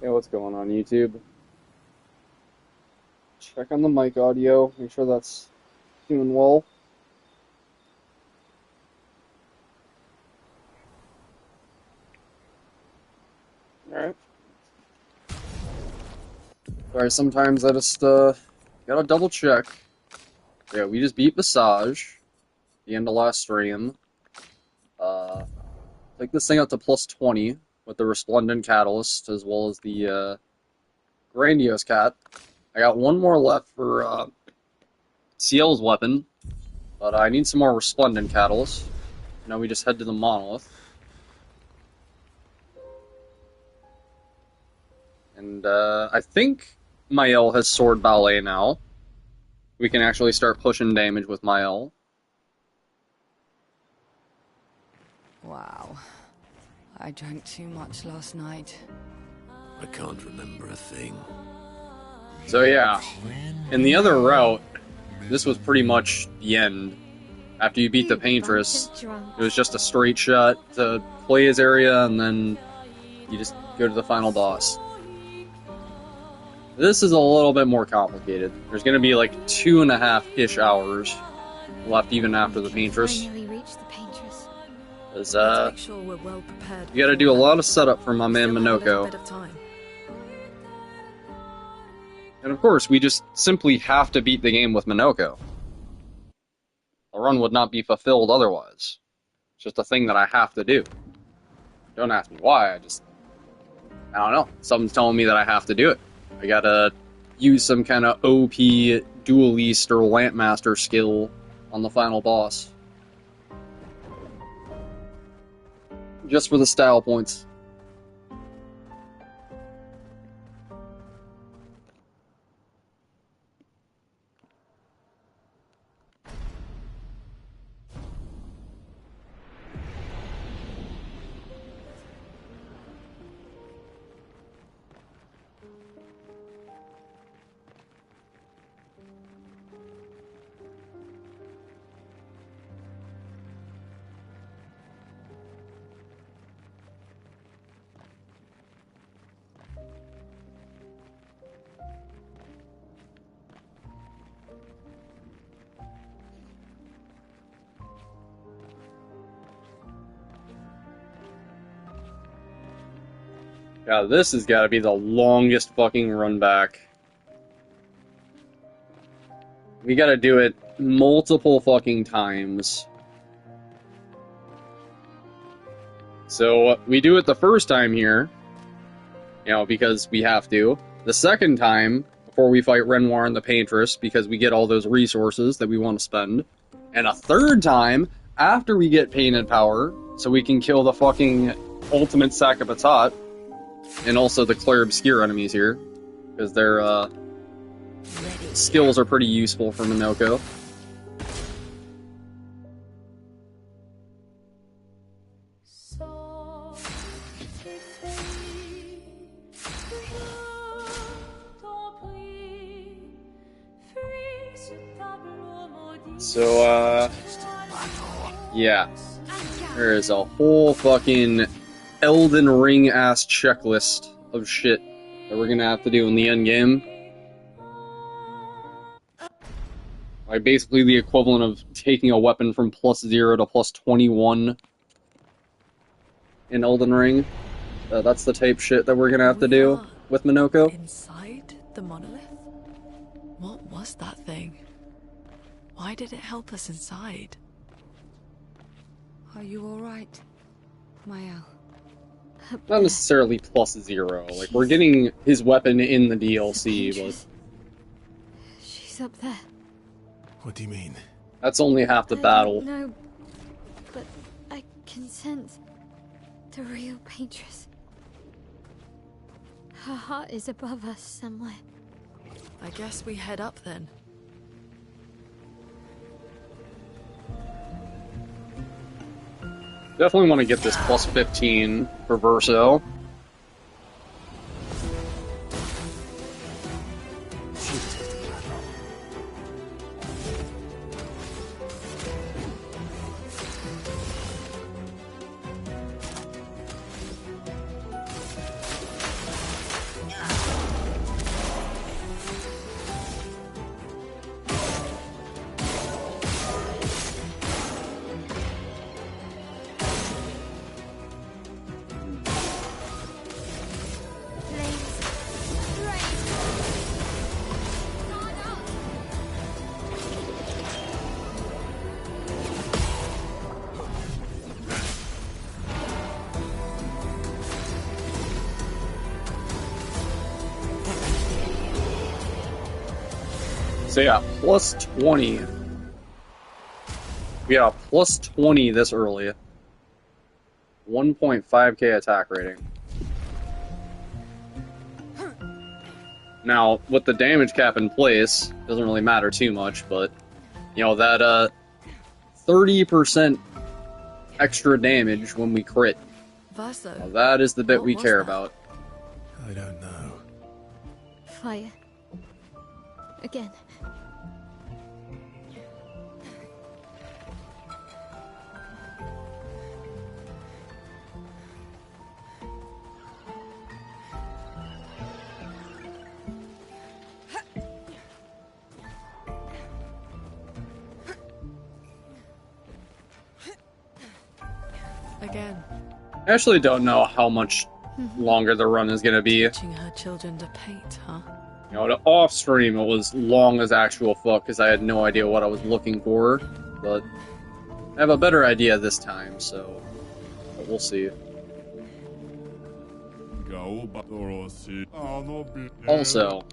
Hey, what's going on YouTube? Check on the mic audio, make sure that's doing well. Alright. Sorry, sometimes I just gotta double check. Yeah, we just beat Visage, the end of last stream. Take this thing up to plus 20 with the Resplendent Catalyst, as well as the Grandiose Cat. I got one more left for CL's weapon, but I need some more Resplendent Catalyst. Now we just head to the Monolith. And I think Mael has Sword Ballet now. We can actually start pushing damage with Mael. Wow. I drank too much last night. I can't remember a thing. So yeah, in the other route, this was pretty much the end. After you beat the Paintress, it was just a straight shot to Play's area, and then you just go to the final boss. This is a little bit more complicated. There's going to be like 2.5-ish hours left even after the Paintress. Because, you gotta do a lot of setup for my man Minoko. And of course, we just simply have to beat the game with Minoko. The run would not be fulfilled otherwise. It's just a thing that I have to do. Don't ask me why, I don't know. Something's telling me that I have to do it. I gotta use some kind of OP Duelist or Lampmaster skill on the final boss. Just for the style points. God, this has got to be the longest fucking run back. We gotta do it multiple fucking times. So, we do it the first time here, because we have to. The second time, before we fight Renoir and the Paintress, because we get all those resources that we want to spend. And a third time, after we get Painted Power, so we can kill the fucking ultimate Sack of Patat. And also the Clair Obscure enemies here, because their skills are pretty useful for Minoko. So, yeah. There is a whole fucking Elden Ring-ass checklist of shit that we're gonna have to do in the endgame. Like, basically the equivalent of taking a weapon from +0 to +21 in Elden Ring. That's the type shit that we're gonna have to do with Minoko. Inside the monolith? What was that thing? Why did it help us inside? Are you alright, Mael? Not necessarily +0. Like, we're getting his weapon in the DLC, but she's up there. What do you mean? that's only half the battle. No, but I can sense the real Paintress. Her heart is above us somewhere. I guess we head up then. Definitely want to get this +15 for Verso. So yeah, plus 20. We got a plus 20 this early. 1.5k attack rating. Now, with the damage cap in place, doesn't really matter too much, but, you know, that 30% extra damage when we crit. Vaso. Now, that is the bit What we was care that? about. I don't know. Fire. Again. Again. I actually don't know how much longer the run is going to be. Teaching her children to paint, huh? You know, off stream it was long as actual fuck because I had no idea what I was looking for, but I have a better idea this time, so but we'll see. Also,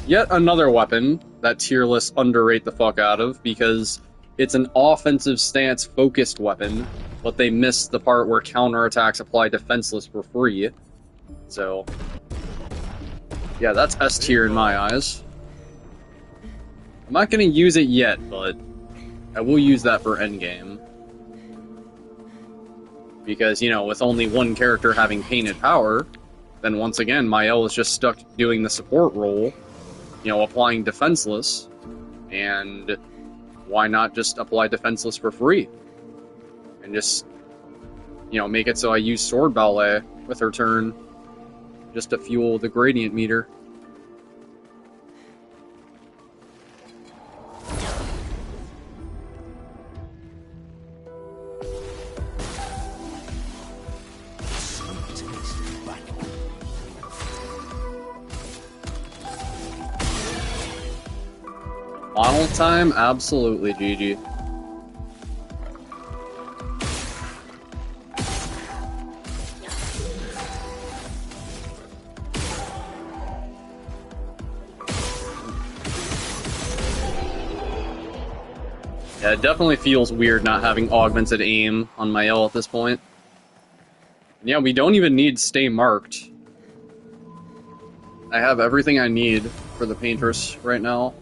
yet another weapon that tier lists underrate the fuck out of because it's an offensive stance focused weapon, but they missed the part where counterattacks apply defenseless for free. So, yeah, that's S tier in my eyes. I'm not gonna use it yet, but I will use that for endgame. Because, you know, with only one character having painted power, then once again, Mael is just stuck doing the support role, you know, applying defenseless, and why not just apply defenseless for free? And just, you know, make it so I use Sword Ballet with her turn, just to fuel the gradient meter. Final time? Absolutely, GG. Yeah, it definitely feels weird not having augmented aim on my L at this point. Yeah, we don't even need stay marked. I have everything I need for the Paintress right now.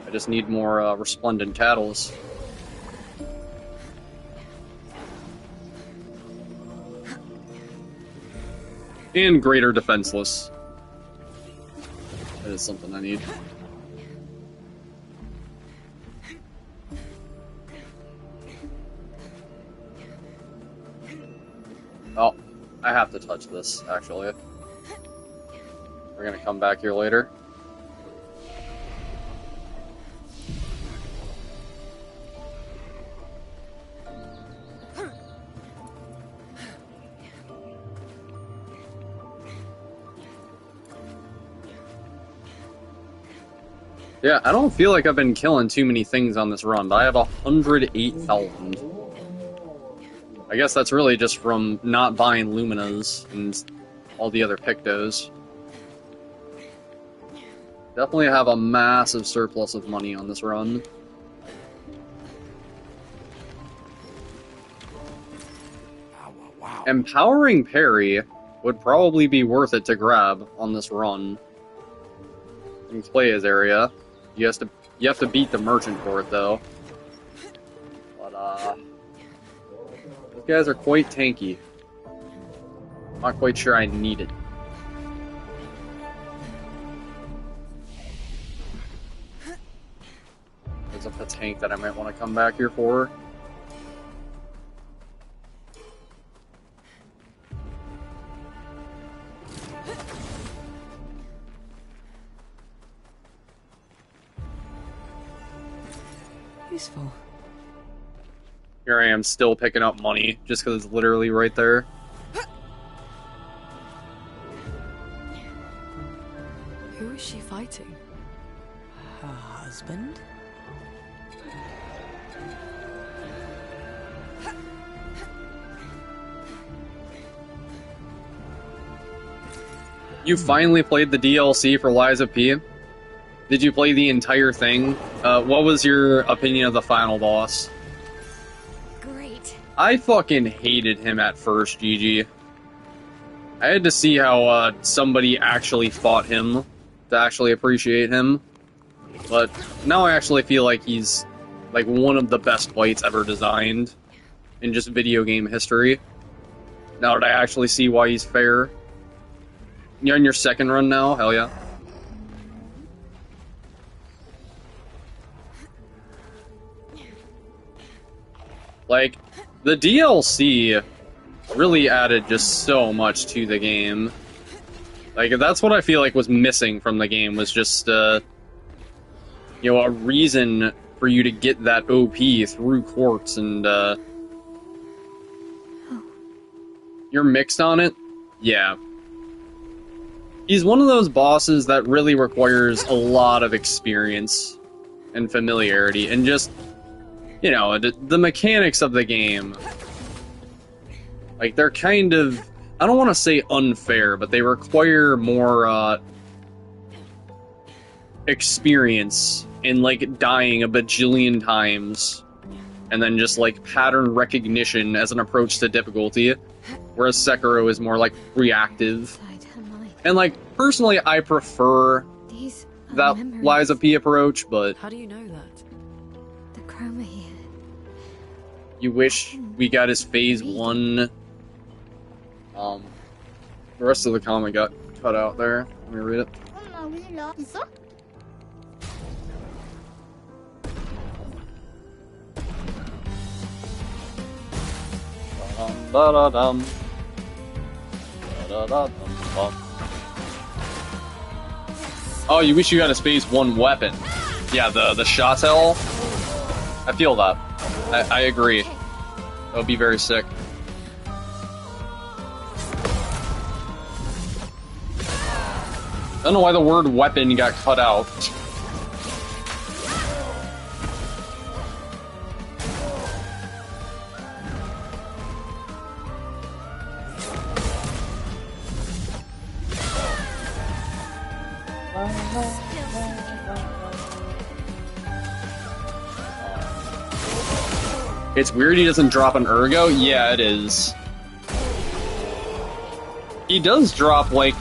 I just need more resplendent tattles. And greater defenseless. That is something I need. Oh, I have to touch this, actually. We're gonna come back here later. Yeah, I don't feel like I've been killing too many things on this run, but I have 108,000. I guess that's really just from not buying Luminas and all the other Pictos. Definitely have a massive surplus of money on this run. Empowering Parry would probably be worth it to grab on this run. In Clea's area. You have to beat the merchant for it though. But those guys are quite tanky. I'm not quite sure I need it. There's a tank that I might want to come back here for. Useful. Here I am still picking up money just because it's literally right there. Who is she fighting? Her husband? You finally played the DLC for Lies of P? Did you play the entire thing? What was your opinion of the final boss? Great. I fucking hated him at first, Gigi. I had to see how somebody actually fought him to actually appreciate him. But now I actually feel like he's like one of the best fights ever designed in just video game history. Now that I actually see why he's fair. You're on your second run now? Hell yeah. Like, the DLC really added just so much to the game. Like, that's what I feel like was missing from the game, was just, you know, a reason for you to get that OP through quartz, and, You're mixed on it? Yeah. He's one of those bosses that really requires a lot of experience and familiarity, and just, you know, the mechanics of the game. Like, they're kind of, I don't want to say unfair, but they require more, experience in, like, dying a bajillion times, and then just, like, pattern recognition as an approach to difficulty, whereas Sekiro is more, like, reactive. And, like, personally, I prefer that Lies of P approach, but... How do you know that? The chroma here. You wish we got his phase 1. The rest of the comic got cut out there. Let me read it. Da-da-dum. Da-da-da-dum-bum. Oh, you wish you had his phase 1 weapon. Yeah, the Shottel. I feel that. I agree. That would be very sick. I don't know why the word weapon got cut out. It's weird he doesn't drop an Ergo? Yeah, it is. He does drop, like,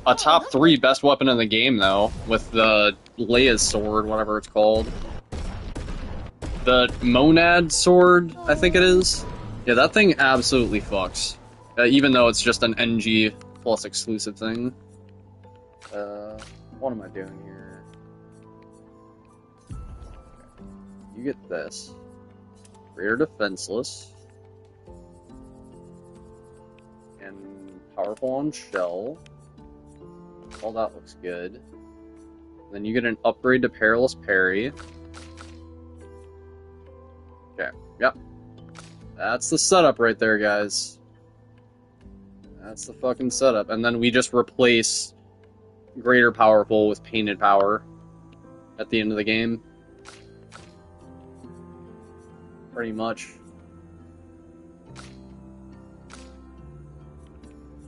a top 3 best weapon in the game, though, with the Leia's sword, whatever it's called. The Monad sword, I think it is. Yeah, that thing absolutely fucks. Even though it's just an NG plus exclusive thing. What am I doing here? You get this. Greater defenseless. And powerful on shell. All that looks good. Then you get an upgrade to perilous parry. Okay, yep. That's the setup right there, guys. That's the fucking setup. And then we just replace greater powerful with painted power at the end of the game. Pretty much.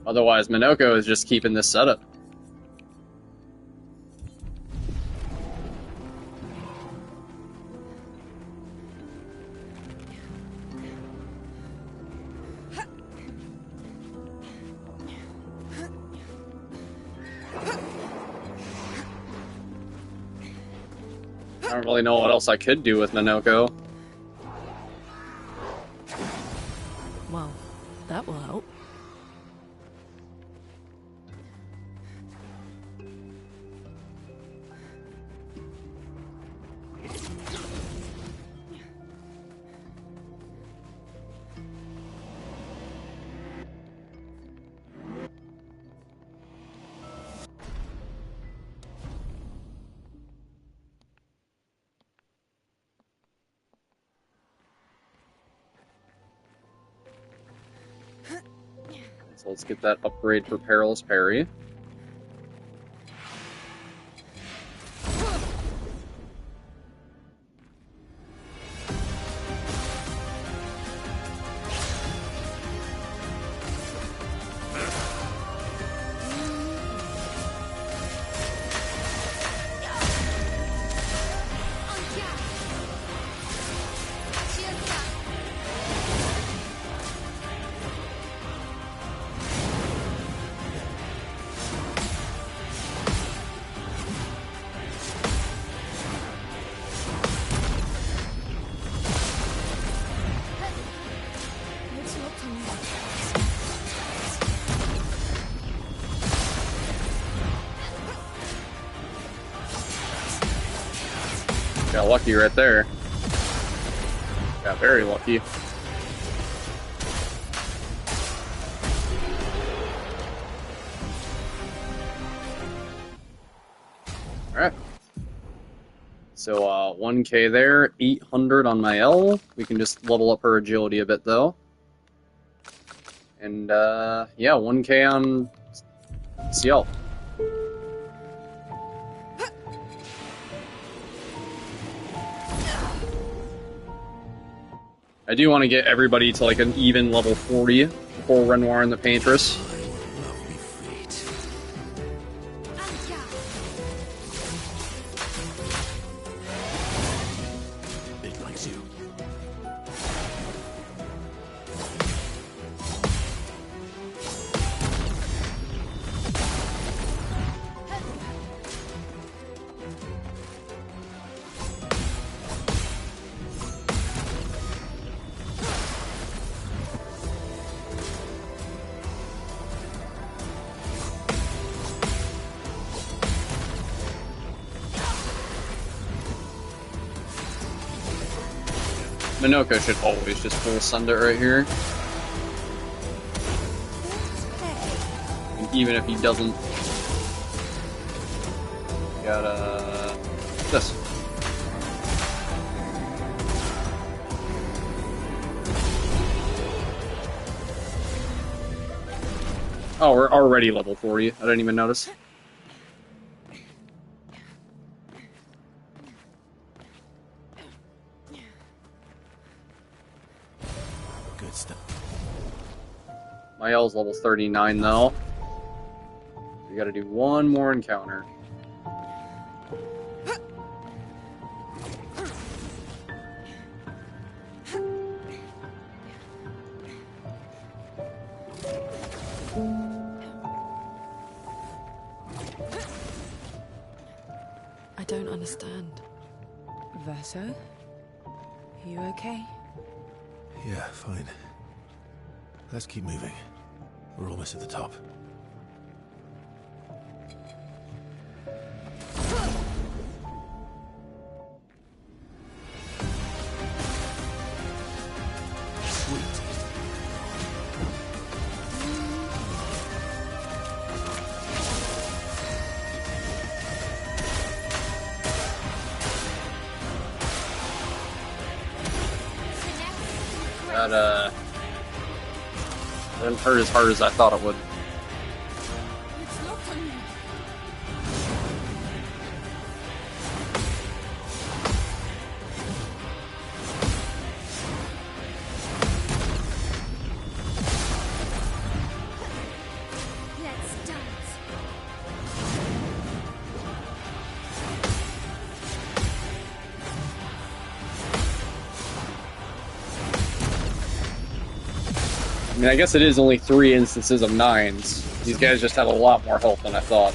Otherwise, Minoko is just keeping this setup. I don't really know what else I could do with Minoko. Well, that will help. So let's get that upgrade for perilous parry. Got lucky right there. Got very lucky. Alright. So, 1k there, 800 on my L. We can just level up her agility a bit, though. And, yeah, 1k on CL. I do want to get everybody to, like, an even level 40 before Renoir and the Paintress. Minoko should always just full send it right here. And even if he doesn't, got this. Oh, we're already level 40. I didn't even notice. Good stuff. My L's level 39 though. We gotta do one more encounter. I don't understand. Verso? You okay? Yeah, fine. Let's keep moving. We're almost at the top. Sweet. That, didn't hurt as hard as I thought it would. It's locked on you. Let's dance. I mean, I guess it is only 3 instances of 9s. These guys just have a lot more health than I thought.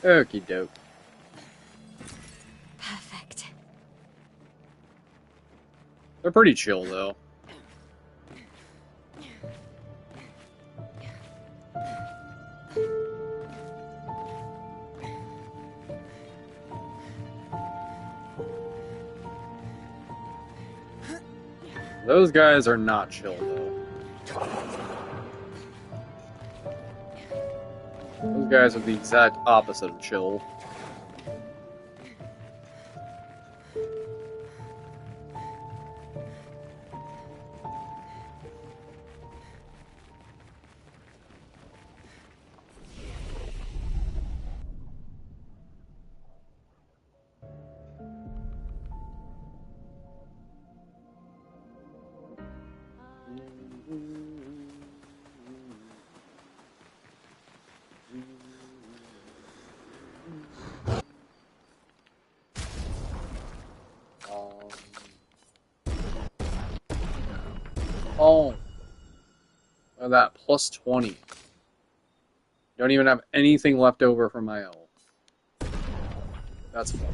Okie doke. Perfect. They're pretty chill, though. Those guys are not chill, though. Those guys are the exact opposite of chill. Oh. Look at that, plus 20. Don't even have anything left over from my L. That's fun.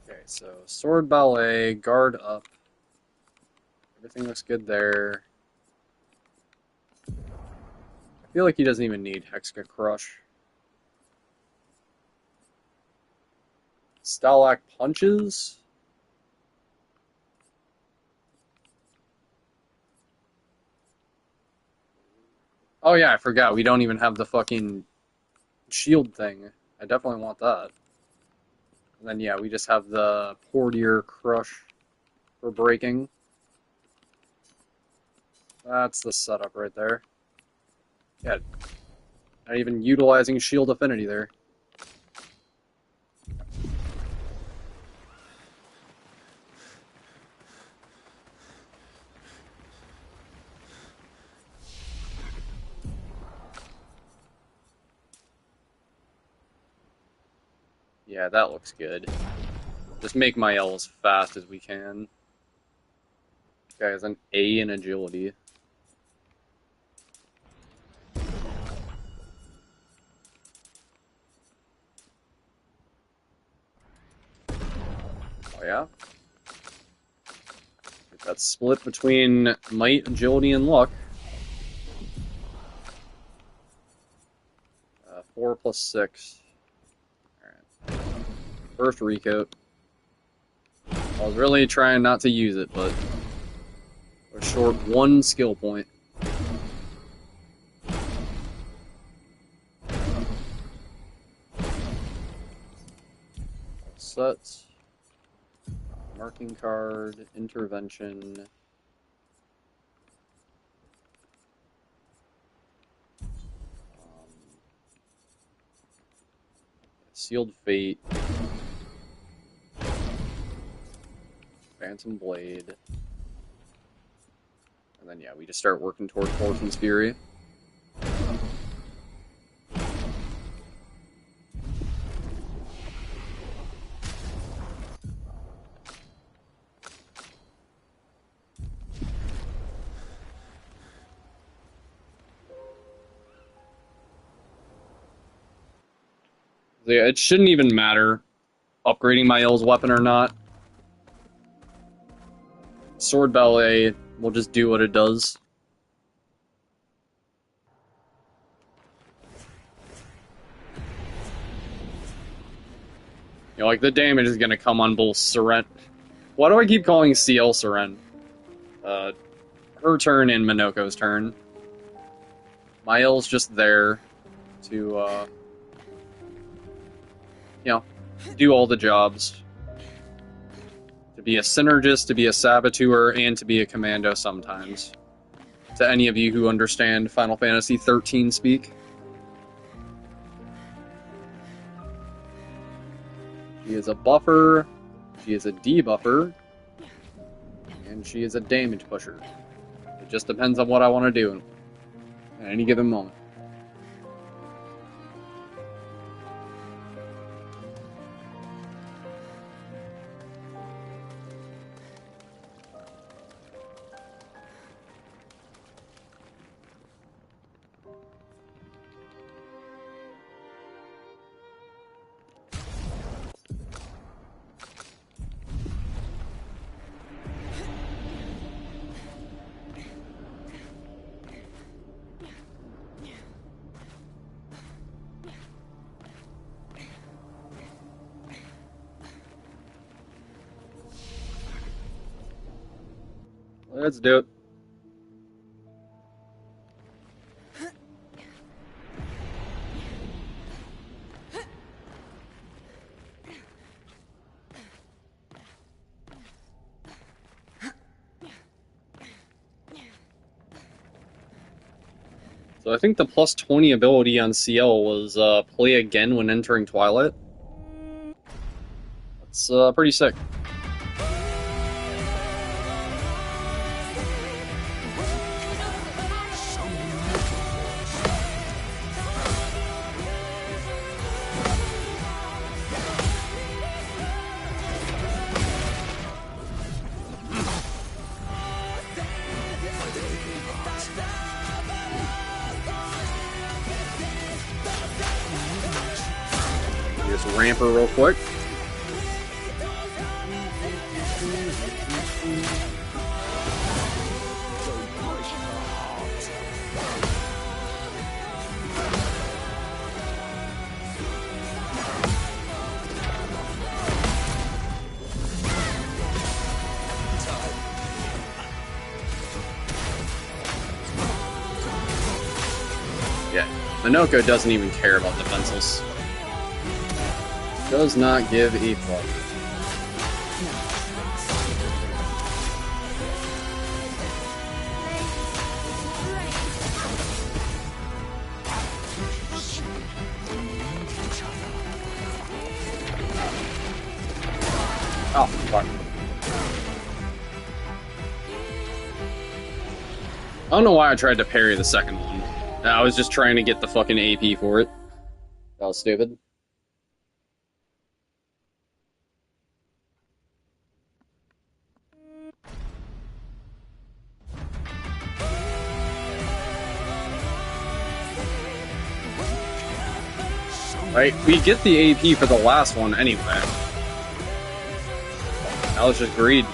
Okay, so sword ballet, guard up. Everything looks good there. I feel like he doesn't even need Hexa Crush. Stalak Punches? Oh yeah, I forgot. We don't even have the fucking shield thing. I definitely want that. And then yeah, we just have the Portier Crush for breaking. That's the setup right there. Yeah, not even utilizing shield affinity there. Yeah, that looks good. Just make my L as fast as we can. This guy has an A in agility. Oh yeah? That's split between might, agility, and luck. 4 plus 6. Alright. First recoat. I was really trying not to use it, but we're short 1 skill point. Sets. Marking card. Intervention. Sealed Fate. Phantom Blade. And then, yeah, we just start working toward Fortune's Fury. Yeah, it shouldn't even matter upgrading my L's weapon or not. Sword Ballet will just do what it does. You know, like, the damage is gonna come on both Seren. Why do I keep calling CL Seren? Her turn and Minoko's turn. My L's just there to, you know, do all the jobs. To be a synergist, to be a saboteur, and to be a commando sometimes. To any of you who understand Final Fantasy XIII speak. She is a buffer, she is a debuffer, and she is a damage pusher. It just depends on what I want to do at any given moment. Let's do it. So I think the plus 20 ability on CL was play again when entering Twilight. That's pretty sick. Just ramp her real quick. Minoko doesn't even care about defenseless. Does not give a fuck. Oh, fuck. I don't know why I tried to parry the second one. I was just trying to get the fucking AP for it. That was stupid. Right, we get the AP for the last one anyway. That was just greed.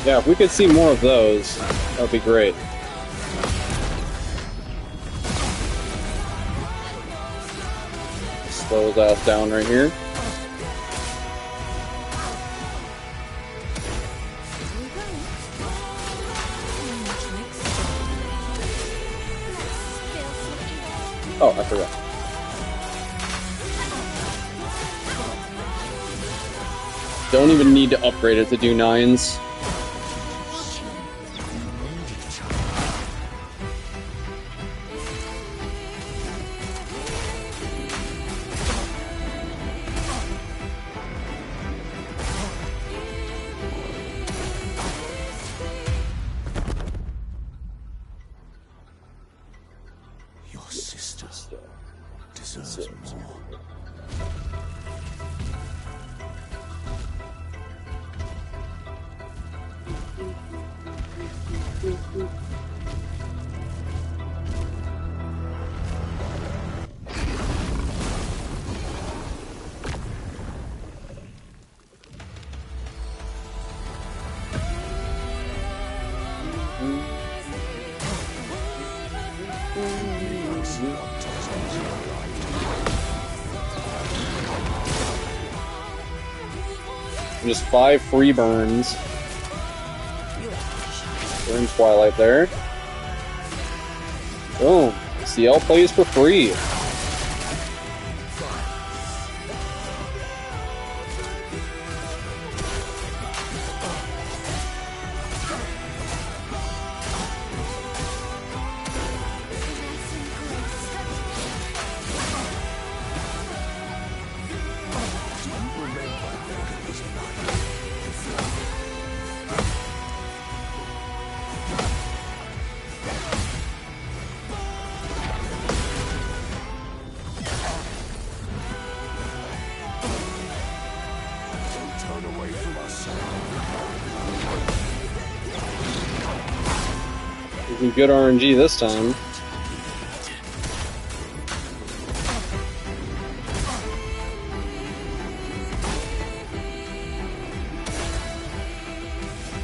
Yeah, if we could see more of those, that would be great. Slow his ass down right here. Oh, I forgot. Don't even need to upgrade it to do 9s. Your sister deserves more. Just 5 free burns. Burn Twilight there. Boom. CL plays for free. Some good RNG this time.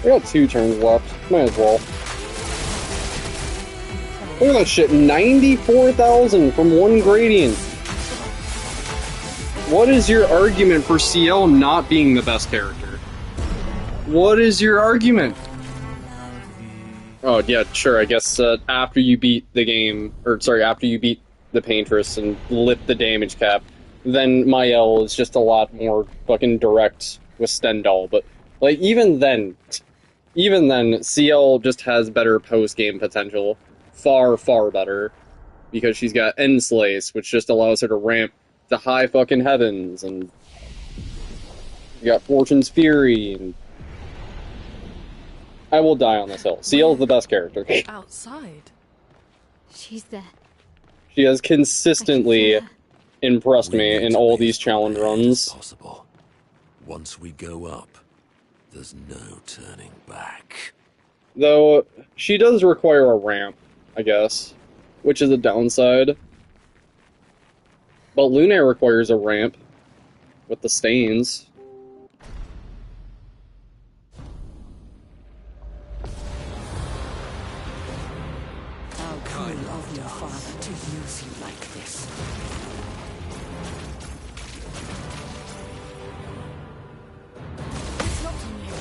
I got 2 turns left. Might as well. Look at that shit. 94,000 from 1 gradient. What is your argument for CL not being the best character? What is your argument? Oh, yeah, sure, I guess after you beat the game, or sorry, after you beat the Paintress and lit the damage cap, then Mael is just a lot more fucking direct with Stendhal, but, like, even then, CL just has better post-game potential. Far, far better. Because she's got Enslace, which just allows her to ramp to high fucking heavens, and you got Fortune's Fury, and I will die on this hill. CL is the best character. Outside. She's there. She has consistently impressed me in all these challenge runs. Possible. Once we go up, there's no turning back. Though, she does require a ramp, I guess, which is a downside. But Lunaire requires a ramp with the stains. cruel of your father to use you like this. It's locked on you.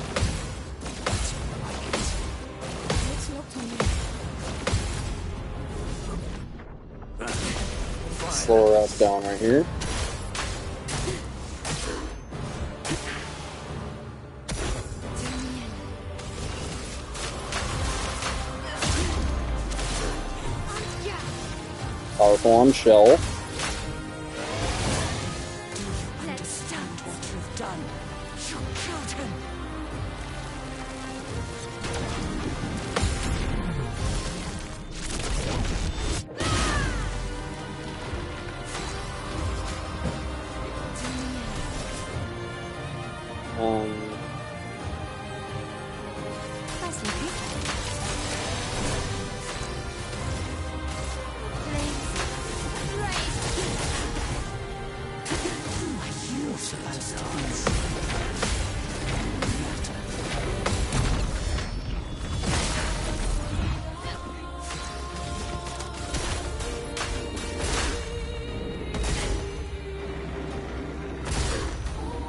That's more like it. It's locked on you. Slow her ass down right here. Powerful on shell. Let's stand what you've done. You killed him. That's lucky.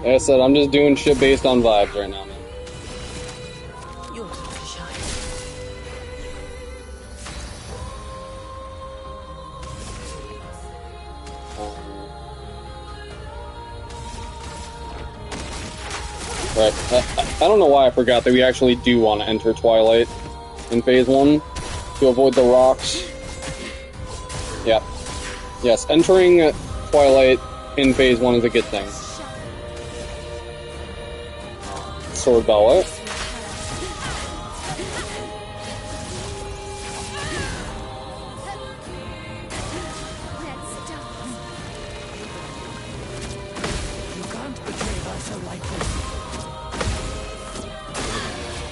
Like I said, I'm just doing shit based on vibes right now, man. Your time to shine. Right. I don't know why I forgot that we actually do want to enter Twilight in Phase 1 to avoid the rocks. Yeah. Yes, entering Twilight in Phase 1 is a good thing. Sword Bella.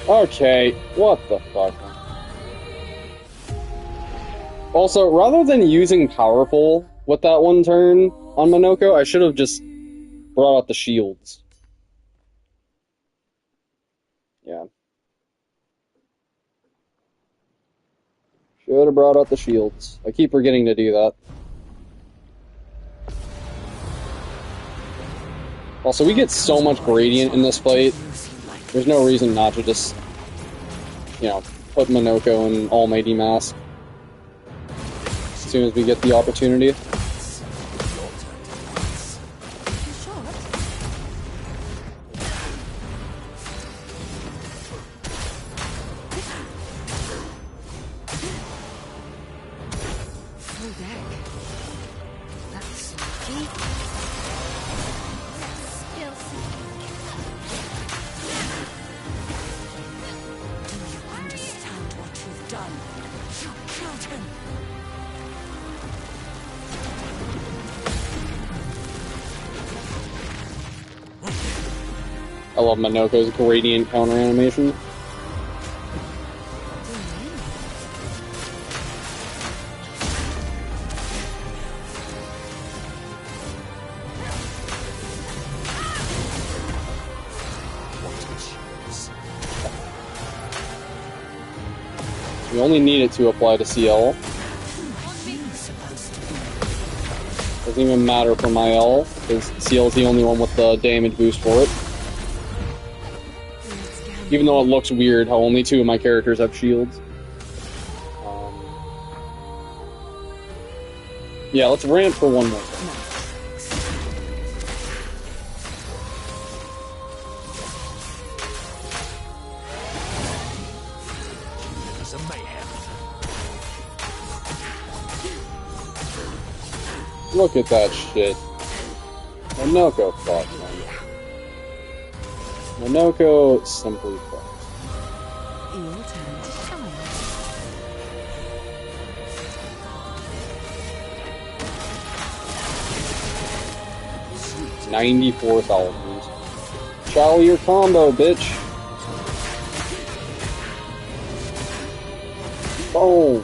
Okay, what the fuck? Also, rather than using Powerful with that one turn on Monoko, I should have just brought out the shields. Yeah. Should have brought out the shields. I keep forgetting to do that. Also, we get so much gradient in this fight. There's no reason not to just, you know, put Monoko in Almighty Mask as soon as we get the opportunity. I love Monoko's gradient counter animation. We only need it to apply to CL. Doesn't even matter for my L, because CL is the only one with the damage boost for it. Even though it looks weird how only 2 of my characters have shields. Yeah, let's ramp for one more. Look at that shit. Monoko fucked, man. Monoko simply fucked. Your turn to shine. 94,000. Chow your combo, bitch. Oh.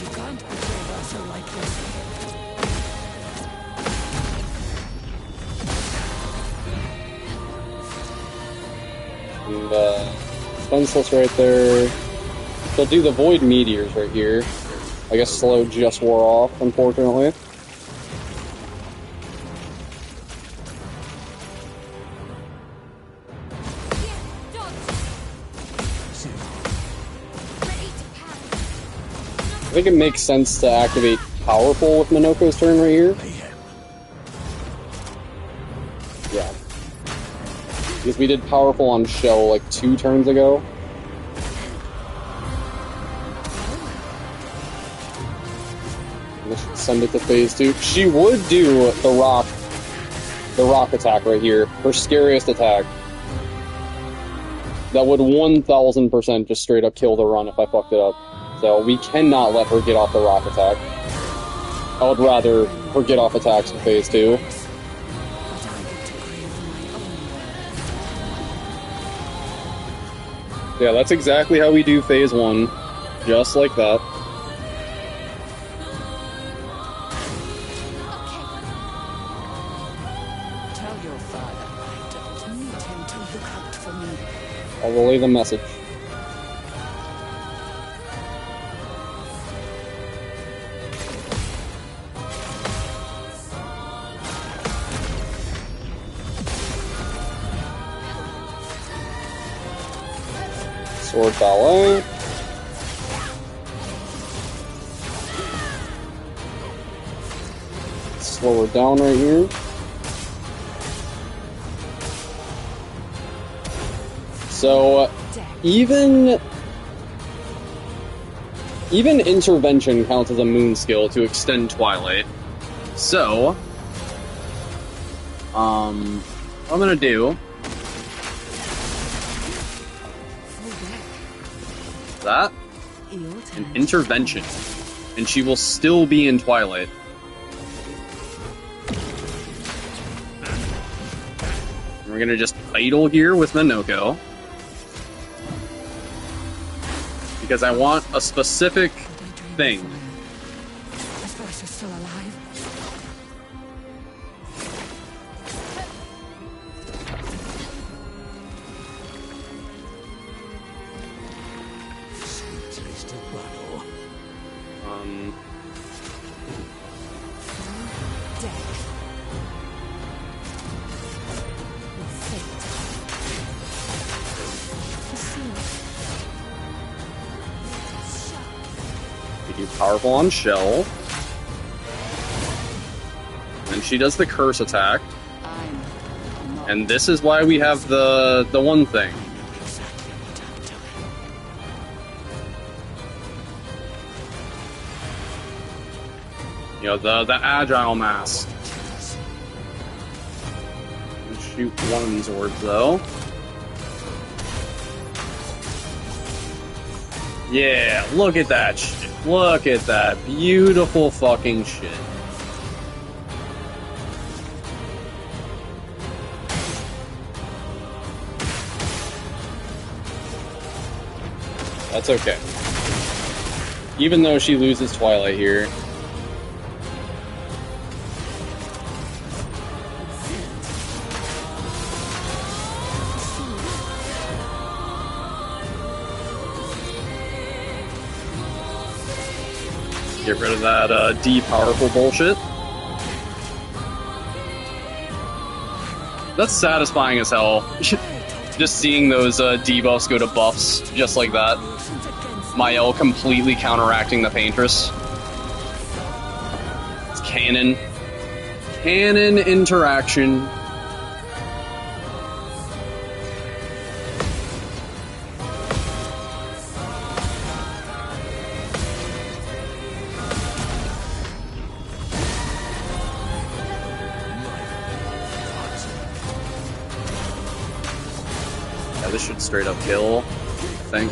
You can't betray Verso like this. And, defenseless right there. She'll do the Void Meteors right here. I guess slow just wore off, unfortunately. I think it makes sense to activate Powerful with Minoko's turn right here. Yeah. Because we did Powerful on Shell like 2 turns ago. Let's send it to phase 2. She would do the rock attack right here. Her scariest attack. That would 1000% just straight up kill the run if I fucked it up. So we cannot let her get off the rock attack. I would rather her get off attacks in phase 2. Yeah, that's exactly how we do phase 1. Just like that. Tell your father I don't need him to look out for me. I'll relay the message. Sword ballet. Slow her down right here. So even intervention counts as a moon skill to extend Twilight. So what I'm gonna do that an intervention, and she will still be in Twilight. We're gonna just idle here with Minoko. Because I want a specific thing. Vesperus is still alive. Sweet taste of battle. Death. Your fate. The sea. We do powerful on Shell. And she does the curse attack. And this is why we have the one thing. You know, the agile mask. Shoot one of these orbs though. Yeah, look at that shit. Look at that beautiful fucking shit. That's okay. Even though she loses Twilight here. Get rid of that D-powerful bullshit. That's satisfying as hell. Just seeing those debuffs go to buffs, just like that. Mael completely counteracting the Paintress. It's canon. Canon interaction. Yeah, this should straight up kill, I think.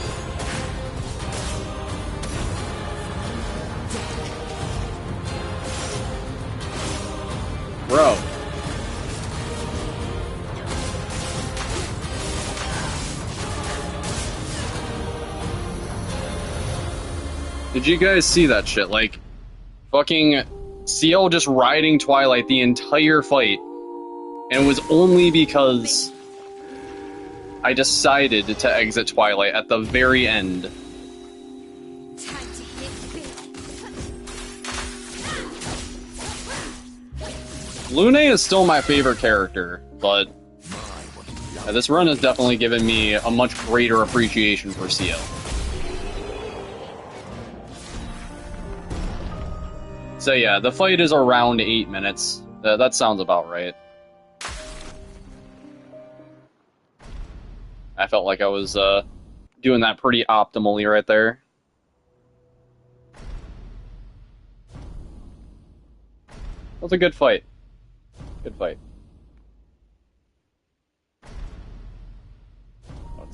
Bro. Did you guys see that shit? Like, fucking CL just riding Twilight the entire fight. And it was only because I decided to exit Twilight at the very end. Time to hit big. Lune is still my favorite character, but this run has definitely given me a much greater appreciation for CL. So yeah, the fight is around 8 minutes. That sounds about right. I felt like I was doing that pretty optimally right there. It was a good fight. Good fight.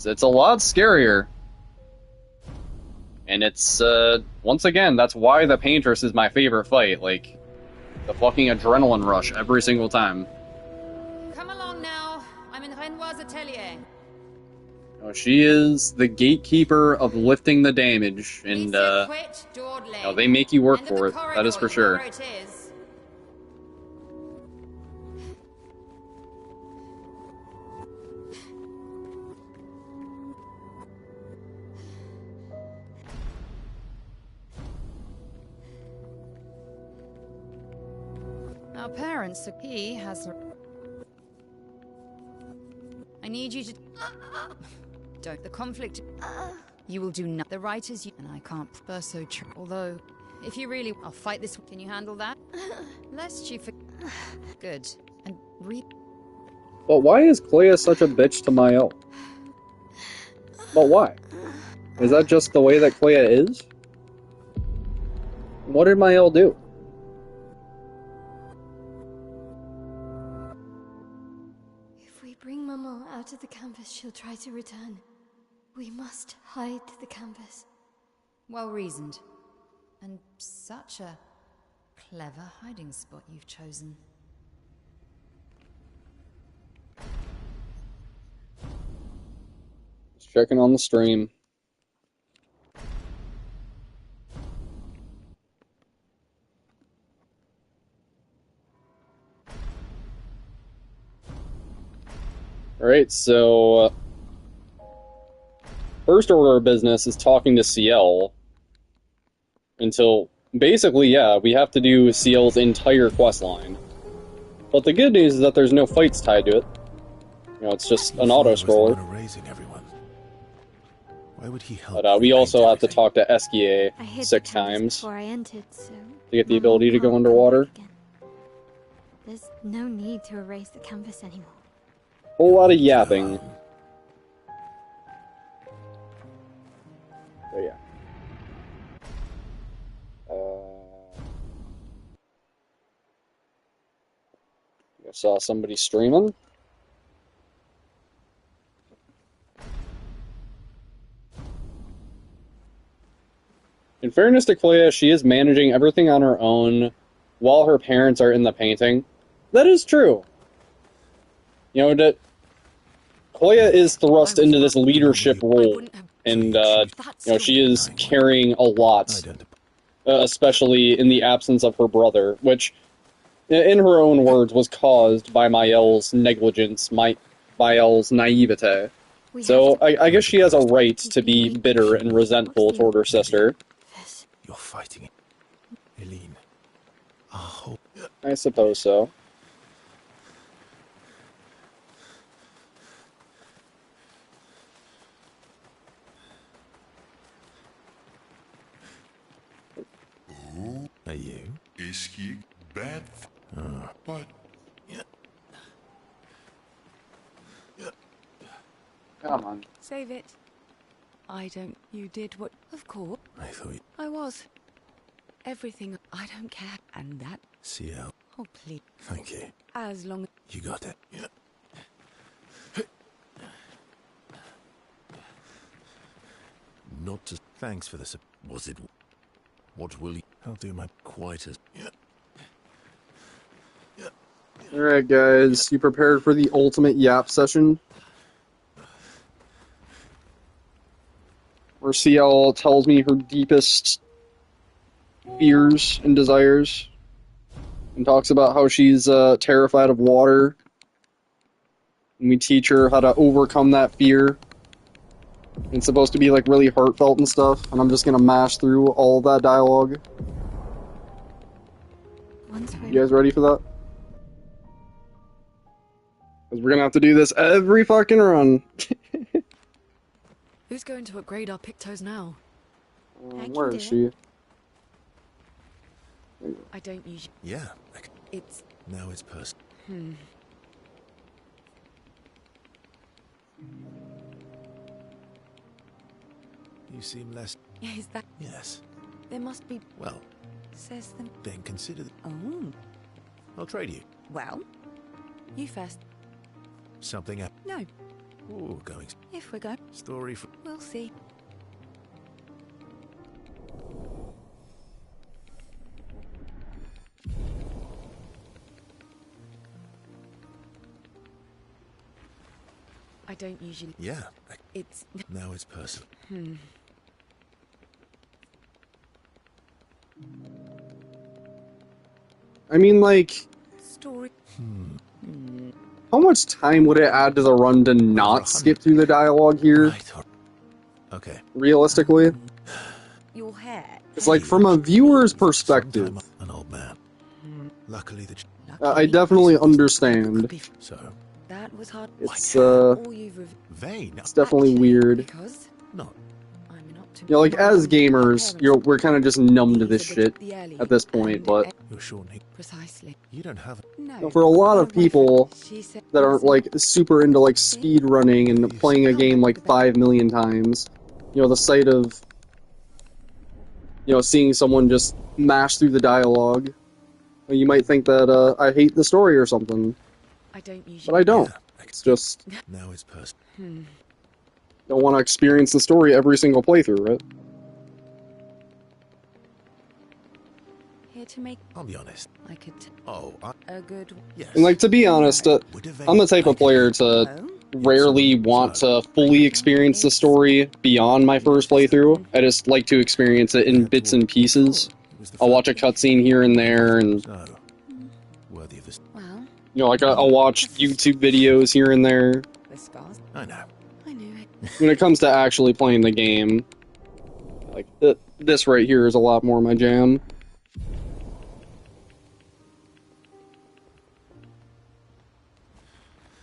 It's a lot scarier. And it's, once again, that's why the Paintress is my favorite fight. Like, the fucking adrenaline rush every single time. Come along now. I'm in Renoir's atelier. Oh, she is the gatekeeper of lifting the damage, and, they make you work for it. That is for sure. Our parents, he has... I need you to... Don't. The conflict... You will do nothing. The writers... And I can't... They're so true. Although, if you really... I'll fight this... Can you handle that? Lest you for... Good. And read... But why is Clea such a bitch to Mael? But why? Is that just the way that Clea is? What did Mael do? If we bring Maman out of the campus, she'll try to return. We must hide the campus. Well reasoned. And such a clever hiding spot you've chosen. Just checking on the stream. Alright, so... first order of business is talking to CL. Until... basically, yeah, we have to do CL's entire quest line. But the good news is that there's no fights tied to it. You know, it's just an auto-scroller. Why would he help? But we also have to talk to Esquier 6 times Before I entered, so to get the ability to go underwater. There's no need to erase the canvas anymore. Whole lot of yapping. So yeah. I saw somebody streaming. In fairness to Clea, she is managing everything on her own while her parents are in the painting. That is true. You know, that Clea is thrust into this leadership role, and, you know, she is carrying a lot, especially in the absence of her brother, which, in her own words, was caused by Mael's negligence, Mael's naivete. So, I guess she has a right to be bitter and resentful toward her sister. You're fighting it. Eileen. I suppose so. Are you? Is he bad? But Come on. Save it. I don't... You did what... Of course. I thought you... I was. Everything... I don't care. And that... CL. Oh, please. Thank you. As long as... You got it. Not to... Thanks for the... Was it... What will you... I'll do my... Quite as... Alright, guys. You prepared for the ultimate yap session? Where CL tells me her deepest fears and desires. And talks about how she's terrified of water. And we teach her how to overcome that fear. It's supposed to be like really heartfelt and stuff, and I'm just gonna mash through all of that dialogue. You guys ready for that? Because we're gonna have to do this every fucking run. Who's going to upgrade our Pictos now? Where is she? I don't usually. Yeah. It's. Now it's personal. You seem less. Is that. Yes. There must be. Well, Says them. then consider. Oh. I'll trade you Well. You first. something. No. Ooh, going. If we're going. Story for. We'll see. I don't usually. Yeah. It's. Now it's personal. I mean, like, Story. how much time would it add to the run to not skip through the dialogue here, Right. Okay. realistically? Your hair. It's like, from a viewer's perspective, Sometime an old man. Luckily, the. I definitely understand. So. That was hard. It's, All you've Vain. it's definitely Actually, weird. Because No. I'm an optimist. You know, like, as gamers, we're kind of just numb to this shit at this point, but You're sure, Nick. Precisely. You don't have. No. for a lot of people She said that aren't, like, super into, like, speed running and playing a game, like, 5 million times, you know, the sight of, you know, seeing someone just mash through the dialogue, you might think that, I hate the story or something, I don't but usually. I don't. Yeah. It's just, Now it's personal. don't want to experience the story every single playthrough, right? Here to make. I'll be honest. I could. Oh, A good. yes. And, like, to be honest, I'm the type of player to Oh. rarely want to fully experience the story beyond my first playthrough. I just like to experience it in bits and pieces. I'll watch a cutscene here and there, and, So, worthy of this. Well, you know, like, I'll watch YouTube videos here and there. the scars. I know. I knew it. When it comes to actually playing the game, like, this right here is a lot more my jam.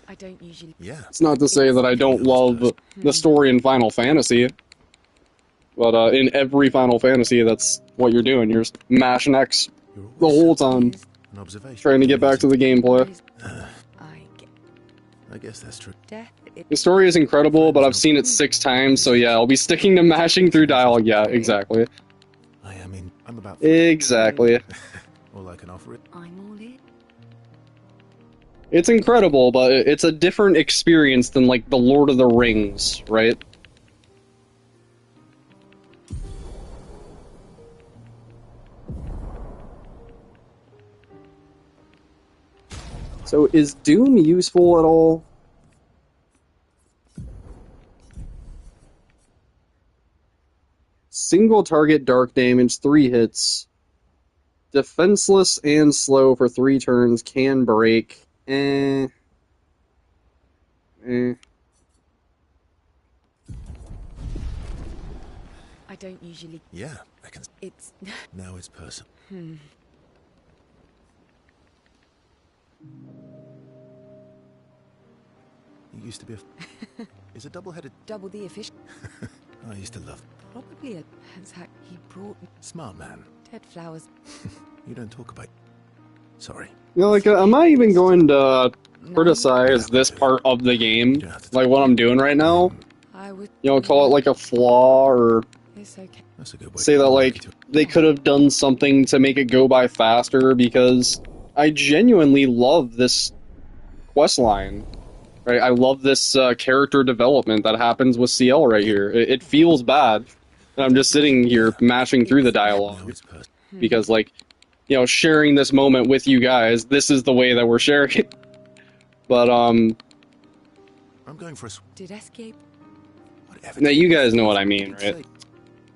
I don't usually. Yeah. It's not to say that I don't love the story in Final Fantasy, but in every Final Fantasy, that's what you're doing. You're just mashing X You're the always whole time, an observation. trying to get back to the gameplay. I get I guess that's true. death. The story is incredible, but I've seen it 6 times, so yeah, I'll be sticking to mashing through dialogue. Yeah, exactly. I am in. I'm about. Exactly. All I can offer it. I'm all in. It's incredible, but it's a different experience than, like, the Lord of the Rings, right? So, is Doom useful at all? Single target dark damage, 3 hits. Defenseless and slow for 3 turns, can break. Eh. I don't usually. Yeah. I can. It's. Now it's personal. You used to be a. Is a double-headed. Double the efficient. I used to love. Probably a. Zach, he brought me Smart man. dead flowers. You don't talk about. Sorry. You know, like, am I even going to criticize this part of the game? Like, what I'm doing right now? I would. You know, call it, like, a flaw, or It's okay. That's a good way. say that, like, they could have done something to make it go by faster, because I genuinely love this quest line. Right? I love this character development that happens with CL right here. It feels bad. And I'm just sitting here mashing through the Now dialogue. it's personal. Because, like, you know, sharing this moment with you guys, this is the way that we're sharing it. But, I'm going for a. Did escape? Whatever. now you guys know what I mean, right?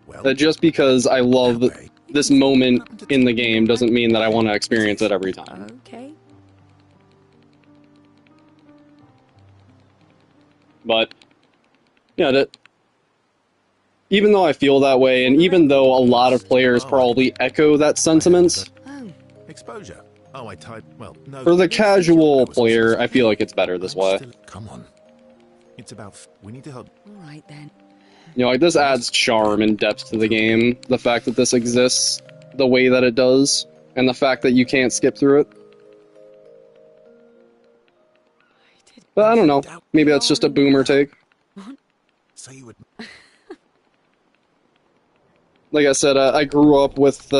Well. That just because I love that way. this moment in the game doesn't mean that I want to experience it every time. Okay. But yeah, even though I feel that way, and even though a lot of players probably echo that sentiment, Oh, Exposure. Oh, I typed. Well, no. for the casual That was all she player, said. I feel like it's better this I'm way. still. Come on. It's about. We need to help. all right then. You know, like this adds charm and depth to the game. The fact that this exists the way that it does, and the fact that you can't skip through it. But I don't know. Maybe that's just a boomer take. So you would. Like I said, I grew up with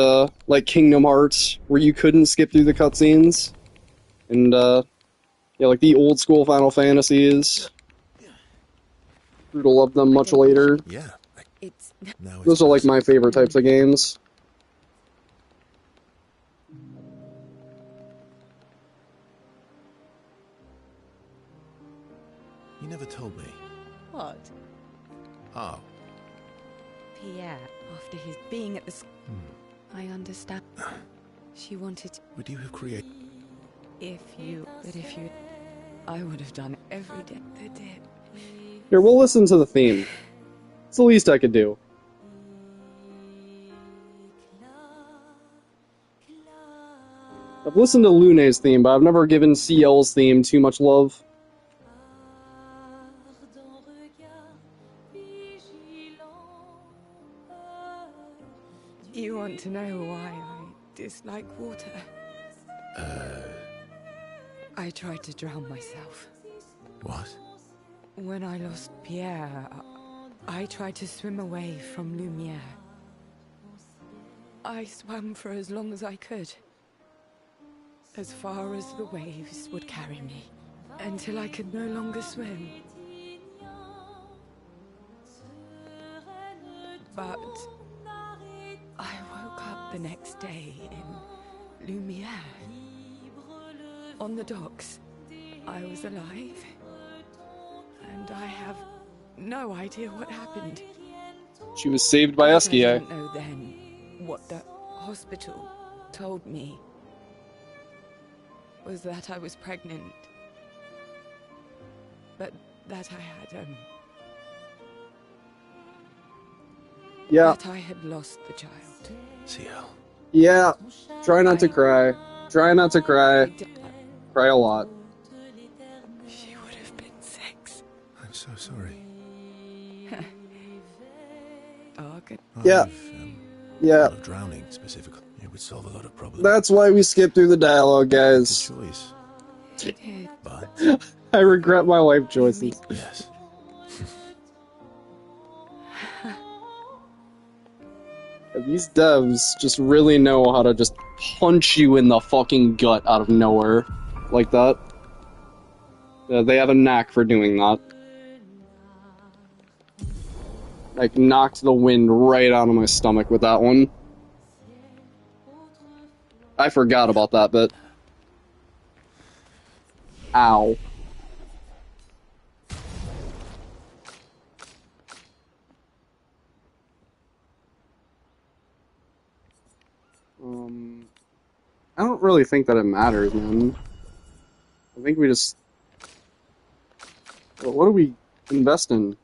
like Kingdom Hearts, where you couldn't skip through the cutscenes, and yeah, like the old school Final Fantasies. Grew to love them much later. Yeah. It's Now it's Those are like my favorite types of games. You never told me. What? Oh. Pierre, after his being at the I understand. She wanted Would you have created? if you I would have done it every day. The dip. Here, we'll listen to the theme. It's the least I could do. I've listened to Lune's theme, but I've never given CL's theme too much love. You want to know why I dislike water? I tried to drown myself. What? When I lost Pierre, I tried to swim away from Lumiere. I swam for as long as I could. As far as the waves would carry me. Until I could no longer swim. But I woke up the next day in Lumiere. On the docks. I was alive. And I have no idea what happened. She was saved by I Eskia. didn't know then what the hospital told me was that I was pregnant. But that I had, Yeah, that I had lost the child. CL. yeah. Try not to cry. Try not to cry. Cry a lot. She would have been 6. I'm so sorry. Oh, good. Yeah. Yeah. Of drowning specifically, it would solve a lot of problems. That's why we skip through the dialogue, Good guys. choice, She did. but I regret my life choices. yes. These devs just really know how to just punch you in the fucking gut out of nowhere. Like that. They have a knack for doing that. Like, knocked the wind right out of my stomach with that one. I forgot about that bit. Ow. I don't really think that it matters, man. I think we just... Well, what do we invest in?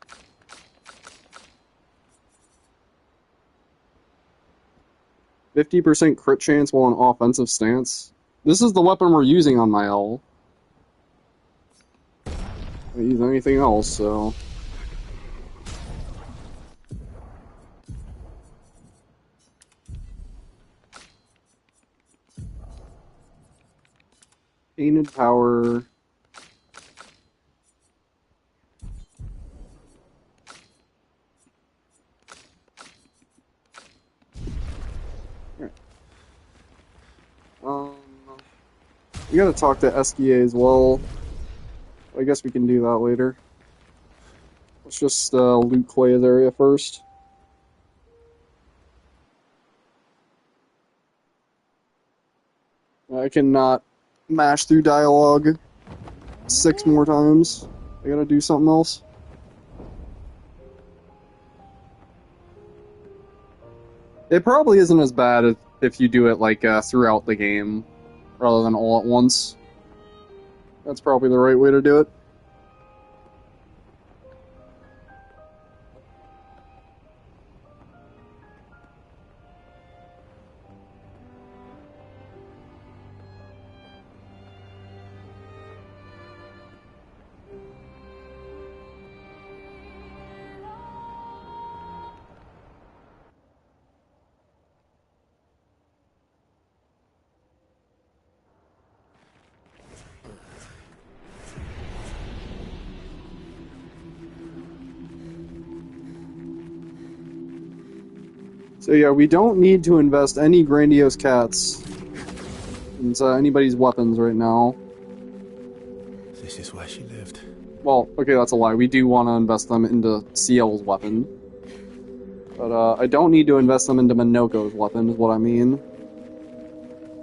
50% crit chance while on offensive stance. This is the weapon we're using on my L. I don't use anything else, so... Painted power... We gotta talk to Eskia as well. I guess we can do that later. Let's just loot Clay's area first. I cannot mash through dialogue 6 more times. I gotta do something else. It probably isn't as bad if you do it like throughout the game, rather than all at once. That's probably the right way to do it. So yeah, we don't need to invest any grandiose cats into anybody's weapons right now. This is where she lived. Well, okay, that's a lie. We do want to invest them into CL's weapon. But I don't need to invest them into Minoko's weapon, is what I mean.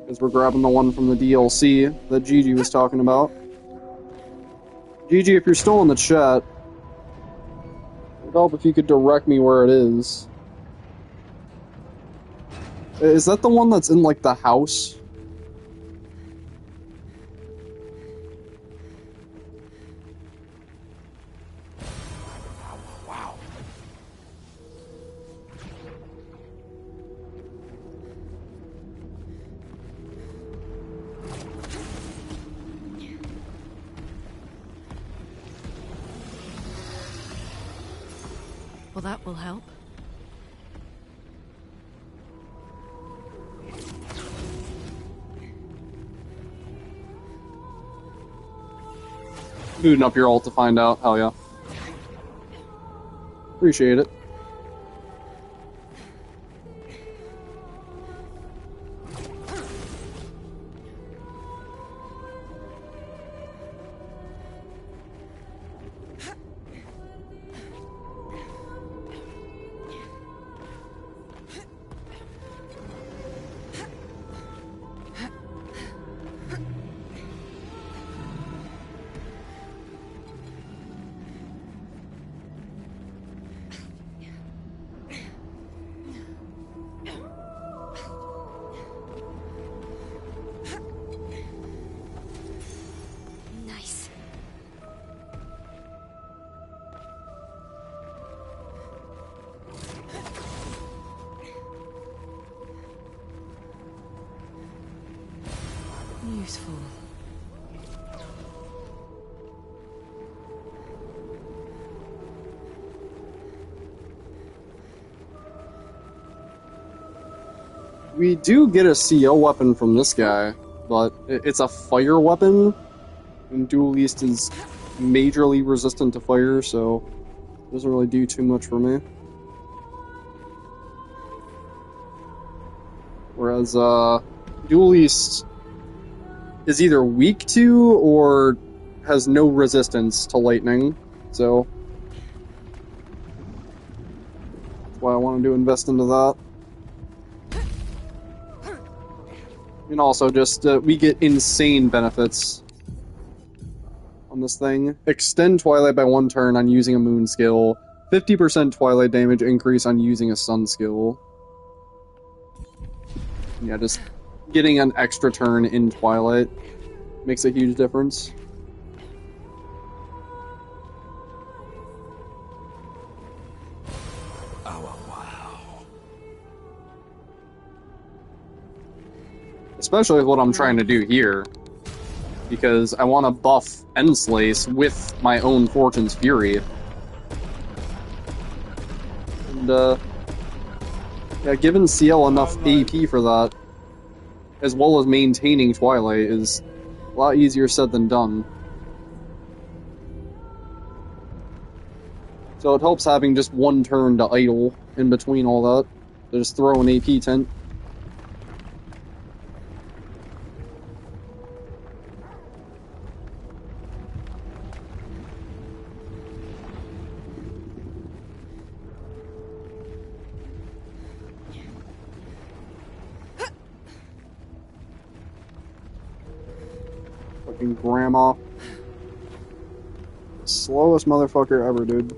Because we're grabbing the one from the DLC that Gigi was talking about. Gigi, if you're still in the chat, it'd help if you could direct me where it is. Is that the one that's in, like, the house? Wow. Well, that will help. Booting up your ult to find out. Hell yeah. Appreciate it. Nice. Useful. We do get a CL weapon from this guy, but it's a fire weapon, and Duelist is majorly resistant to fire, so it doesn't really do too much for me. Whereas, Duelist is either weak to or has no resistance to lightning, so that's why I wanted to invest into that. And also just, we get insane benefits on this thing. Extend Twilight by 1 turn on using a Moon skill. 50% Twilight damage increase on using a Sun skill. Yeah, just getting an extra turn in Twilight makes a huge difference. Oh, wow. Especially with what I'm trying to do here. Because I want to buff Enslace with my own Fortune's Fury. And, yeah, giving CL enough AP for that, as well as maintaining Twilight, is a lot easier said than done. So it helps having just 1 turn to idle in between all that. To just throw an AP tent. Fucking grandma. Slowest motherfucker ever, dude.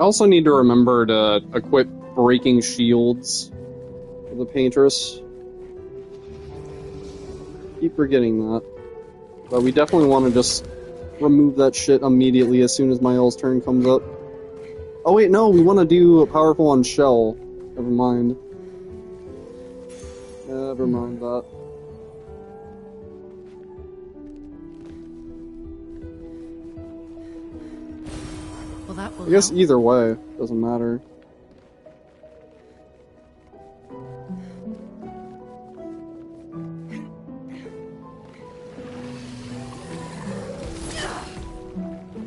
I also need to remember to equip breaking shields for the Paintress. Keep forgetting that. But we definitely want to just remove that shit immediately as soon as Mael's turn comes up. Oh wait, no, we want to do a powerful on Shell. Never mind. Never mind that. Well, that will I guess help. either way, doesn't matter.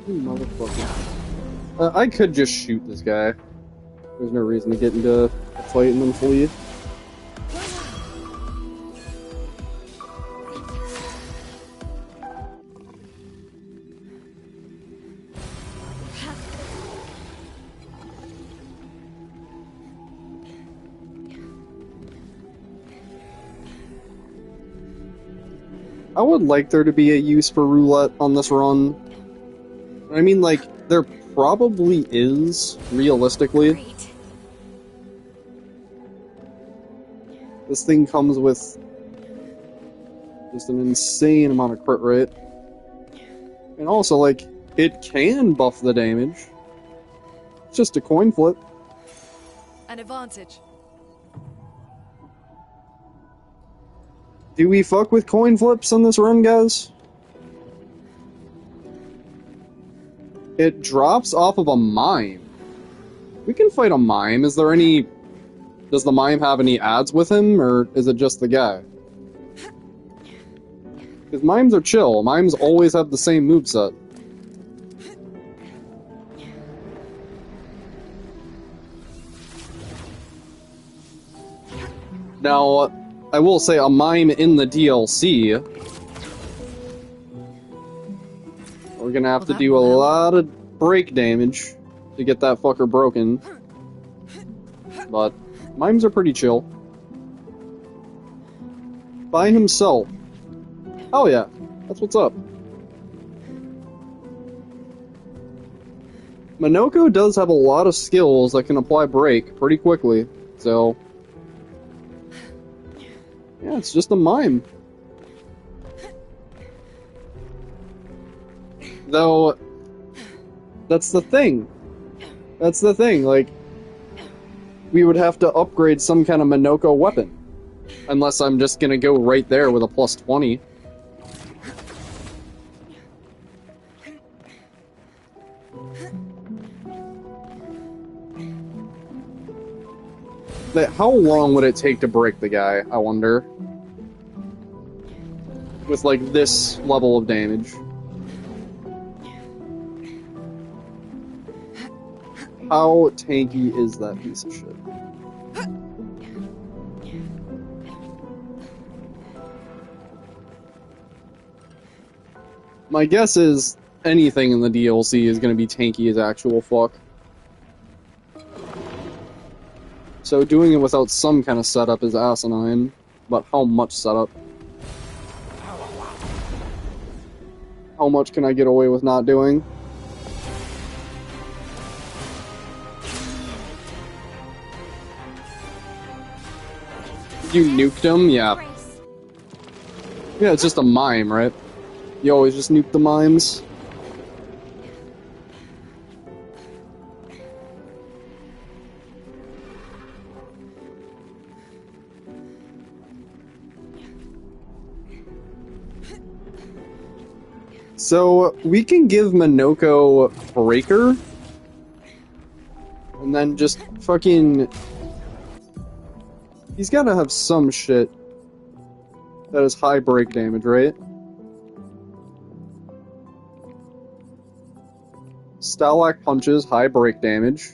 You motherfucker. I could just shoot this guy. There's no reason to get into a fight and then flee. I would like there to be a use for roulette on this run. I mean, like, there probably is, realistically. Great. This thing comes with just an insane amount of crit rate. And also, like, it can buff the damage. It's just a coin flip. An advantage. Do we fuck with coin flips on this run, guys? It drops off of a mime. We can fight a mime. Is there any... Does the mime have any ads with him, or is it just the guy? Because mimes are chill. Mimes always have the same moveset. Now, I will say a mime in the DLC. We're gonna have to do a lot of break damage to get that fucker broken. But mimes are pretty chill. By himself. Oh yeah, that's what's up. Minoko does have a lot of skills that can apply break pretty quickly, so... Yeah, it's just a mime. Though, that's the thing. That's the thing, like... We would have to upgrade some kind of Minoko weapon. Unless I'm just gonna go right there with a plus 20. But how long would it take to break the guy, I wonder? With, like, this level of damage. How tanky is that piece of shit? My guess is anything in the DLC is gonna be tanky as actual fuck. So doing it without some kind of setup is asinine, but how much setup? How much can I get away with not doing? You nuked him? Yeah. Yeah, it's just a mime, right? You always just nuke the mimes. So, we can give Minoko Breaker, and then just fucking... He's gotta have some shit that is high break damage, right? Stalak punches, high break damage.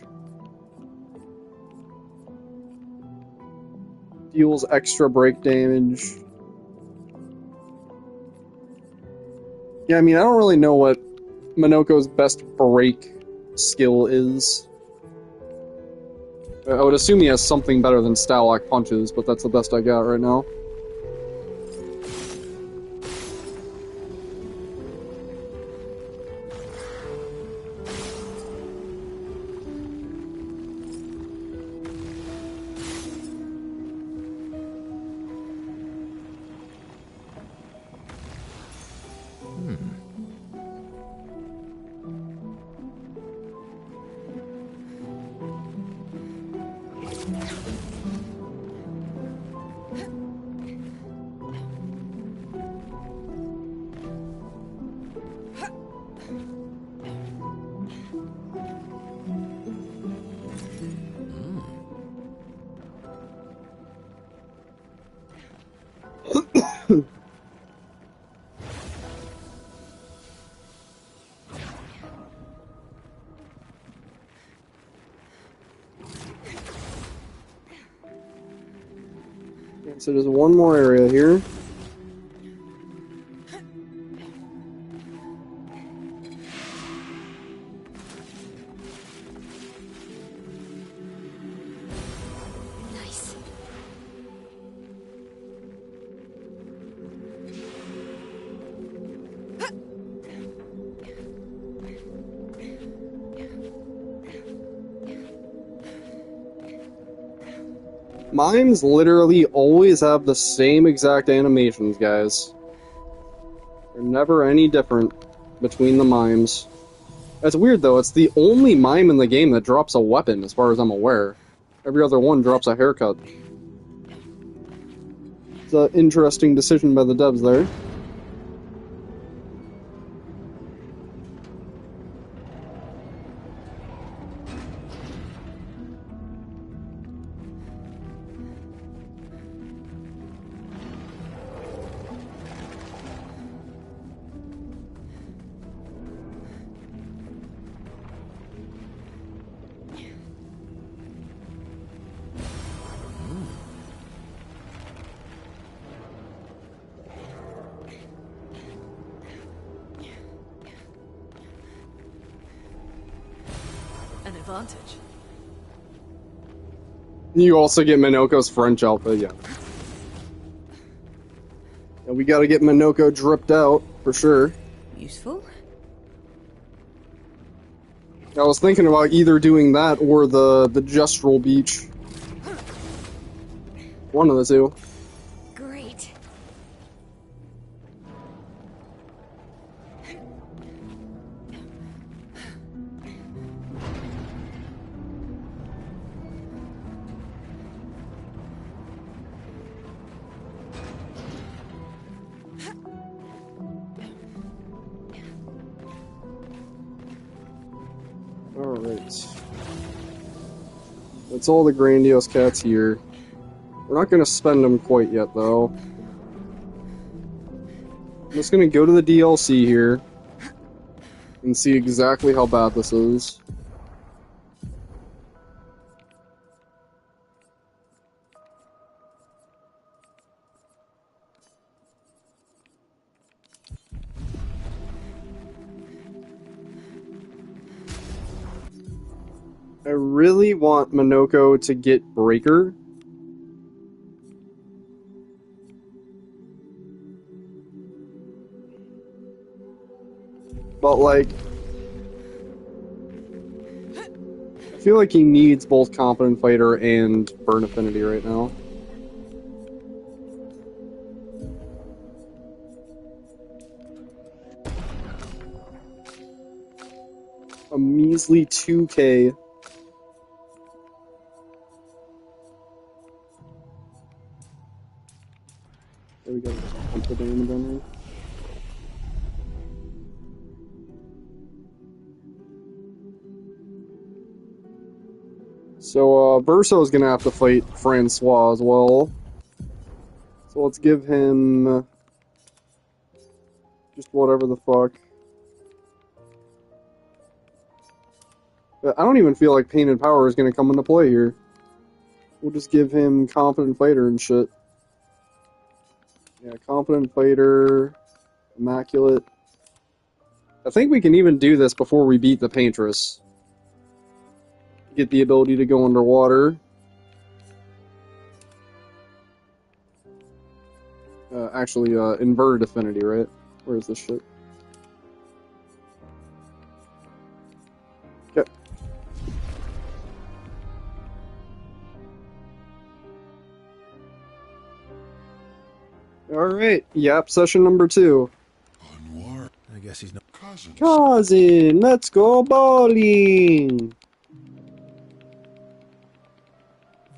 Deals extra break damage. Yeah, I mean, I don't really know what Minoko's best break skill is. I would assume he has something better than Stalak punches, but that's the best I got right now. So there's one more area here. Nice. Mimes literally always have the same exact animations, guys. They're never any different between the mimes. That's weird, though. It's the only mime in the game that drops a weapon, as far as I'm aware. Every other one drops a haircut. It's an interesting decision by the devs there. An advantage. You also get Minoko's French outfit, yeah. And we gotta get Minoko dripped out, for sure. Useful. I was thinking about either doing that or the Gestural Beach. One of the two. Great. Alright. That's all the grandiose cats here. We're not gonna spend them quite yet, though. I'm just gonna go to the DLC here and see exactly how bad this is. I really want Minoko to get Breaker. But, like, I feel like he needs both Competent Fighter and Burn Affinity right now. A measly 2K. There we go. Pump the damage on here. So, Verso's gonna have to fight Francois as well. So let's give him just whatever the fuck. I don't even feel like Painted Power is gonna come into play here. We'll just give him Competent Fighter and shit. Yeah, Competent Fighter, Immaculate. I think we can even do this before we beat the Paintress. Get the ability to go underwater. Actually, Inverted Affinity, right? Where is this shit? Okay. Alright, yep, session number 2. Anwar, I guess he's not. cousins. Cousin, let's go bowling!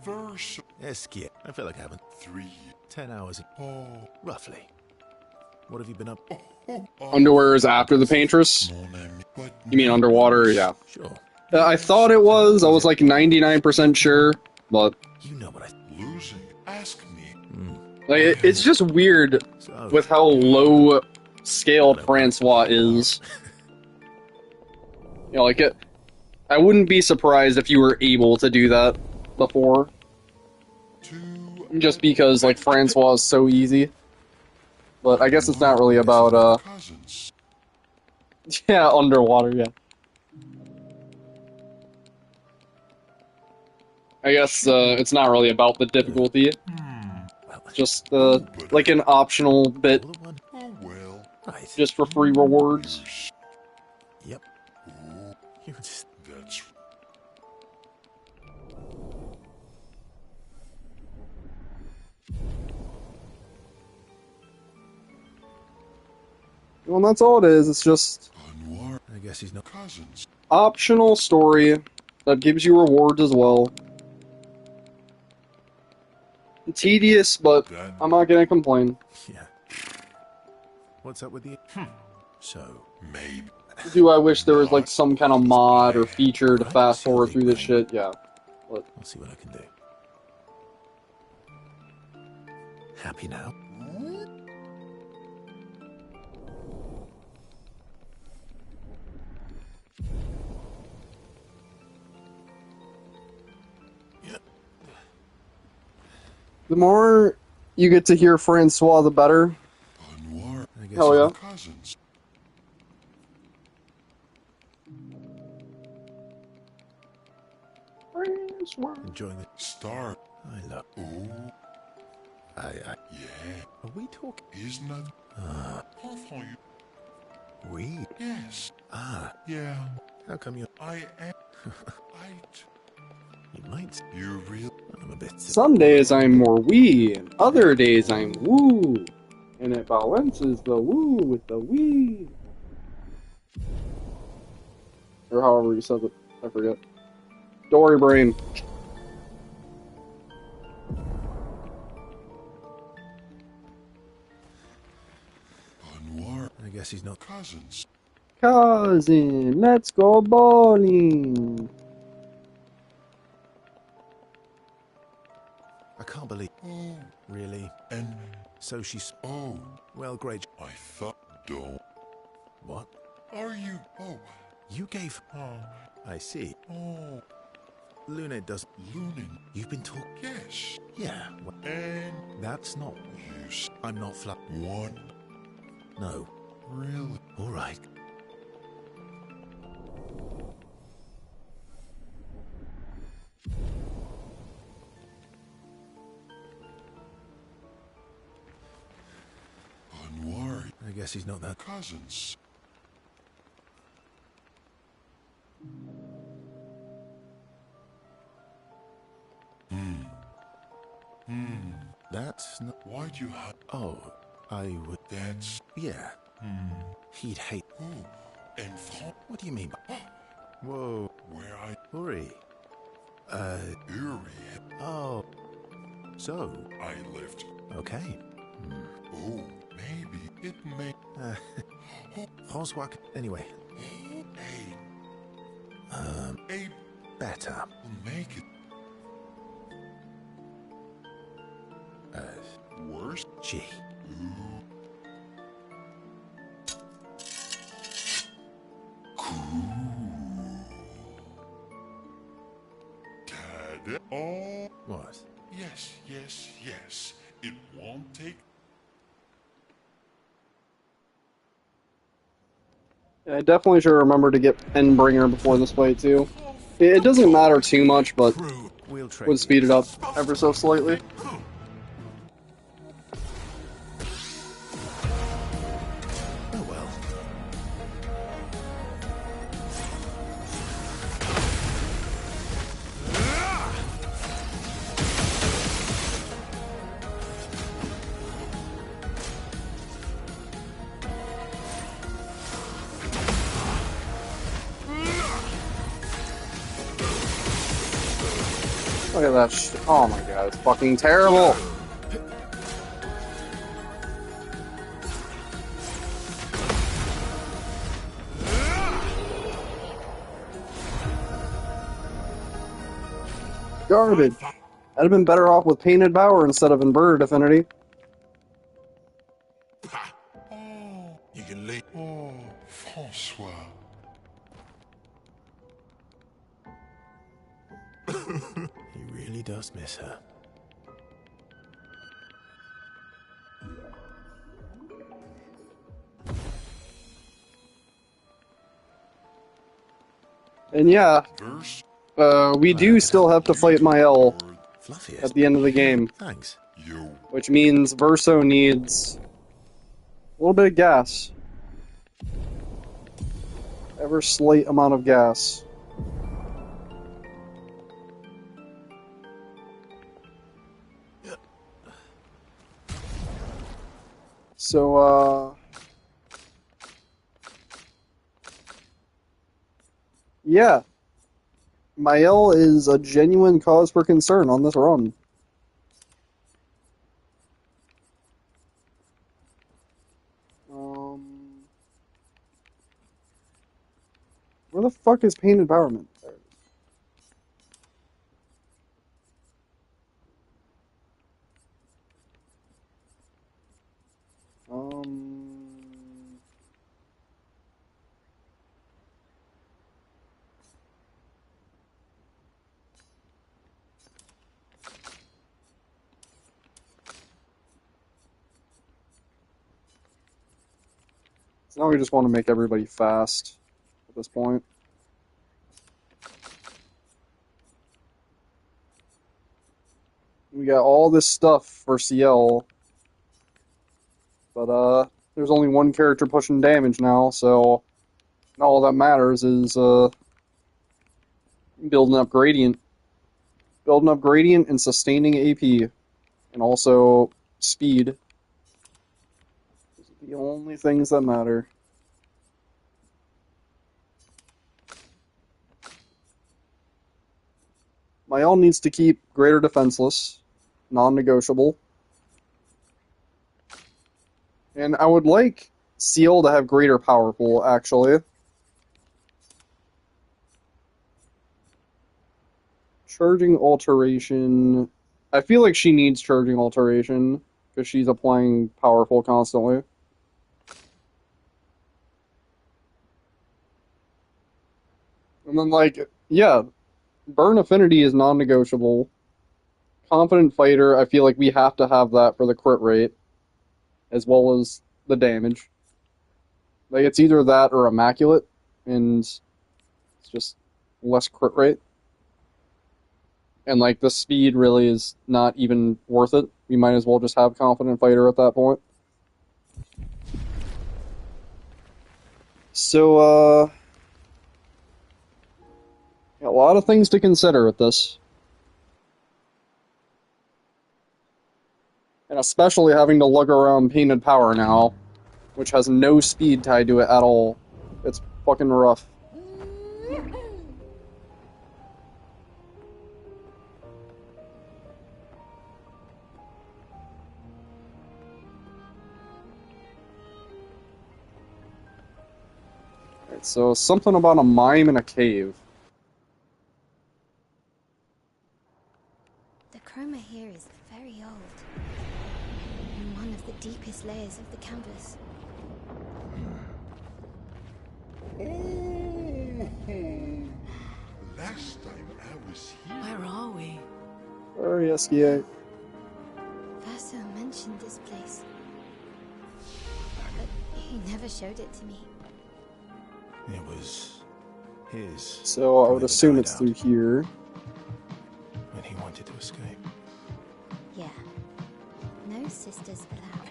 Verse Eskia. I feel like I haven't. 3. 10 hours. Oh, Roughly. What have you been up? Underwear is after the paintress? mon ami. But You mean underwater? Yeah. Sure. I thought it was. I was like 99% sure, but You know what I... losing. Ask me. like it's just weird So, with how low scaled Francois is. You know, like it. I wouldn't be surprised if you were able to do that before, just because like Francois is so easy. But I guess it's not really about Cousins. yeah, underwater, yeah. I guess it's not really about the difficulty, just like an optional bit, all the one. Oh well. Right. just for free rewards. Yep. Oh, You're just... that's Well, that's all it is. It's just Anwar. I guess he's not... Cousins. optional story that gives you rewards as well. Tedious, but That I'm not gonna complain. Yeah. What's up with the... So, maybe. Do I wish there was like some kind of mod or feature to fast forward through this shit? Yeah. But I'll see what I can do. Happy now? the more you get to hear Francois, the better. Anwar. I guess Hell he's yeah. not... Cousins. Francois. Enjoying the... Star. I love... Oh, yeah. Are we talking... He's not. Enfant, you. We? Yes. Ah, Yeah. how come you're... I am. Right. You might... You real. I'm a bit... Some days I'm more wee, and other days I'm woo. And it balances the woo with the wee. Or however you said it. I forget. Dory brain. Anwar. I guess he's not... Cousins. Cousin, let's go bowling. I can't believe... Oh, Really? and So she's... oh, Well, great... I thought. Don't. What? Are you? Oh, You gave... oh, I see. oh. Luna does... Lunin. You've been talking... Yes. Yeah, well, And that's not... you I'm not flat... one. No. Really? All right. Anwar. I guess he's not that... Cousins. That's not... Why'd you have? Oh, I would... That's. Yeah. He'd hate... Oh, and from What do you mean by... Whoa. where I. Uri. Uri. Oh. So, I lived. okay. Oh, maybe it may. Francois... Anyway, A better. will make it worse. Gee. Dad. Oh, What? yes, yes, yes. It won't take. Yeah, I definitely should remember to get Endbringer before this fight too. It doesn't matter too much, but We'll trade. would speed it up ever so slightly. Oh well. Look at that oh my god, it's fucking terrible! Garbage. I'd have been better off with Painted Power instead of Inverted Affinity. You can leave. Oh, François. He really does miss her. And yeah, Verse we do still have to fight Mael Fluffiest. at the end of the game, Thanks. yo. which means Verso needs a little bit of gas. Ever slight amount of gas. So, yeah. Mael is a genuine cause for concern on this run. Where the fuck is Painted Empowerment? There it is. So now we just want to make everybody fast at this point. We got all this stuff for CL, but there's only one character pushing damage now, so all that matters is building up gradient. Building up gradient and sustaining AP, and also speed. Those are the only things that matter. Mael needs to keep greater defenseless, non-negotiable. And I would like Seal to have greater powerful, actually. Charging alteration. I feel like she needs charging alteration because she's applying powerful constantly. And then, like, yeah, burn affinity is non-negotiable. Confident fighter, I feel like we have to have that for the crit rate, as well as the damage. Like, it's either that or immaculate, and it's just less crit rate. And, like, the speed really is not even worth it. We might as well just have Confident Fighter at that point. So, a lot of things to consider with this. And especially having to lug around Painted Power now, which has no speed tied to it at all. It's fucking rough. So, something about a mime in a cave. The chroma here is very old. In one of the deepest layers of the canvas. Last time I was here. Where are we? Sorry, SDA. Verso mentioned this place. But he never showed it to me. It was his. So, I would private assume it's through hideout here. when he wanted to escape. Yeah. No sisters allowed.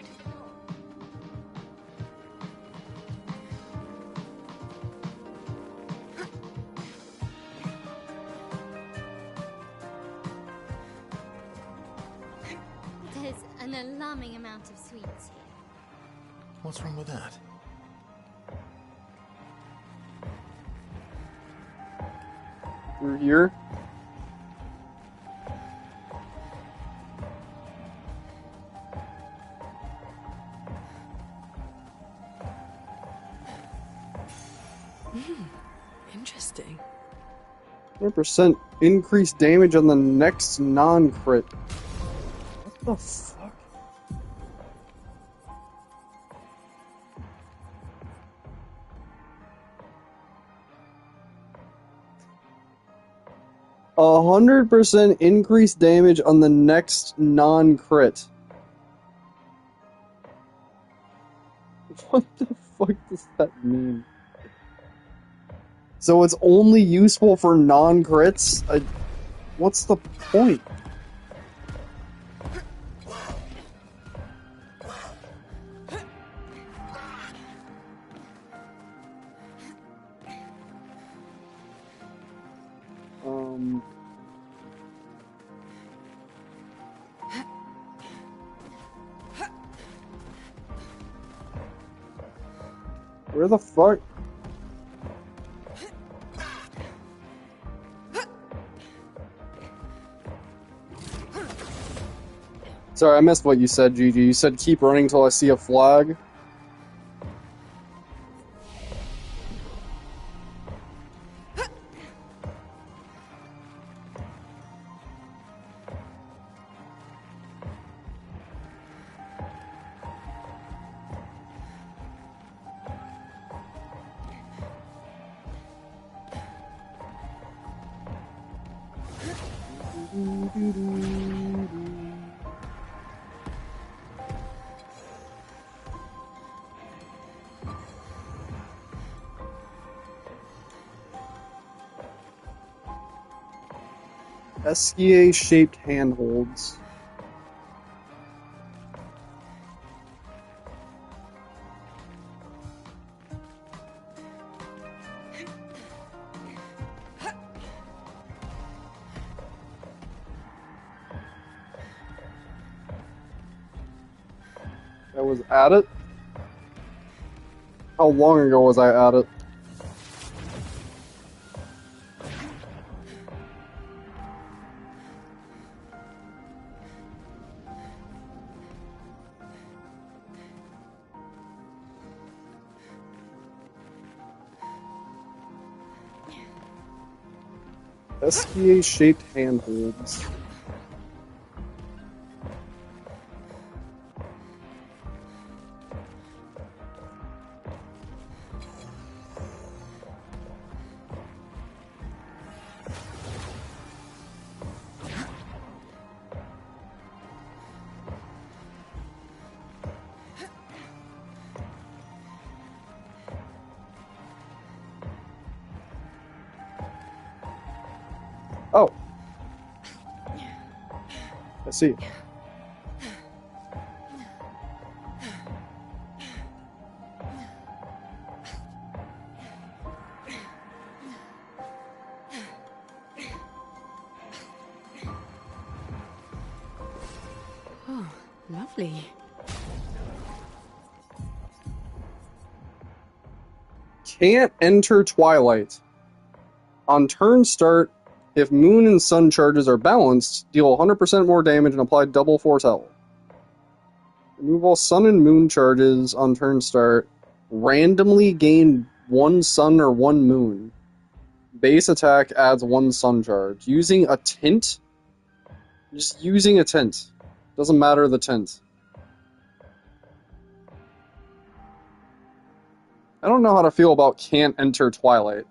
There's an alarming amount of sweets here. What's wrong with that? Through here. Interesting. 100% increased damage on the next non-crit. What the fuck? A 100% increased damage on the next non-crit. What the fuck does that mean? So it's only useful for non-crits? What's the point? Where the fuck? Sorry, I missed what you said, Gigi. You said keep running till I see a flag? SCA-shaped handholds. I was at it? How long ago was I at it? SCA-shaped handholds. Oh. I see. Oh, lovely. Can't enter Twilight. On turn start, if moon and sun charges are balanced, deal 100% more damage and apply double foretell. Remove all sun and moon charges on turn start. Randomly gain one sun or one moon. Base attack adds one sun charge. Using a tint? Just using a tint. Doesn't matter the tint. I don't know how to feel about can't enter Twilight.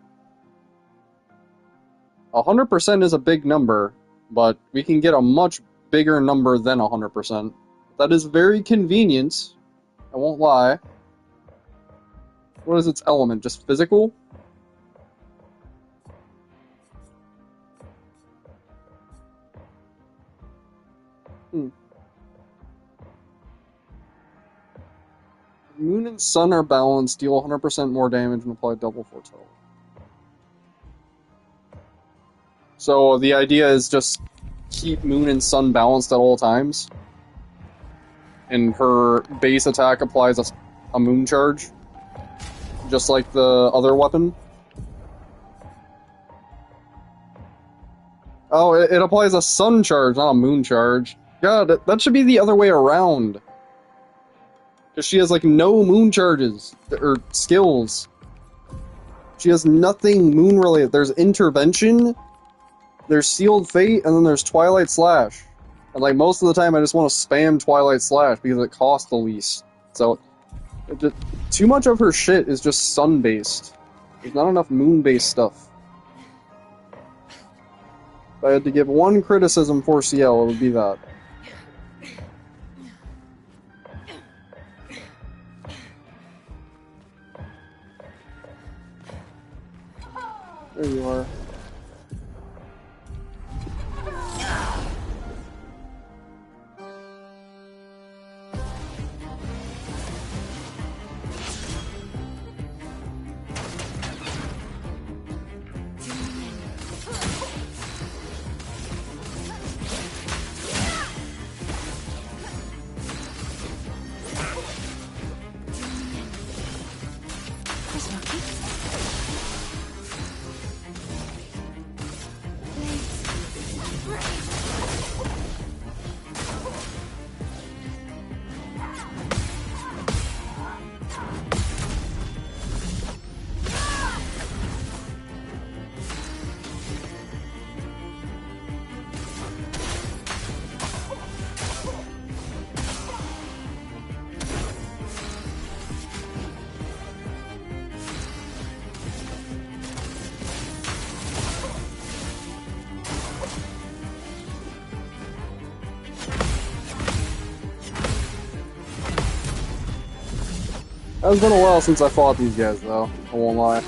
100% is a big number, but we can get a much bigger number than 100%. That is very convenient. I won't lie. What is its element? Just physical? Moon and sun are balanced, deal 100% more damage and apply double foretell. So the idea is just keep moon and sun balanced at all times. And her base attack applies a moon charge. Just like the other weapon. Oh, it applies a sun charge, not a moon charge. God, that should be the other way around. Because she has, like, no moon charges, or skills. She has nothing moon-related. There's Intervention, there's Sealed Fate, and then there's Twilight Slash. And like most of the time I just want to spam Twilight Slash because it costs the least. So, too much of her shit is just sun-based. There's not enough moon-based stuff. If I had to give one criticism for CL, it would be that. There you are. It's been a while since I fought these guys, though. I won't lie.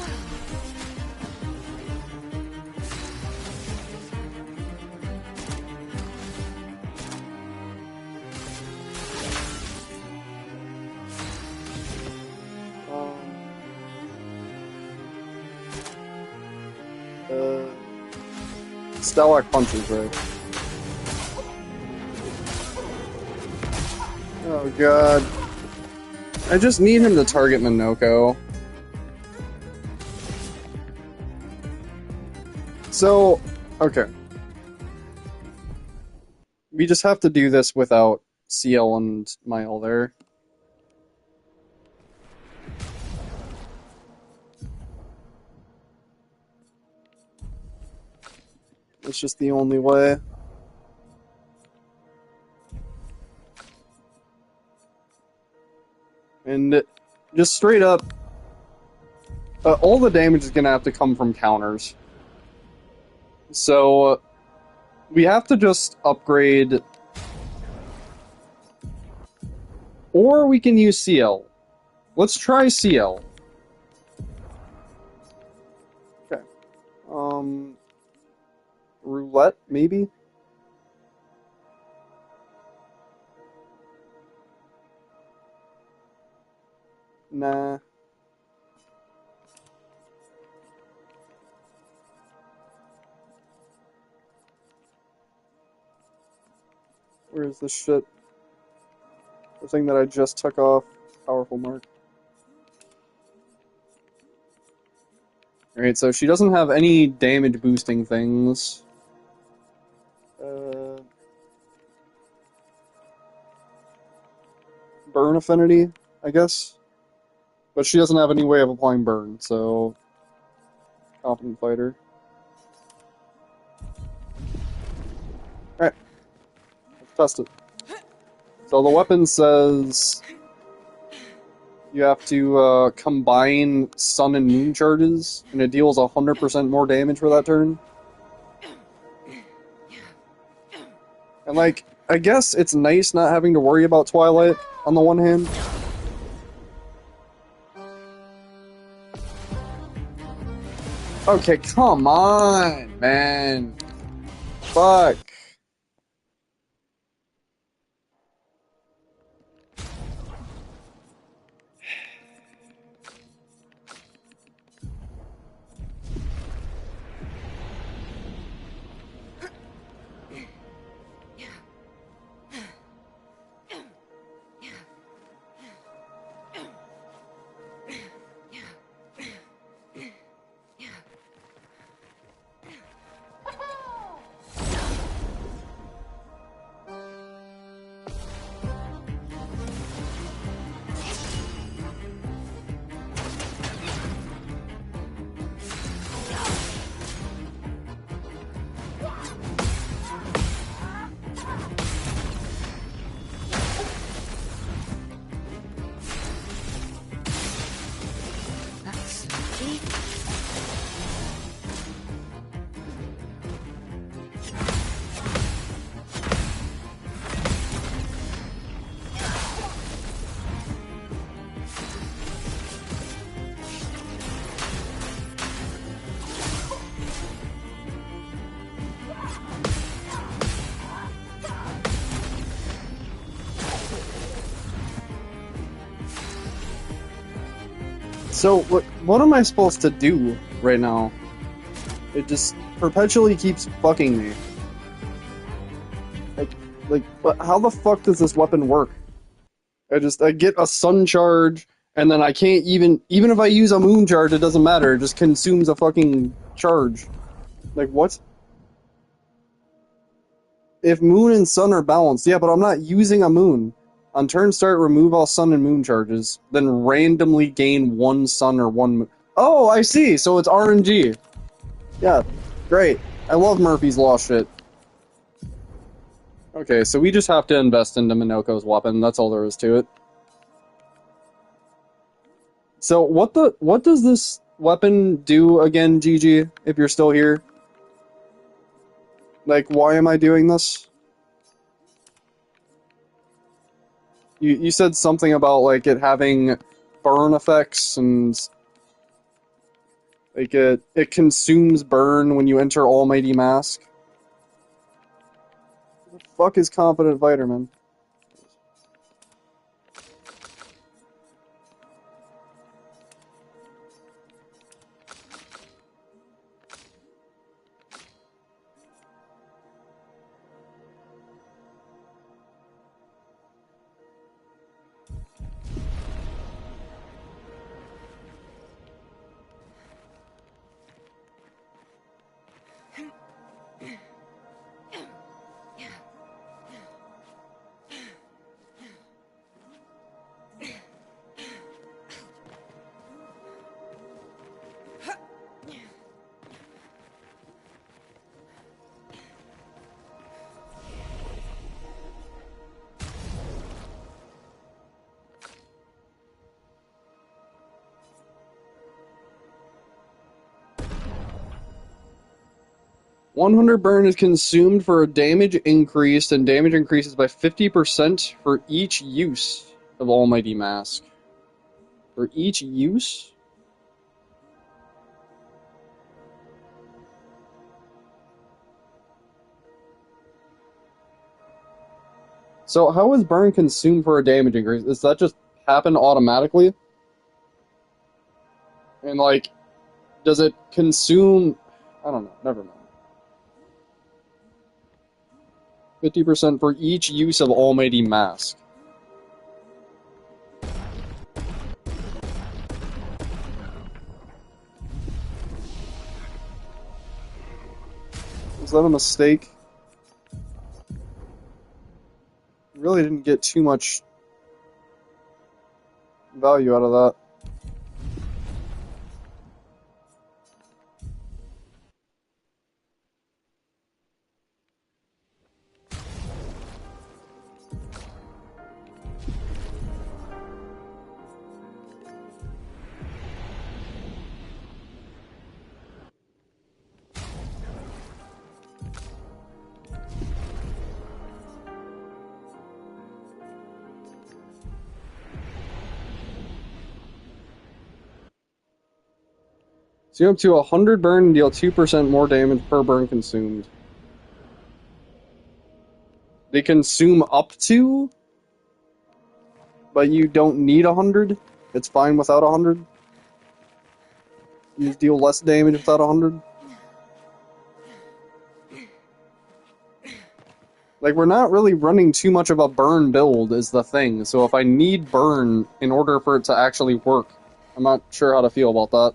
Stellac punches, right? Oh god. I just need him to target Minoko. So, okay. We just have to do this without CL and Mile there. It's just the only way. And just straight up, all the damage is going to have to come from counters. So, we have to just upgrade... Or we can use CL. Let's try CL. Okay. Roulette, maybe? Nah. Where is this shit? The thing that I just took off. Powerful mark. Alright, so she doesn't have any damage boosting things. Burn affinity, I guess? But she doesn't have any way of applying burn, so... Confident fighter. Alright. Let's test it. So the weapon says... You have to combine sun and moon charges, and it deals 100% more damage for that turn. And like, I guess it's nice not having to worry about Twilight, on the one hand. Okay, come on, man. Fuck. So, what am I supposed to do right now? It just perpetually keeps fucking me. How the fuck does this weapon work? I get a sun charge, and then I can't even if I use a moon charge, it doesn't matter, it just consumes a fucking charge. Like, what? If moon and sun are balanced, yeah, but I'm not using a moon. On turn start, remove all sun and moon charges, then randomly gain one sun or one moon. Oh, I see, so it's RNG. Yeah, great. I love Murphy's Law shit. Okay, so we just have to invest into Minoko's weapon, that's all there is to it. So, what does this weapon do again, GG, if you're still here? Like, why am I doing this? You said something about, like, it having burn effects, and... like, it consumes burn when you enter Almighty Mask. What the fuck is Competent Vitamin? 100 burn is consumed for a damage increase, and damage increases by 50% for each use of Almighty Mask. For each use? So how is burn consumed for a damage increase? Does that just happen automatically? And like, does it consume... I don't know, never mind. 50% for each use of Almighty Mask. Was that a mistake? Really didn't get too much value out of that. So you're up to 100 burn and deal 2% more damage per burn consumed. They consume up to, but you don't need 100? It's fine without 100? You just deal less damage without 100? Like, we're not really running too much of a burn build is the thing, so if I need burn in order for it to actually work, I'm not sure how to feel about that.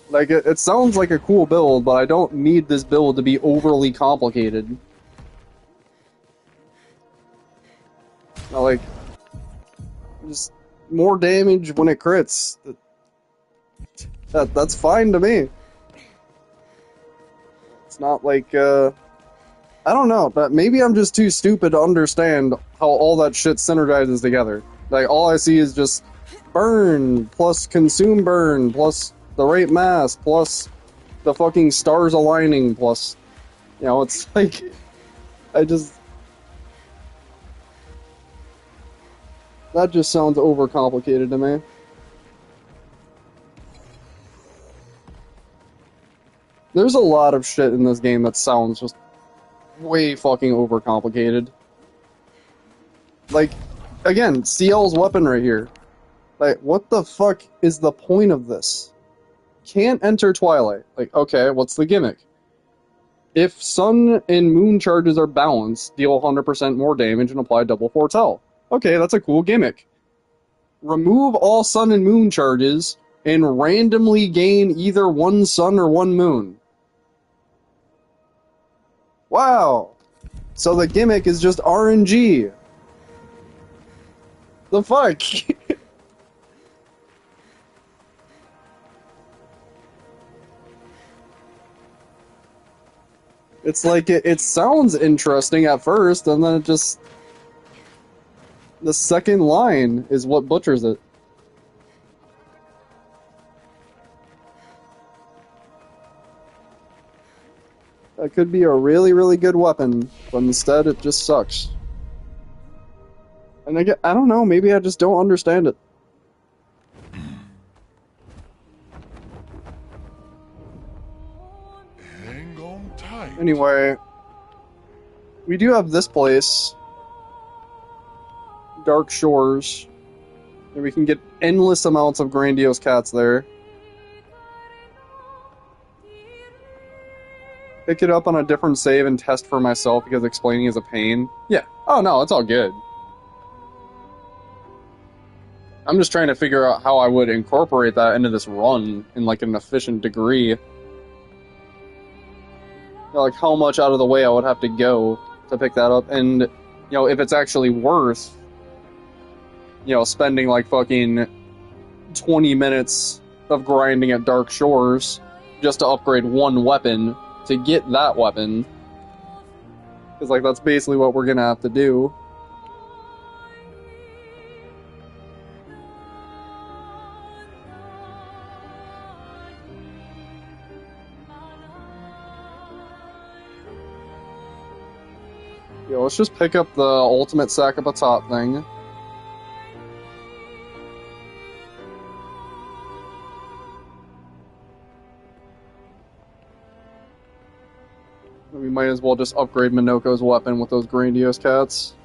Like, it sounds like a cool build, but I don't need this build to be overly complicated. Like, just more damage when it crits. That's fine to me. It's not like, I don't know, but maybe I'm just too stupid to understand how all that shit synergizes together. Like, all I see is just burn, plus consume burn, plus the right mass, plus the fucking stars aligning, plus, you know, it's like, that just sounds overcomplicated to me. There's a lot of shit in this game that sounds just way fucking overcomplicated. Like, again, CL's weapon right here. Like, what the fuck is the point of this? Can't enter Twilight. Like, okay, what's the gimmick? If sun and moon charges are balanced, deal 100% more damage and apply double foretell. Okay, that's a cool gimmick. Remove all sun and moon charges and randomly gain either one sun or one moon. Wow. So the gimmick is just RNG. The fuck? It's like, it sounds interesting at first, and then it just... The second line is what butchers it. That could be a really, really good weapon, but instead it just sucks. And I don't know, maybe I just don't understand it. Hang on tight. Anyway, we do have this place, Dark Shores, and we can get endless amounts of grandiose cats there. Pick it up on a different save and test for myself because explaining is a pain. Yeah. Oh no, it's all good. I'm just trying to figure out how I would incorporate that into this run in like an efficient degree. You know, like how much out of the way I would have to go to pick that up, and you know, if it's actually worth, you know, spending like fucking 20 minutes of grinding at Dark Shores just to upgrade one weapon to get that weapon. Because, like, that's basically what we're gonna have to do. Yeah, let's just pick up the ultimate sack up a top thing. We might as well just upgrade Minoko's weapon with those grandiose cats.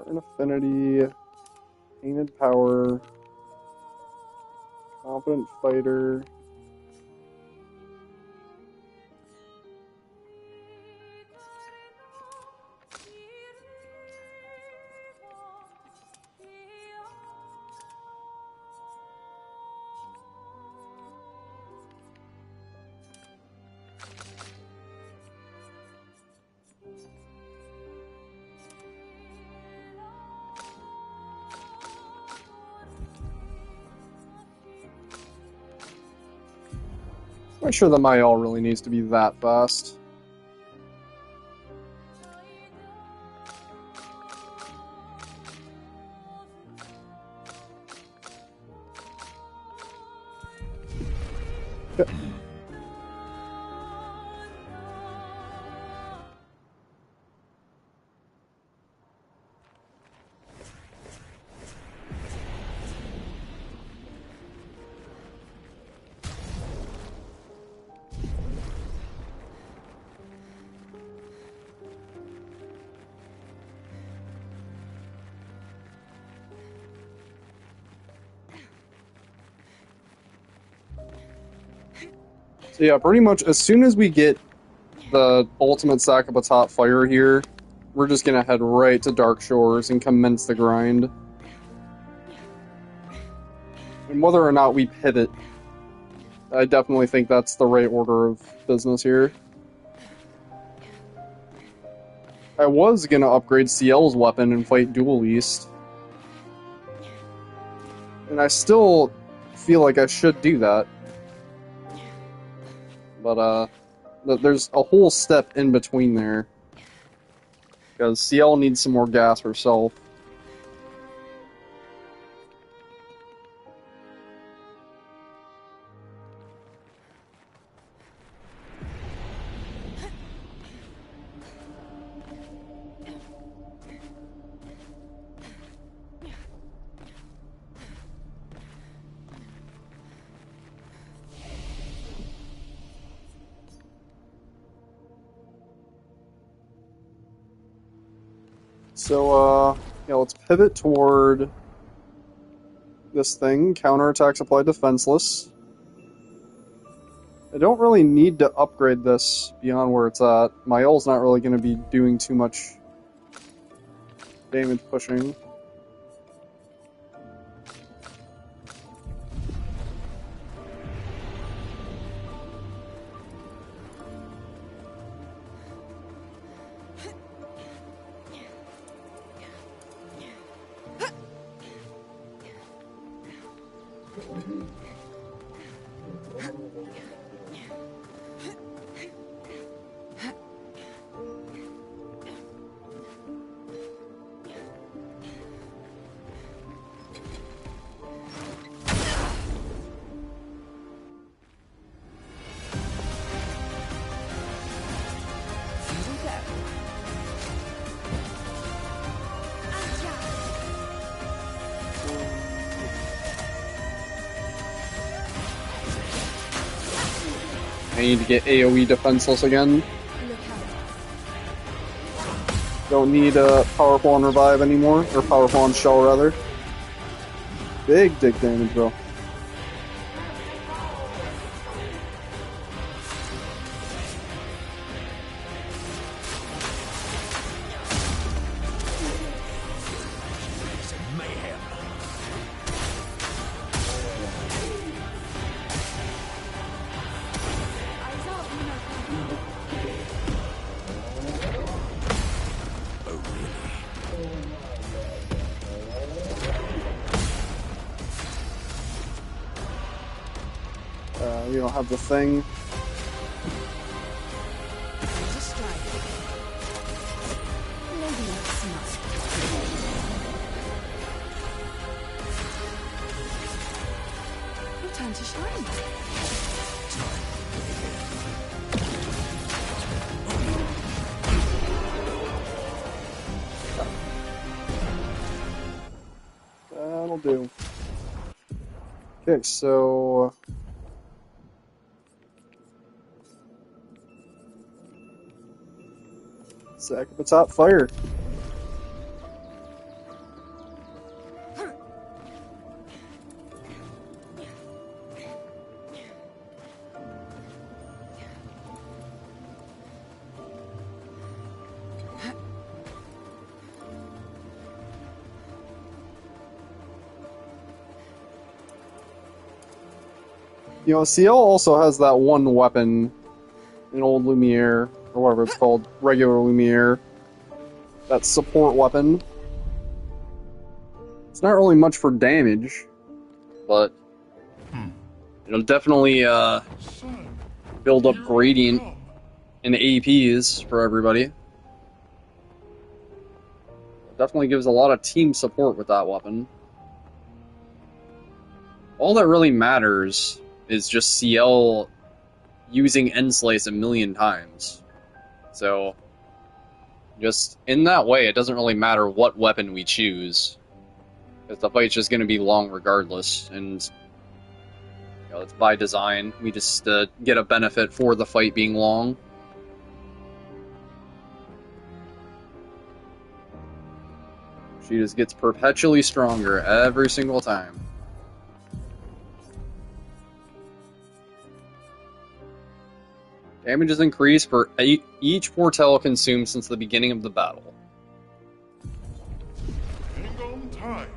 Burn Affinity, Painted Power, Confident Fighter. I'm not sure that my all really needs to be that fast. Okay. So yeah, pretty much as soon as we get the ultimate sack up a top fire here, we're just gonna head right to Dark Shores and commence the grind. And whether or not we pivot, I definitely think that's the right order of business here. I was gonna upgrade CL's weapon and fight Duel East. And I still feel like I should do that. But, there's a whole step in between there. Because CL needs some more gas herself. So, yeah, let's pivot toward this thing. Counterattacks apply defenseless. I don't really need to upgrade this beyond where it's at. My ult's not really going to be doing too much damage pushing. I need to get AoE defenseless again. Don't need powerful on revive anymore, or powerful on shell rather. Big dig damage though. We don't have the thing. Time to shine. That'll do. Okay, so Sack at the top, fire. You know, CL also has that one weapon in old Lumiere, or whatever it's called, regular Lumiere. That support weapon. It's not really much for damage, but it'll definitely build up gradient in APs for everybody. It definitely gives a lot of team support with that weapon. All that really matters is just CL using End Slice a million times. So, just in that way, it doesn't really matter what weapon we choose, because the fight's just going to be long regardless, and you know, it's by design. We just get a benefit for the fight being long. She just gets perpetually stronger every single time. Damage is increased for each Portel consumed since the beginning of the battle. Hang on tight.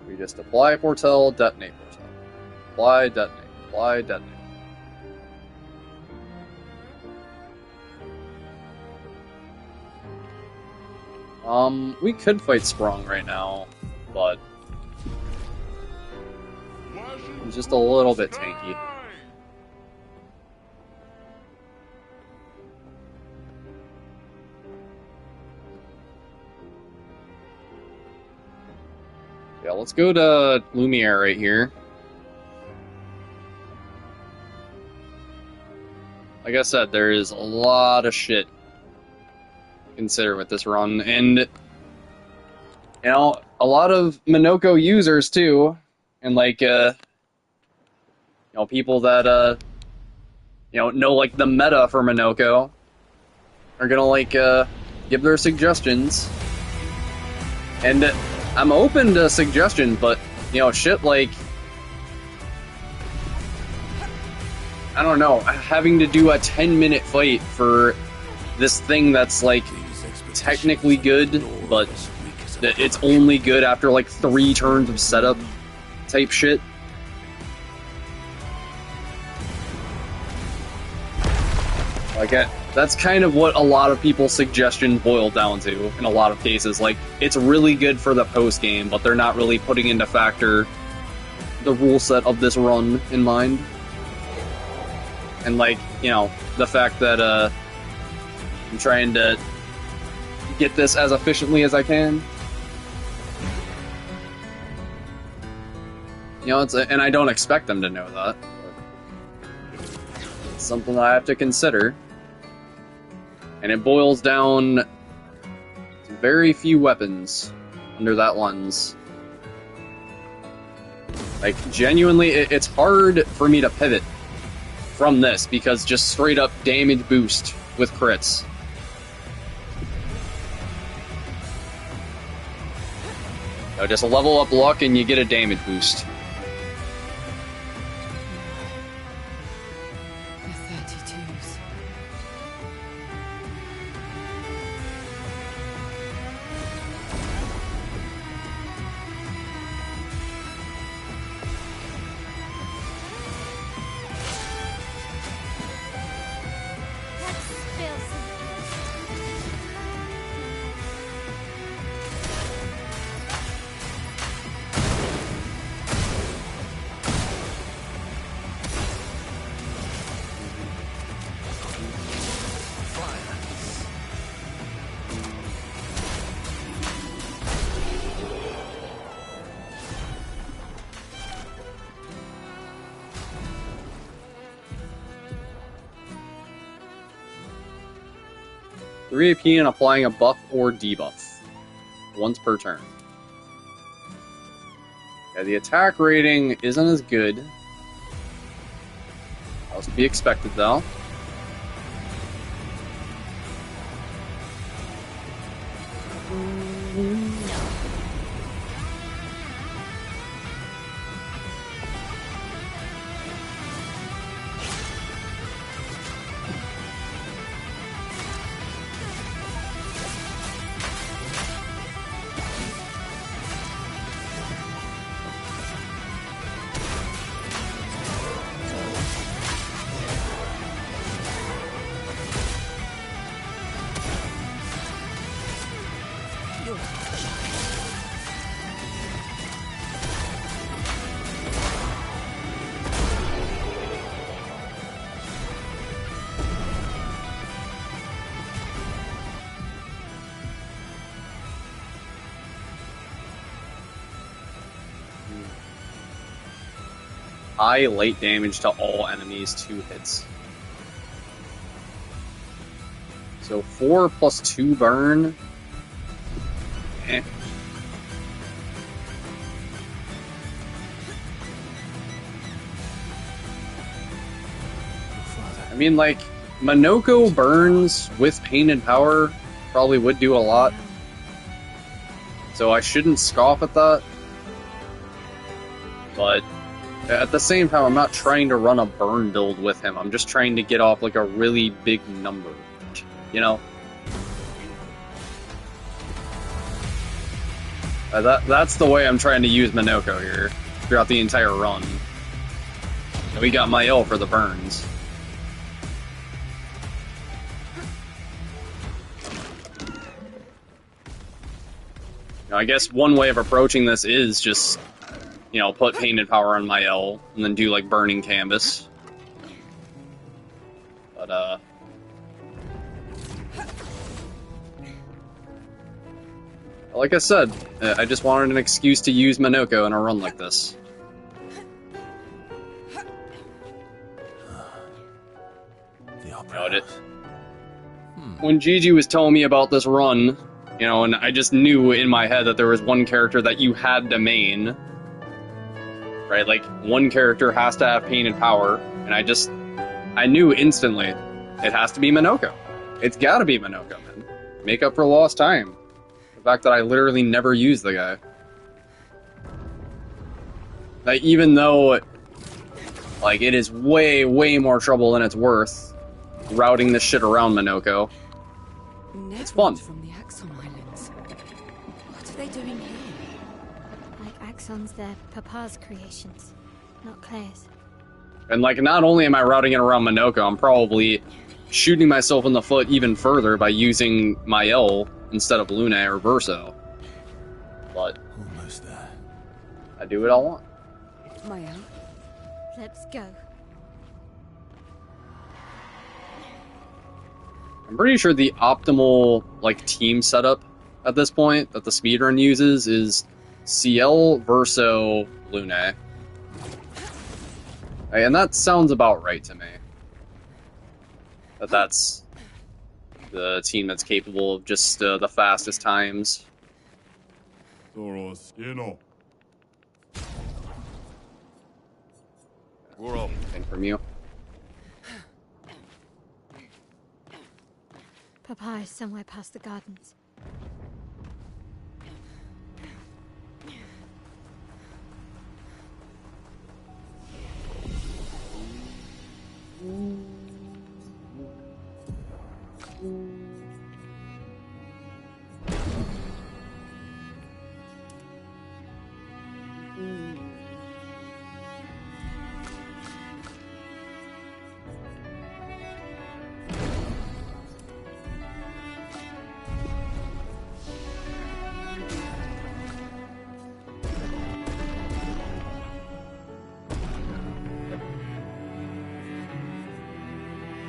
We just apply Portel, detonate Portel. Apply, detonate, apply, detonate. We could fight Sprung right now, but it's just a little bit tanky. Yeah, let's go to Lumiere right here. Like I said, there is a lot of shit to consider with this run, and you know, a lot of Minoko users too, and like you know, people that you know like the meta for Minoko are gonna like give their suggestions, and I'm open to suggestions, but you know, shit like, I don't know, having to do a 10-minute fight for this thing that's like technically good, but it's only good after like 3 turns of setup type shit. Like, that's kind of what a lot of people's suggestions boil down to in a lot of cases. Like, it's really good for the post game, but they're not really putting into factor the rule set of this run in mind. And like, you know, the fact that I'm trying to get this as efficiently as I can. You know, and I don't expect them to know that. It's something that I have to consider. And it boils down to very few weapons under that lens. Like, genuinely, it's hard for me to pivot from this, because just straight up damage boost with crits. So just level up luck and you get a damage boost. The 32s. Three AP and applying a buff or debuff. Once per turn. Yeah, the attack rating isn't as good. That was to be expected, though. High late damage to all enemies, 2 hits. So 4 plus 2 burn. Eh. I mean, like, Minoko burns with pain and power probably would do a lot. So I shouldn't scoff at that. But at the same time, I'm not trying to run a burn build with him. I'm just trying to get off like a really big number, you know? That's the way I'm trying to use Minoko here throughout the entire run. And we got Mael for the burns. I guess one way of approaching this is just, you know, put painted power on my L and then do like burning canvas. But like I said, I just wanted an excuse to use Minoko in a run like this. The opera Got it. house. When Gigi was telling me about this run, you know, and I just knew in my head that there was one character that you had to main. Right? Like, one character has to have painted power, and I knew instantly, it has to be Minoko. It's gotta be Minoko, man. Make up for lost time. The fact that I literally never used the guy. Like, even though, like, it is way, way more trouble than it's worth routing this shit around Minoko. It's fun. From the Axon Islands. What are they doing here? Like Axon's their Papa's creations, not Claire's. And, like, not only am I routing it around Minoko, I'm probably shooting myself in the foot even further by using my L instead of Luna or Verso. But Almost there. I do what I want. Maya, Let's go. I'm pretty sure the optimal, like, team setup at this point that the speedrun uses is CL, Verso, Luna. And that sounds about right to me. That's the team that's capable of just the fastest times. Toros, We're off. Anything from you? Papa is somewhere past the gardens.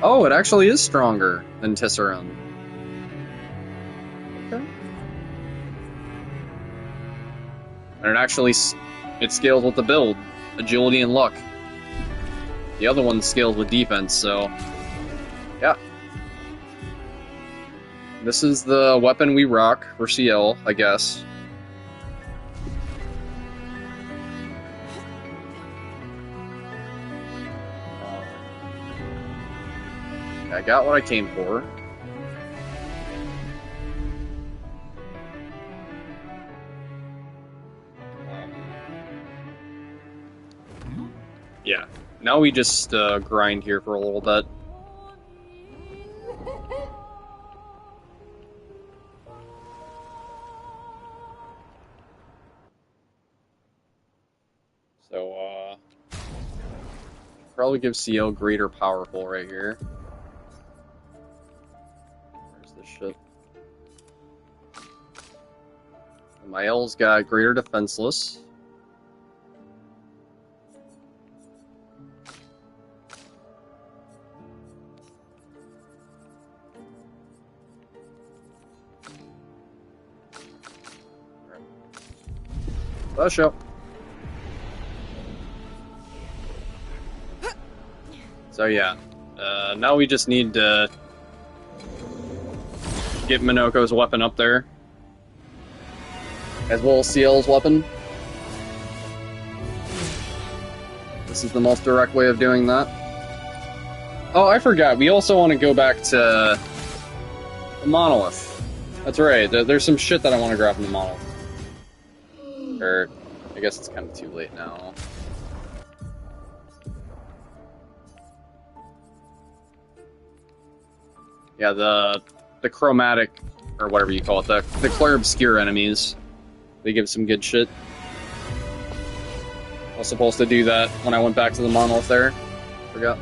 Oh, it actually is stronger than Tisserand. Okay. And it actually it scales with the build, agility and luck. The other one scales with defense, so yeah. This is the weapon we rock for CL, I guess. I got what I came for. Yeah. Now we just grind here for a little bit. So, probably give CL greater powerful right here. Shit. My L's got greater defenseless. Let's show. So yeah, now we just need to get Minoko's weapon up there, as well as CL's weapon. This is the most direct way of doing that. Oh, I forgot, we also want to go back to the monolith. That's right, there's some shit that I want to grab from the monolith. Or, I guess it's kind of too late now. Yeah, the chromatic, or whatever you call it, the clear obscure enemies, they give some good shit. I was supposed to do that when I went back to the monolith there. Forgot.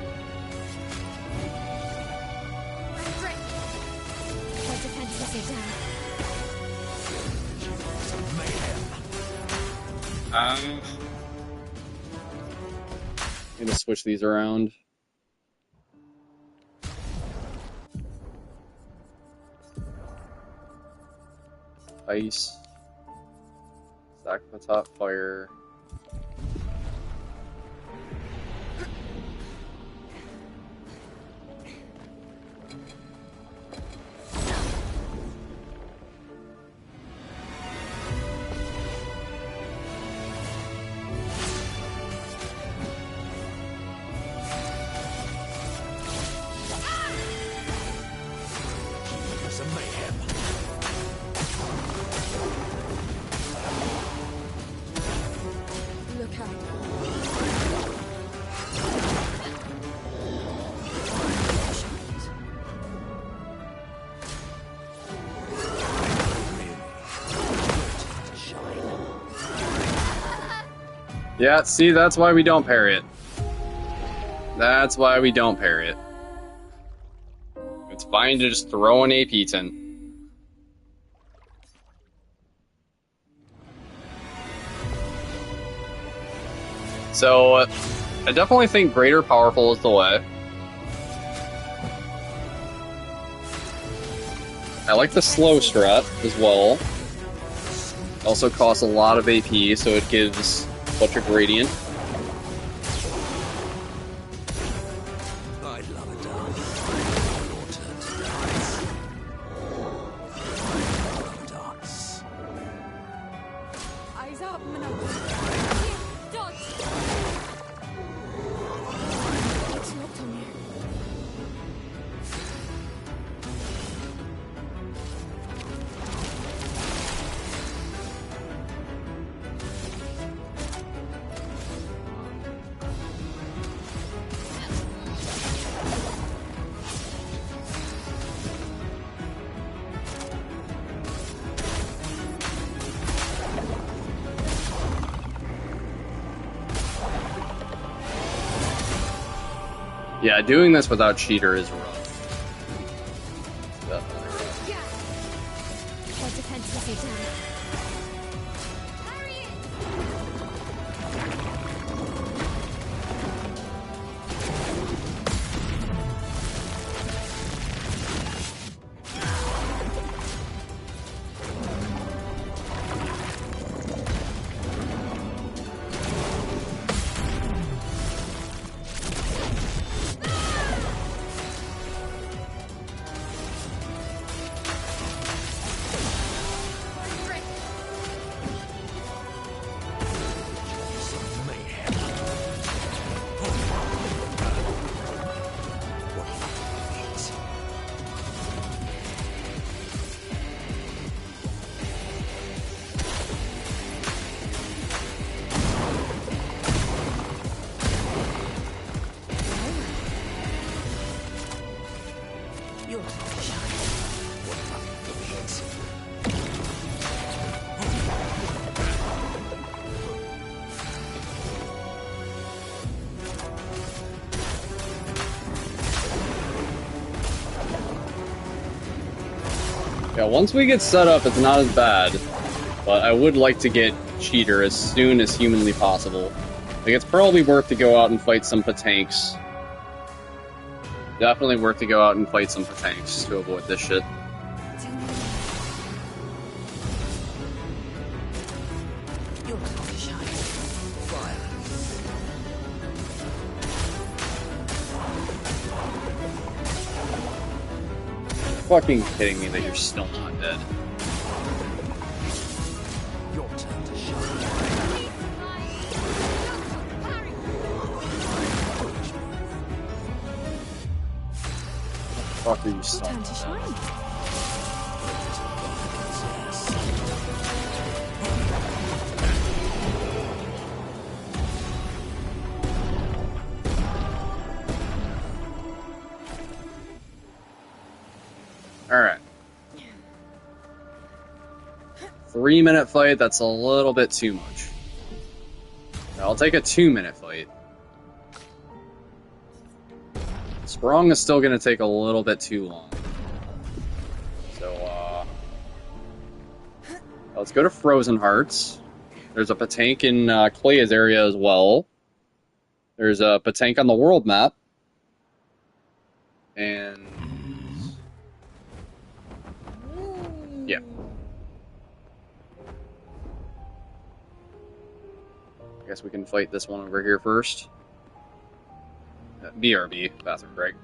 Their defenses are down. I'm gonna switch these around. Ice. Stack the top fire. Some mayhem. Look out. Yeah, see, that's why we don't parry it. That's why we don't parry it. It's fine to just throw an AP tent. So, I definitely think greater powerful is the way. I like the slow strat as well. Also costs a lot of AP, so it gives such a gradient. I'd love a dance. Your turn to dance. Love a dance. Eyes up, Manolo. Dodge. It's locked on you. Yeah, doing this without cheater is rough. Definitely rough. Our defenses are down. Harry! Some mayhem. Your turn to shine. What about the beats? Yeah, once we get set up, it's not as bad. But I would like to get cheater as soon as humanly possible. Like, it's probably worth to go out and fight some Patanks. Definitely worth to go out and fight some Patanks to avoid this shit. Your turn to shine. Violence. Fucking kidding me that you're still not dead. Your turn to shine. Fuck are you still Time not to dead? shine. Alright. 3-minute fight, that's a little bit too much. I'll take a 2-minute fight. Sprung is still gonna take a little bit too long. So, let's go to Frozen Hearts. There's a Patank in Clea's area as well. There's a Patank on the world map. And... yeah. I guess we can fight this one over here first. BRB, bathroom break.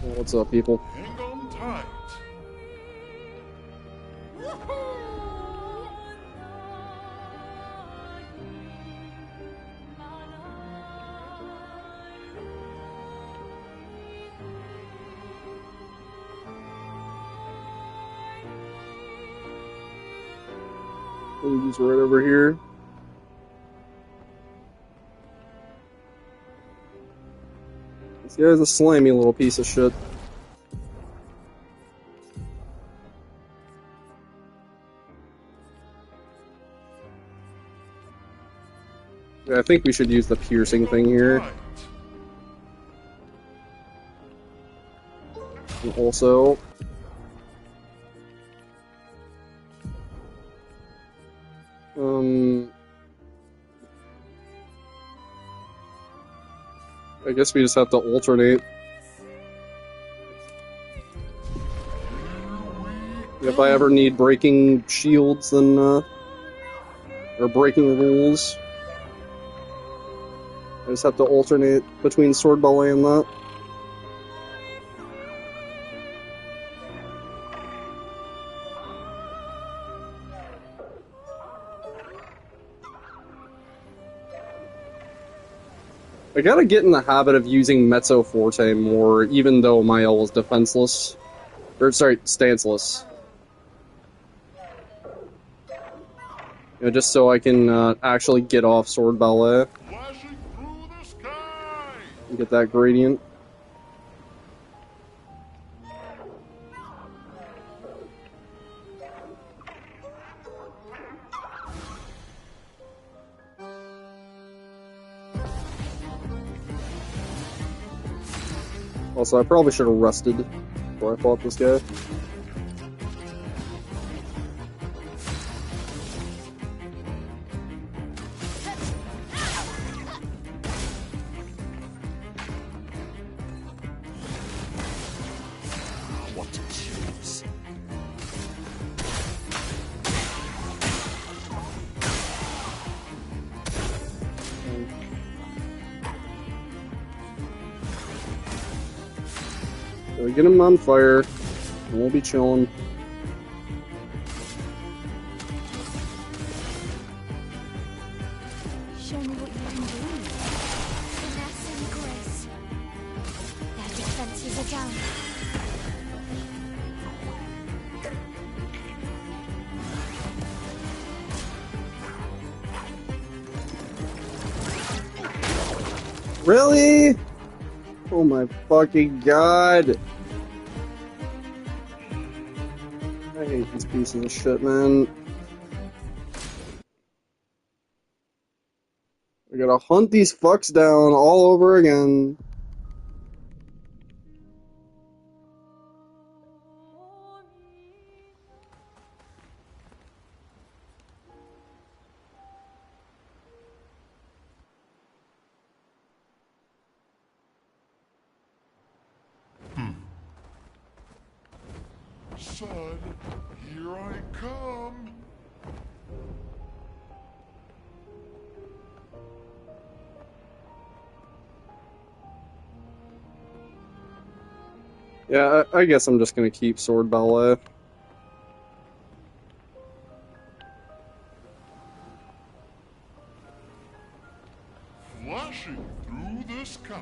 What's up, people? Hang on tight. He's right over here. This guy's a slimy little piece of shit. Yeah, I think we should use the piercing thing here. Tight. And also... I guess we just have to alternate. If I ever need breaking shields, then, or breaking rules, I just have to alternate between sword ballet and that. I gotta get in the habit of using Mezzo Forte more, even though Mael is defenseless. Or, sorry, stanceless. You know, just so I can actually get off sword ballet Flashing through the sky. and get that gradient. Also, I probably should have rested before I fought this guy. What to choose? So we get him on fire, and we'll be chilling. Show me what you can do. Finesse and grace. Their defenses are down. Really? Oh my fucking god. I hate these pieces of shit, man. I gotta hunt these fucks down all over again. Son, here I come. Yeah, I guess I'm just gonna keep sword ballet. Flashing through the sky.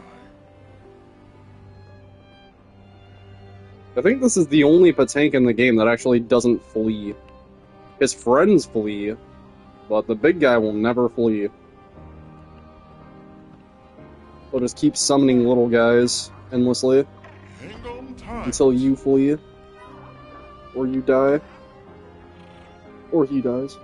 I think this is the only Patank in the game that actually doesn't flee. His friends flee, but the big guy will never flee. He'll just keep summoning little guys endlessly Hang on tight. until you flee. Or you die. Or he dies.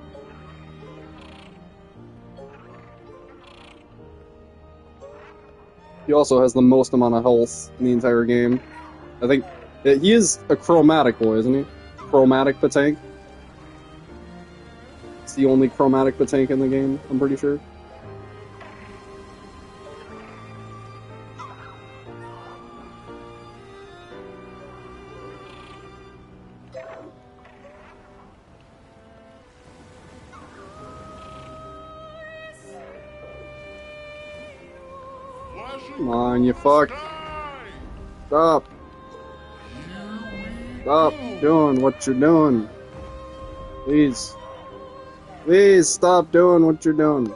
He also has the most amount of health in the entire game. I think he is a chromatic boy, isn't he? Chromatic Patank. It's the only chromatic Patank in the game, I'm pretty sure. Flashing Come on, you through the fuck. sky. Stop. Stop doing what you're doing. Please. Please stop doing what you're doing.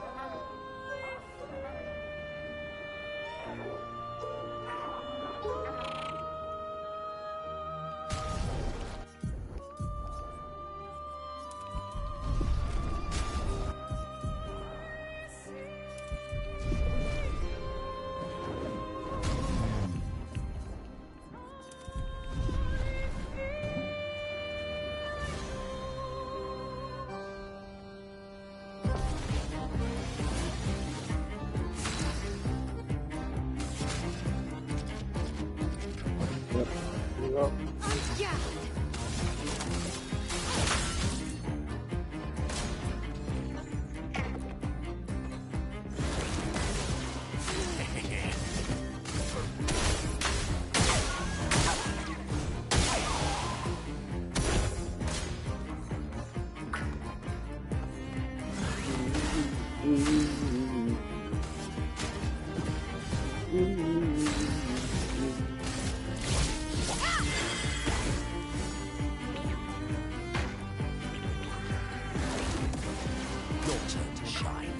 Your turn to shine.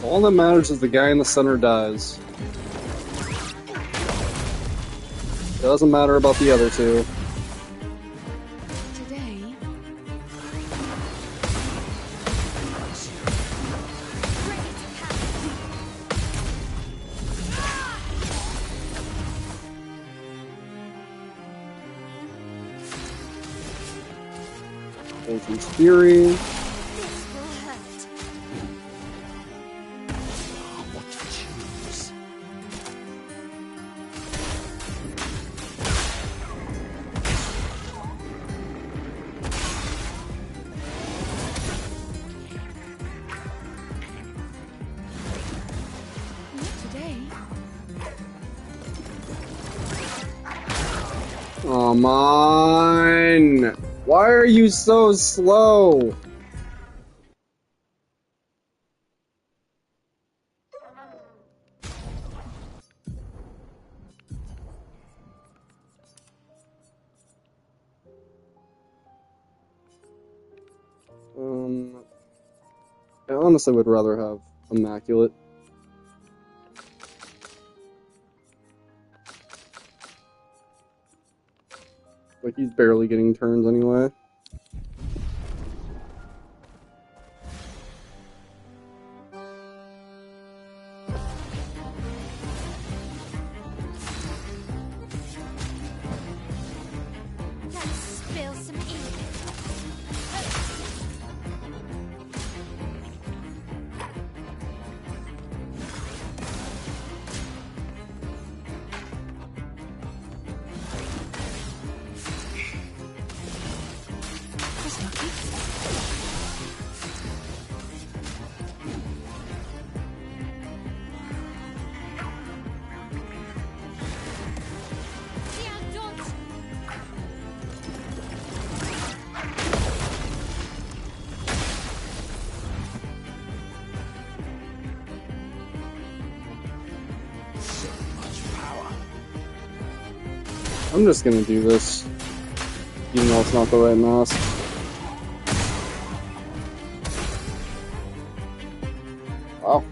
All that matters is the guy in the center dies. Doesn't matter about the other two. Today, Ultimate Fury. This will hurt. What to choose? not today. Come on! Why are you so slow? I honestly would rather have Immaculate. Like, he's barely getting turns anyway. Let's spill some ink. That's lucky. Tiens donc. So much power. I'm just gonna do this. Even though it's not the right mask. Wow.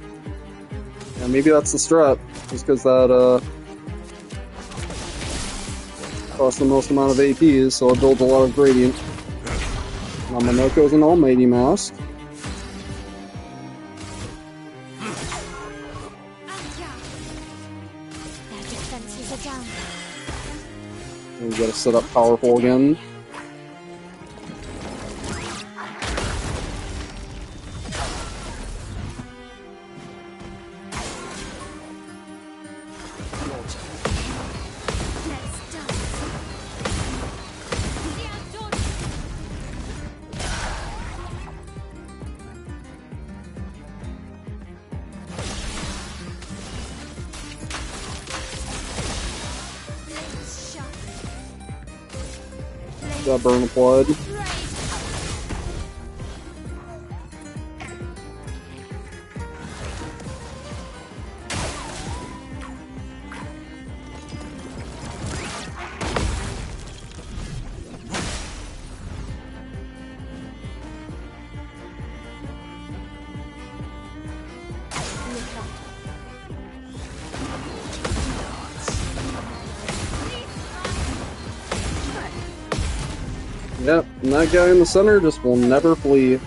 Yeah, maybe that's the strat. Just because that, costs the most amount of APs, so it builds a lot of gradient. Now Monoko's an almighty mask. Their defenses are down. And we gotta set up powerful again. Let's dance. Tiens donc. Blades sharp. Got burn applied. Raise. Yep, and that guy in the center just will never flee.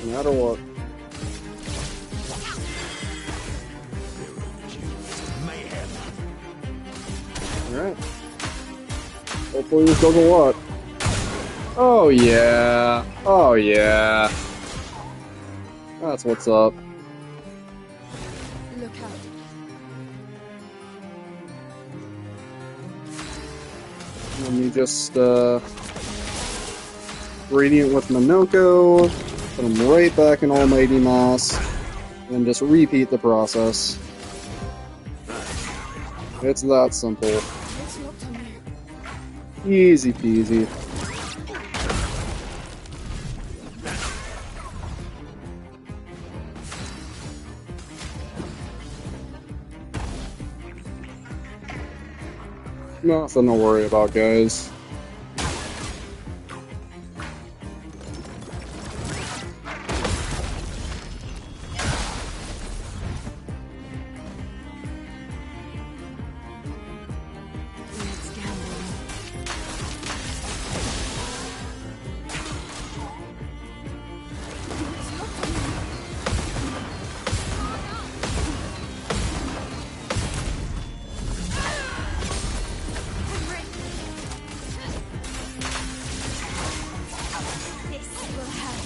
No matter what. Alright. Hopefully this does a lot. Oh yeah. Oh yeah. That's what's up. Look out. Let me just, Radiant with Minoko, put him right back in Almighty Mass, and just repeat the process. It's that simple. It's locked on you. Easy peasy. Nothing to worry about, guys. Let's gamble. This will hurt.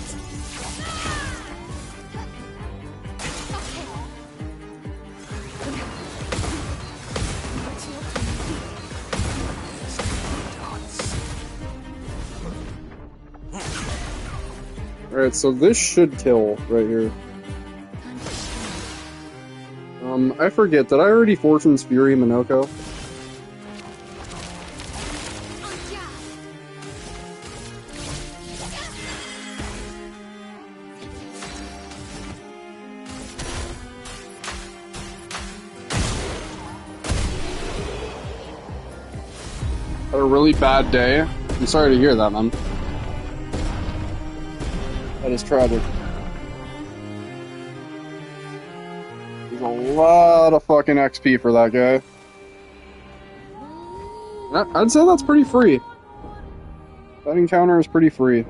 Alright, so this should kill right here. I forget, did I already Fortune's Fury Minoko? Had a really bad day. I'm sorry to hear that, man. That is tragic. There's a lot of fucking XP for that guy. I'd say that's pretty free. That encounter is pretty free.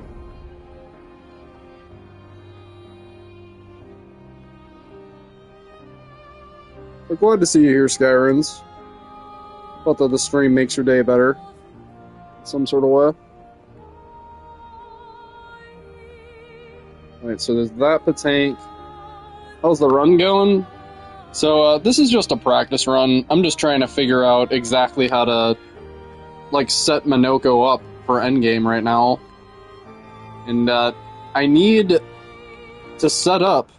But glad to see you here, Skyrins. Hope that the stream makes your day better. Some sort of way. Alright, so there's that Patank. How's the run going? So, this is just a practice run. I'm just trying to figure out exactly how to, like, set Minoko up for endgame right now. And, I need to set up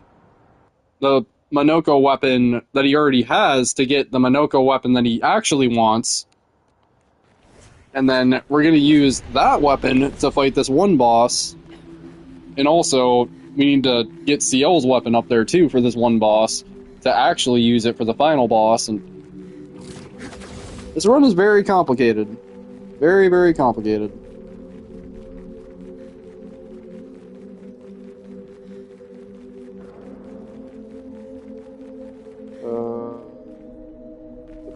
the Minoko weapon that he already has to get the Minoko weapon that he actually wants. And then we're going to use that weapon to fight this one boss. And also, we need to get CL's weapon up there too for this one boss to actually use it for the final boss. And this run is very complicated. Very, very complicated.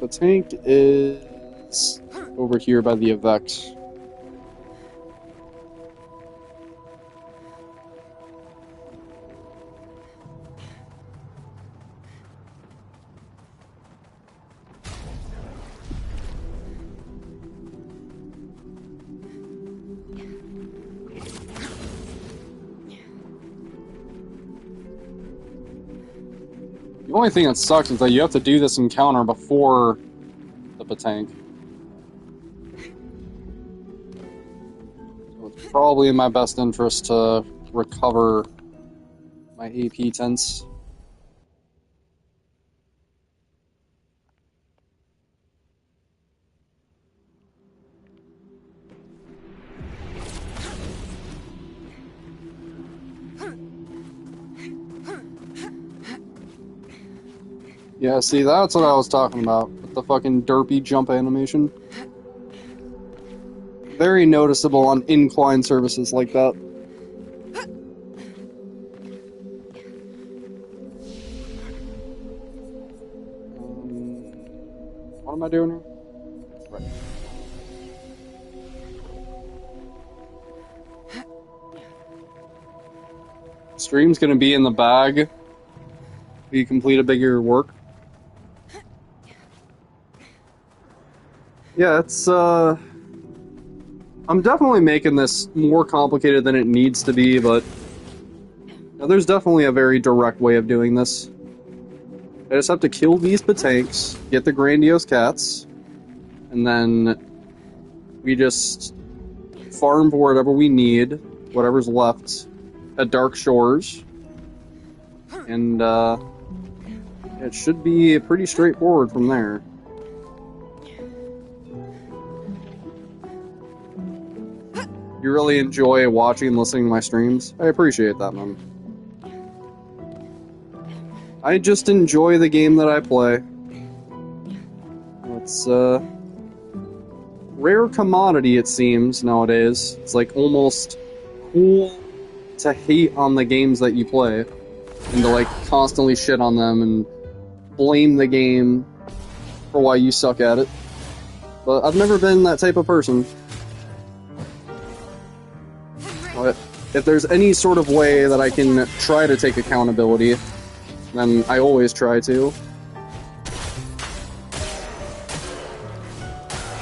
The tank is over here by the Evex. The only thing that sucks is that you have to do this encounter before the Patank. So it's probably in my best interest to recover my AP tense. Yeah, see, that's what I was talking about, with the fucking derpy jump animation. Very noticeable on incline surfaces like that. What am I doing here? Right. Stream's gonna be in the bag. You complete a bigger work. Yeah, it's I'm definitely making this more complicated than it needs to be, but there's definitely a very direct way of doing this. I just have to kill these Patanks, get the grandiose cats, and then we just farm for whatever we need, whatever's left at Dark Shores, and it should be pretty straightforward from there. You really enjoy watching and listening to my streams? I appreciate that, man. I just enjoy the game that I play. It's a rare commodity, it seems, nowadays. It's like almost cool to hate on the games that you play and to like constantly shit on them and blame the game for why you suck at it. But I've never been that type of person. But if there's any sort of way that I can try to take accountability, then I always try to.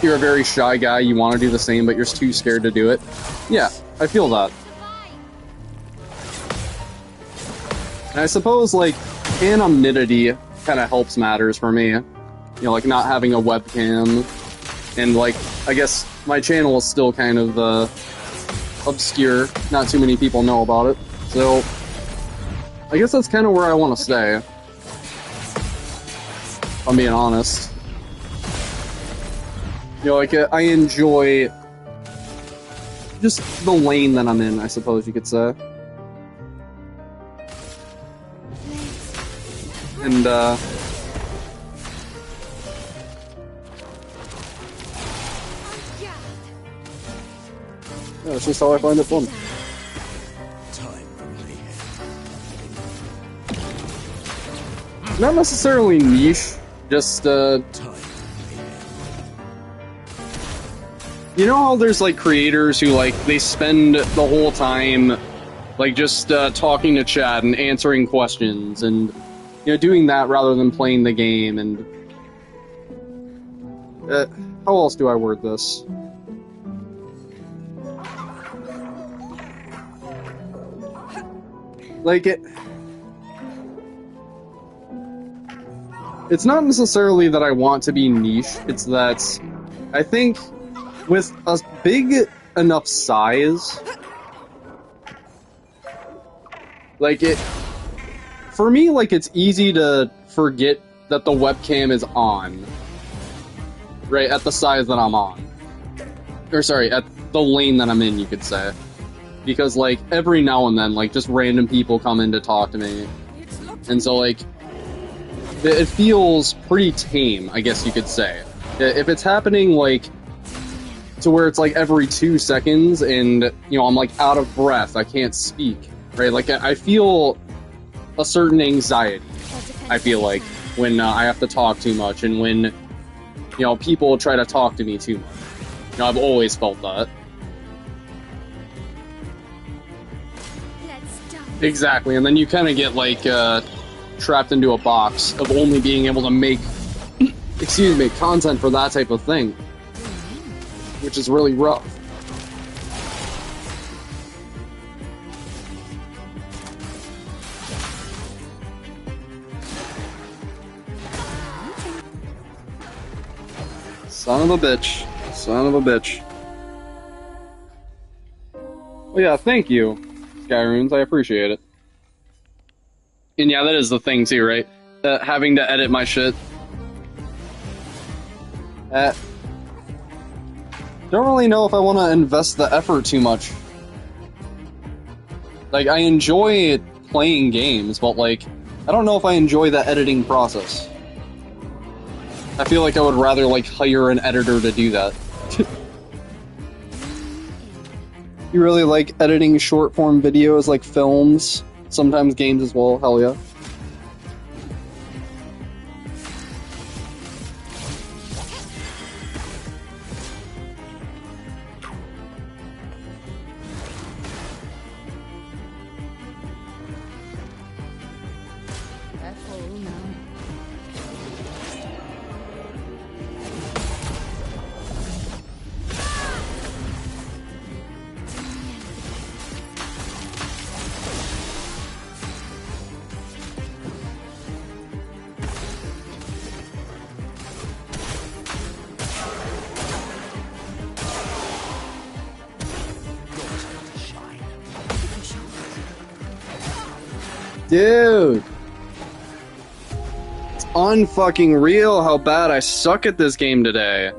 You're a very shy guy, you want to do the same, but you're too scared to do it. Yeah, I feel that. And I suppose, like, anonymity kind of helps matters for me. You know, like, not having a webcam, and, like, I guess my channel is still kind of, obscure. Not too many people know about it. So, I guess that's kind of where I want to stay. If I'm being honest. You know, like, I enjoy just the lane that I'm in, I suppose you could say. And, yeah, that's just how I find it fun. Not necessarily niche, just, you know how there's, like, creators who, like, they spend the whole time, like, just, talking to chat and answering questions and, you know, doing that rather than playing the game, and... how else do I word this? Like, it's not necessarily that I want to be niche, it's that I think with a big enough size, like, for me, like, it's easy to forget that the webcam is on, right, at the size that I'm on. Or, sorry, at the lane that I'm in, you could say. Because, like, every now and then, like, just random people come in to talk to me. And so, like, it feels pretty tame, I guess you could say. If it's happening, like, to where it's, like, every 2 seconds, and, you know, I'm, like, out of breath, I can't speak, right? Like, I feel a certain anxiety, I feel like, when I have to talk too much, and when, you know, people try to talk to me too much. You know, I've always felt that. Exactly, and then you kind of get, like, trapped into a box of only being able to make, excuse me, content for that type of thing. Which is really rough. Son of a bitch. Son of a bitch. Well, yeah, thank you, Skyrunes. I appreciate it. And yeah, that is the thing too, right? Having to edit my shit. Don't really know if I want to invest the effort too much. Like, I enjoy playing games, but, like, I don't know if I enjoy the editing process. I feel like I would rather, like, hire an editor to do that. You really like editing short-form videos, like films? Sometimes games as well, hell yeah. Dude! It's unfucking real how bad I suck at this game today.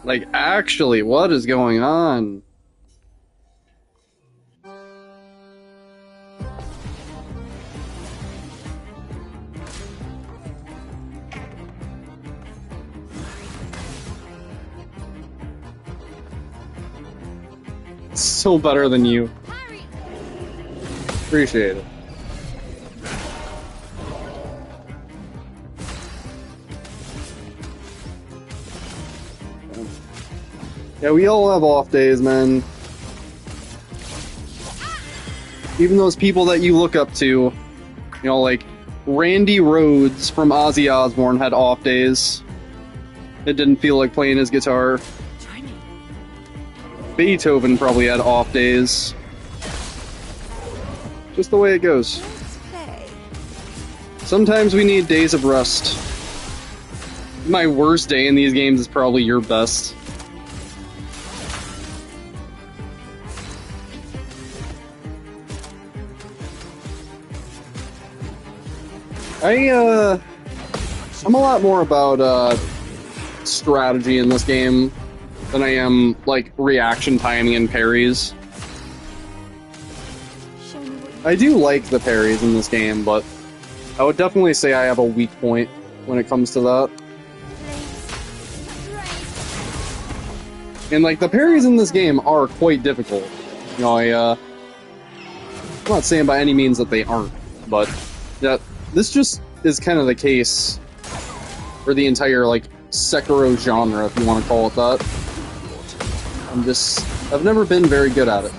Like, actually, what is going on? Still better than you. Appreciate it. Yeah, we all have off days, man. Even those people that you look up to, you know, like Randy Rhoads from Ozzy Osbourne had off days. It didn't feel like playing his guitar. Beethoven probably had off days. Just the way it goes. Sometimes we need days of rest. My worst day in these games is probably your best. I'm a lot more about strategy in this game than I am like reaction timing and parries. I do like the parries in this game, but I would definitely say I have a weak point when it comes to that. And like the parries in this game are quite difficult. You know, I'm not saying by any means that they aren't, but that this just is kind of the case for the entire like Sekiro genre, if you want to call it that. I've never been very good at it.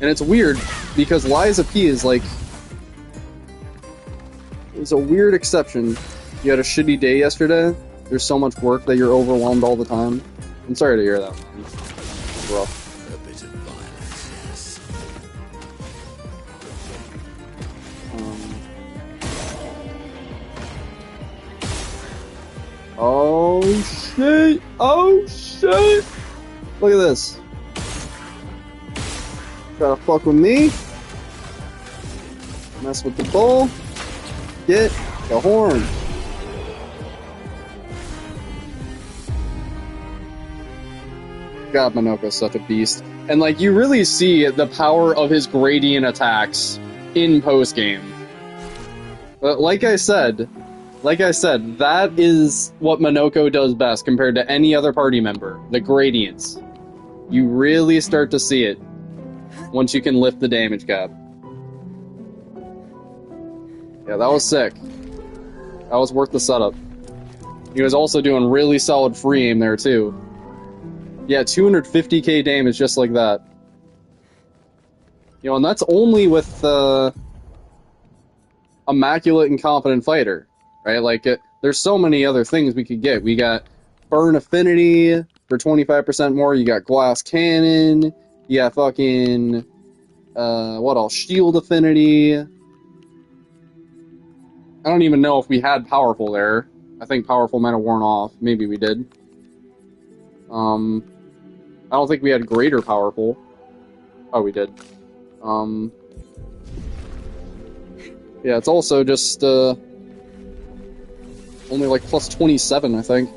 And it's weird, because Liza P is like... It's a weird exception. You had a shitty day yesterday, there's so much work that you're overwhelmed all the time. I'm sorry to hear that, man. It's rough. A bit of violence, yes. Oh shit! Oh shit! Look at this. Try to fuck with me. Mess with the bull. Get the horn. God, Minoko's such a beast. And like, you really see the power of his gradient attacks in post-game. But like I said, that is what Minoko does best compared to any other party member. The gradients. You really start to see it once you can lift the damage cap. Yeah, that was sick. That was worth the setup. He was also doing really solid free aim there, too. Yeah, 250k damage just like that. You know, and that's only with Immaculate and Confident Fighter, right? Like, there's so many other things we could get. We got Burn Affinity for 25% more. You got Glass Cannon. You got fucking... what else? Shield Affinity. I don't even know if we had Powerful there. I think Powerful might have worn off. Maybe we did. I don't think we had Greater Powerful. Oh, we did. Yeah, it's also just, only like plus 27, I think.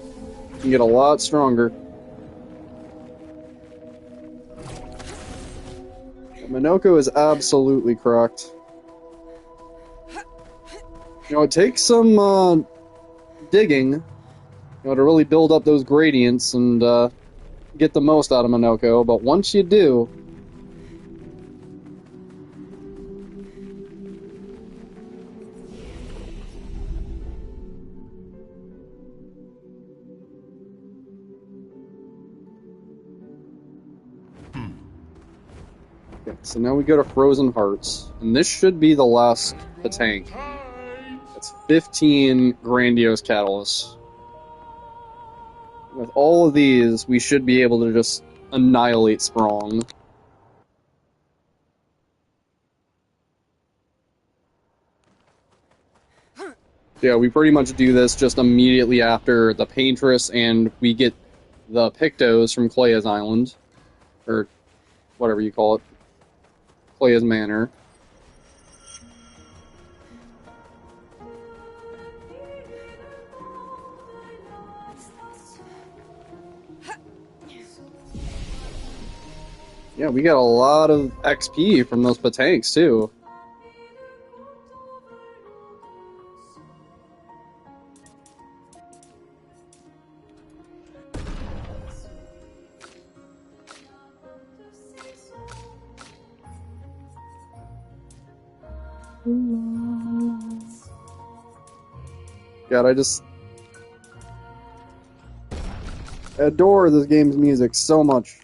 You can get a lot stronger. Minoko is absolutely cracked. You know, it takes some, digging, you know, to really build up those gradients and, get the most out of Minoko, but once you do... Okay, so now we go to Frozen Hearts, and this should be the last tank. That's 15 Grandiose Catalysts. With all of these, we should be able to just annihilate Sprong. Yeah, we pretty much do this just immediately after the Paintress, and we get the Pictos from Clea's Island. Or whatever you call it. Clea's Manor. Yeah, we got a lot of XP from those patanks, too. God, I adore this game's music so much.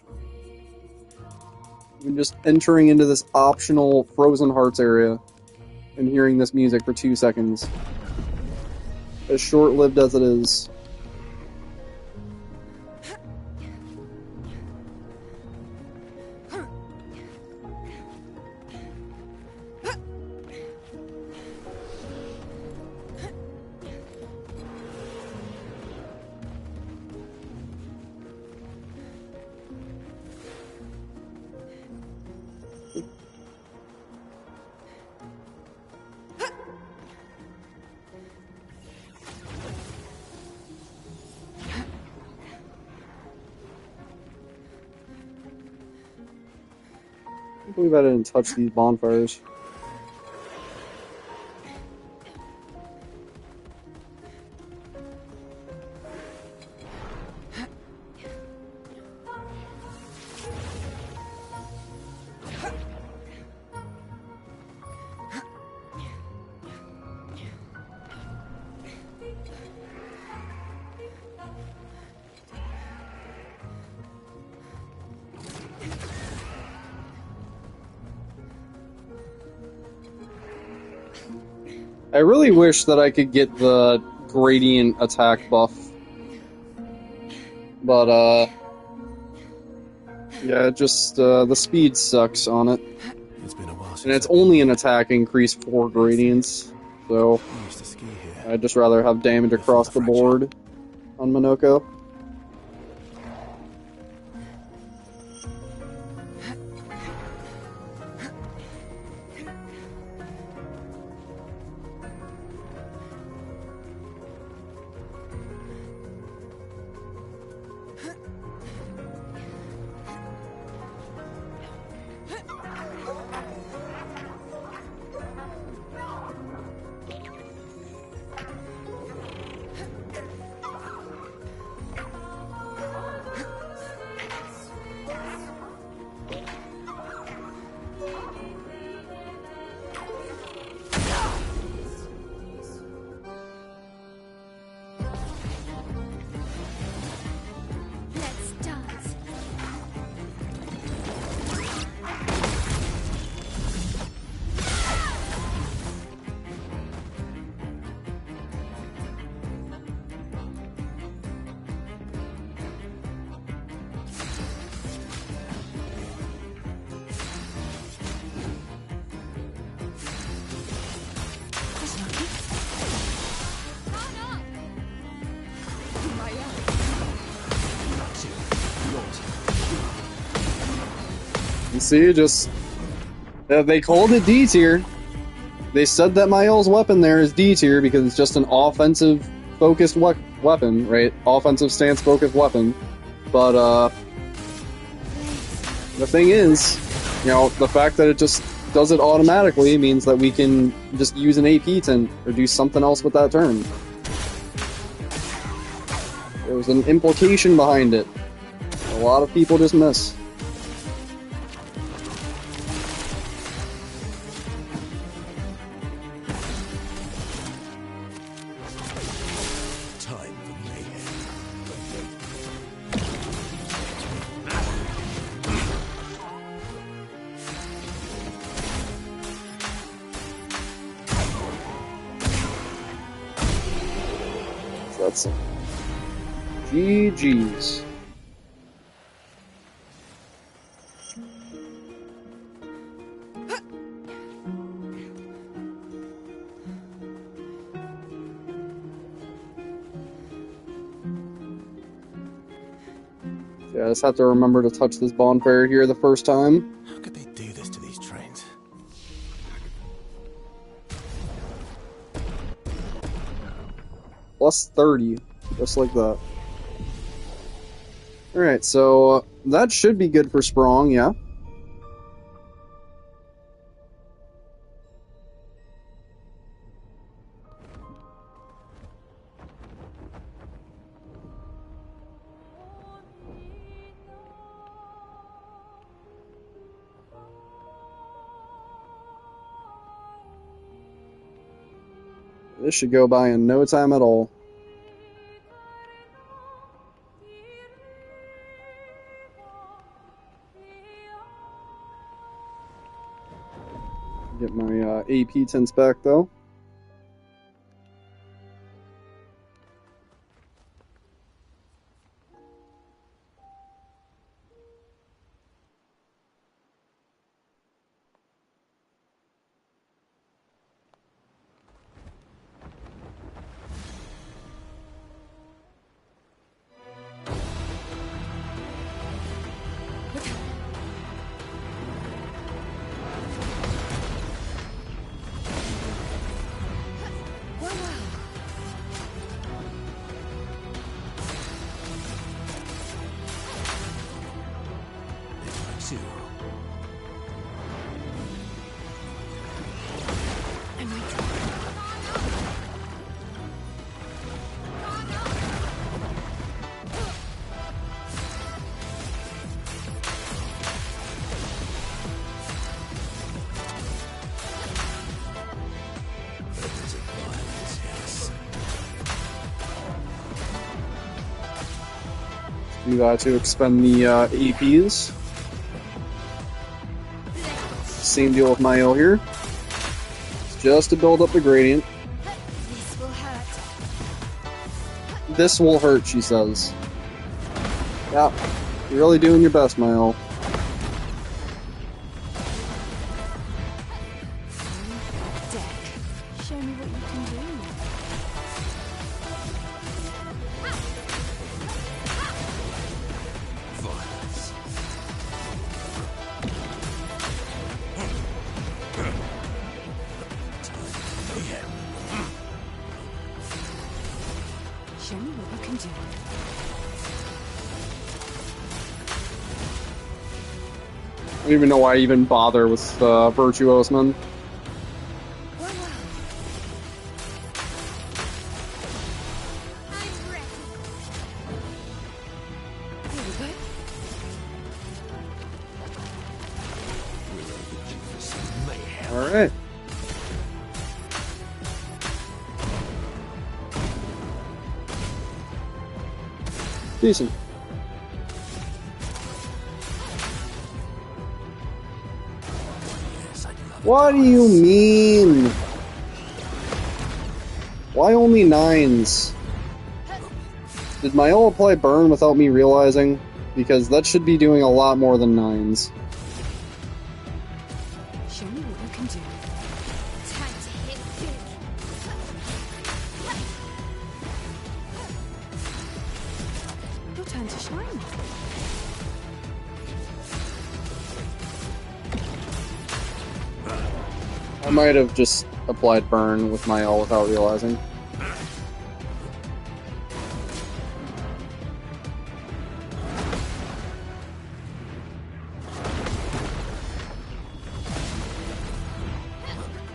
I'm just entering into this optional Frozen Hearts area and hearing this music for 2 seconds. As short-lived as it is. I can't believe I didn't touch these bonfires. I really wish that I could get the gradient attack buff. But, yeah, just, the speed sucks on it. It's been a while since And it's only an attack increase 4 gradients, so I used to ski here. I'd just rather have damage across the board on Minoko. Let's dance. You see, just... they called it D tier. They said that Mael's weapon there is D tier because it's just an offensive focused weapon, right? Offensive stance focused weapon. But, the thing is, you know, the fact that it just does it automatically means that we can just use an AP tint or do something else with that turn. There was an implication behind it. A lot of people just miss. Time for mayhem. So that's it. GG's. Yeah, I just have to remember to touch this bonfire here the first time. How could they do this to these trains? Plus 30, just like that. Alright, so that should be good for Sprong, yeah. This should go by in no time at all. Get my AP tints back though. Do that to expend the APs. Same deal with my O here. It's just to build up the gradient. This will hurt. This will hurt, she says. Yeah, you're really doing your best, Mile. Show me what you can do. Show me what you can do. I don't even know why I even bother with Virtuosman. Alright. Decent. What do you mean? Why only 9s? Did my ult apply burn without me realizing? Because that should be doing a lot more than 9s. Show me what you can do. Time to hit big. Your turn to shine. I might have just applied burn with my ult without realizing.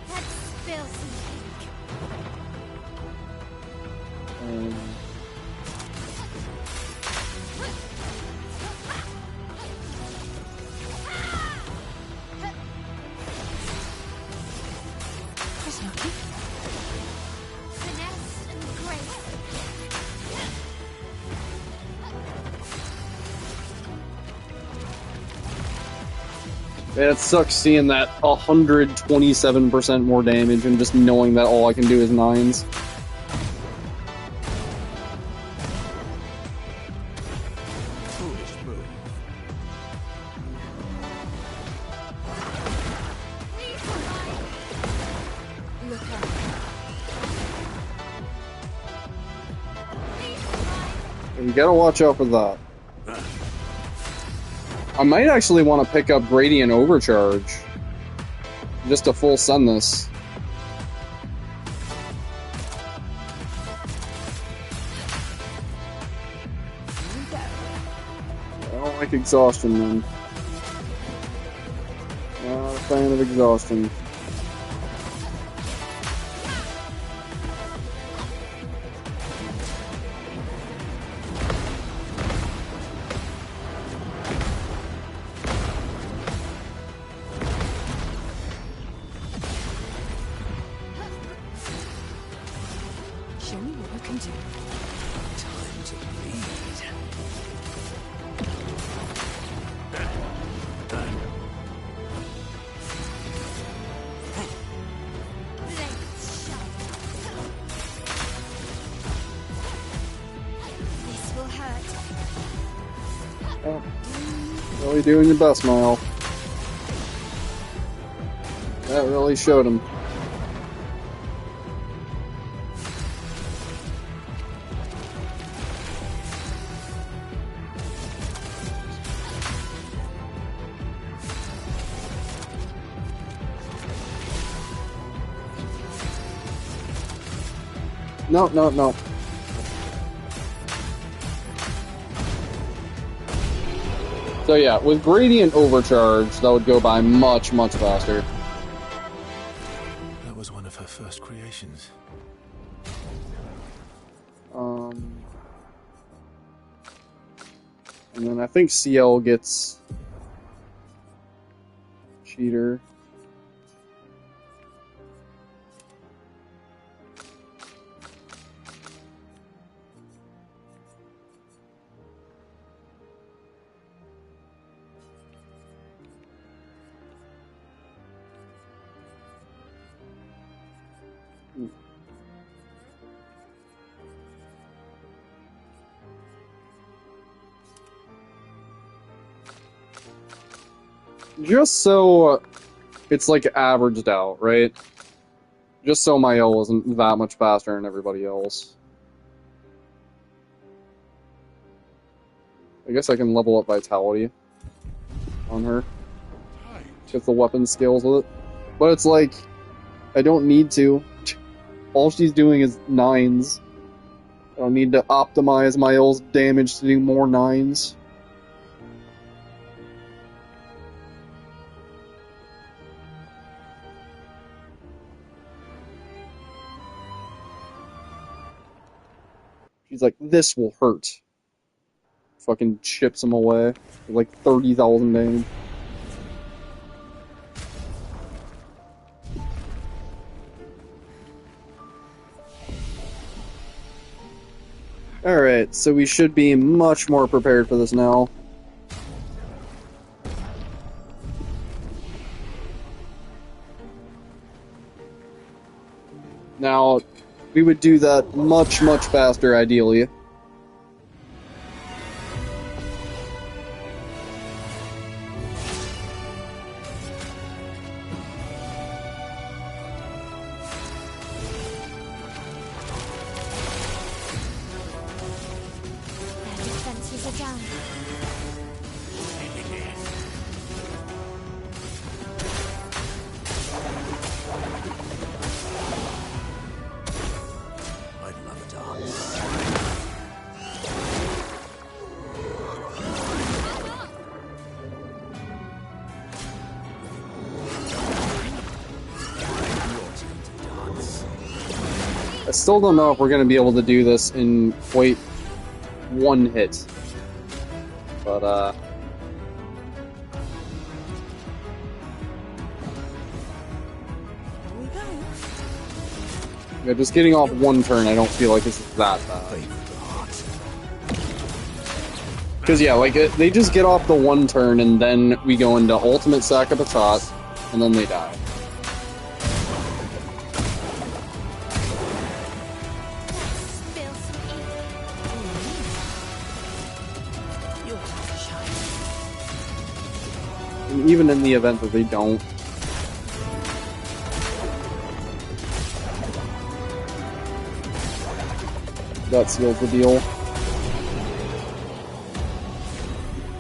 Let's spill some ink. Press lucky. Finesse and grace. Man, it sucks seeing that 127% more damage and just knowing that all I can do is 9s. Foolish move. Look out. You gotta watch out for that. I might actually want to pick up Gradient Overcharge. Just to full send this. I don't like exhaustion, man. Not a fan of exhaustion. You can do. Time to bleed. This will hurt. Oh. Really doing your best, Mile. That really showed him. No, no, no. So yeah, with Gradient Overcharge, that would go by much, much faster. That was one of her first creations. And then I think CL gets Cheater. Just so it's like averaged out, right? Just so my L isn't that much faster than everybody else. I guess I can level up Vitality on her. Get the weapon skills with it. But it's like, I don't need to. All she's doing is 9s. I don't need to optimize my L's damage to do more 9s. She's like, this will hurt. Fucking chips him away. With like 30,000 damage. Alright, so we should be much more prepared for this now. Now, we would do that much, much faster, ideally. Their defenses are down. I'd love a dance. I still don't know if we're going to be able to do this in quite one hit. But, yeah, just getting off one turn, I don't feel like this is that bad. Because, yeah, like, they just get off the one turn, and then we go into ultimate sack of Patat, and then they die. Spill some ink. And even in the event that they don't, that seals the deal.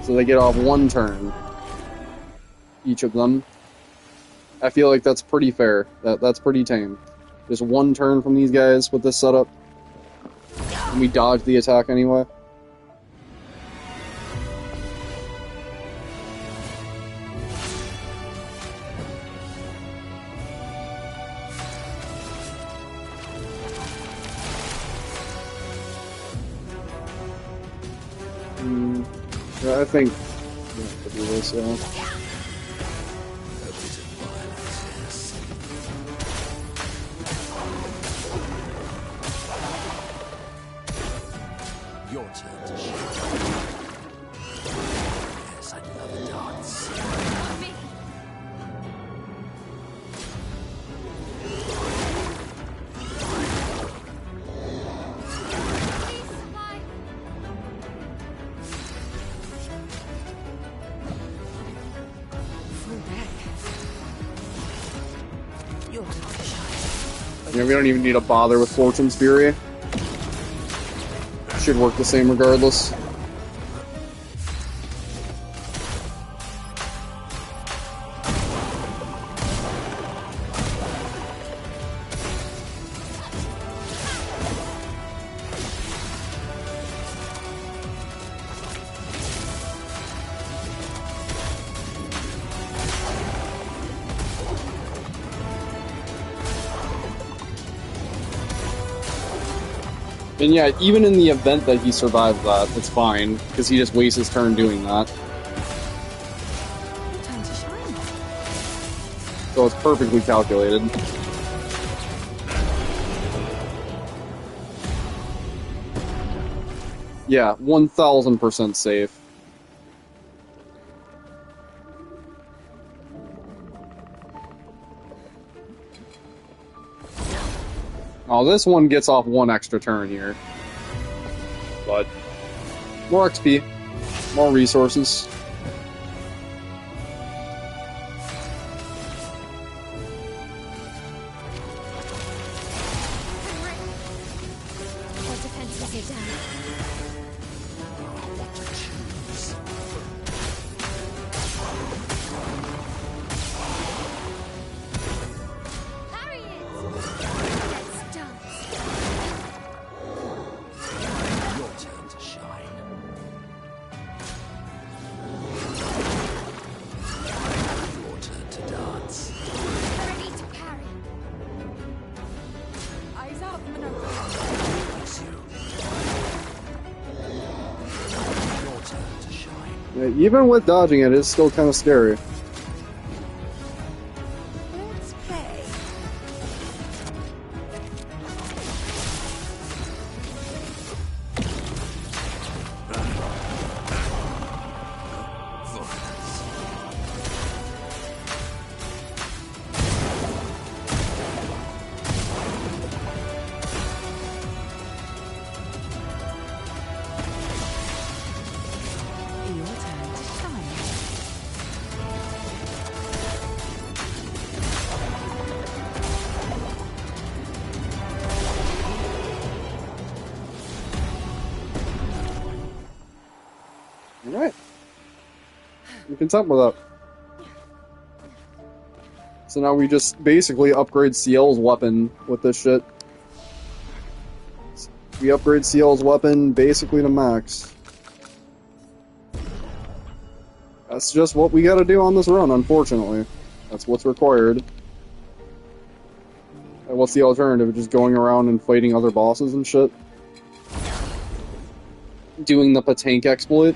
So they get off one turn, each of them. I feel like that's pretty fair. That's pretty tame. Just one turn from these guys with this setup, and we dodge the attack anyway. Yeah, I think we have to do this, yeah. Your turn to shoot. Yes, I'd love a dance. Me. Please survive. Full deck. Your turn to shine. You know, we don't even need to bother with Fortune's Fury. Should work the same regardless. And yeah, even in the event that he survives that, it's fine, because he just wastes his turn doing that. Your turn to shine. So it's perfectly calculated. Yeah, 1000% safe. Oh, this one gets off one extra turn here. But more XP, more resources. Our defenses are down. What to choose? Parry it! Let's dance. Your turn to shine. Your turn to dance. Ready to parry. Eyes up, Minota. Fix you. Your turn to shine. Yeah, even with dodging it, it's still kind of scary. Let's play. Violence. Your turn to shine. Alright. You can top with that. So now we just basically upgrade CL's weapon with this shit. We upgrade CL's weapon basically to max. That's just what we gotta do on this run, unfortunately. That's what's required. And what's the alternative? Just going around and fighting other bosses and shit? Doing the Patank exploit?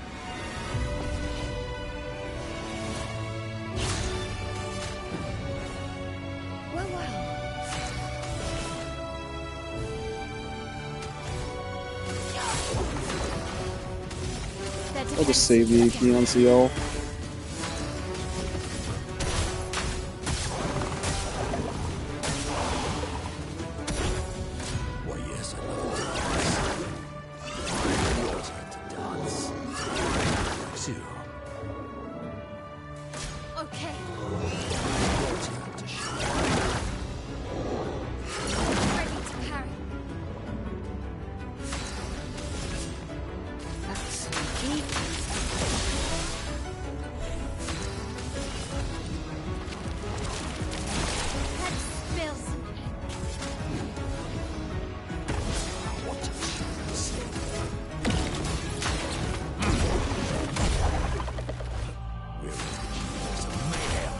Well, well. I'll just save the AP on CL. Why, yes, I love a dance. Your turn to dance. Fix you. Okay. Your turn to shine. Ready to parry. That's sneaky. Let's spill some ink. What to choose? We're engineers of mayhem.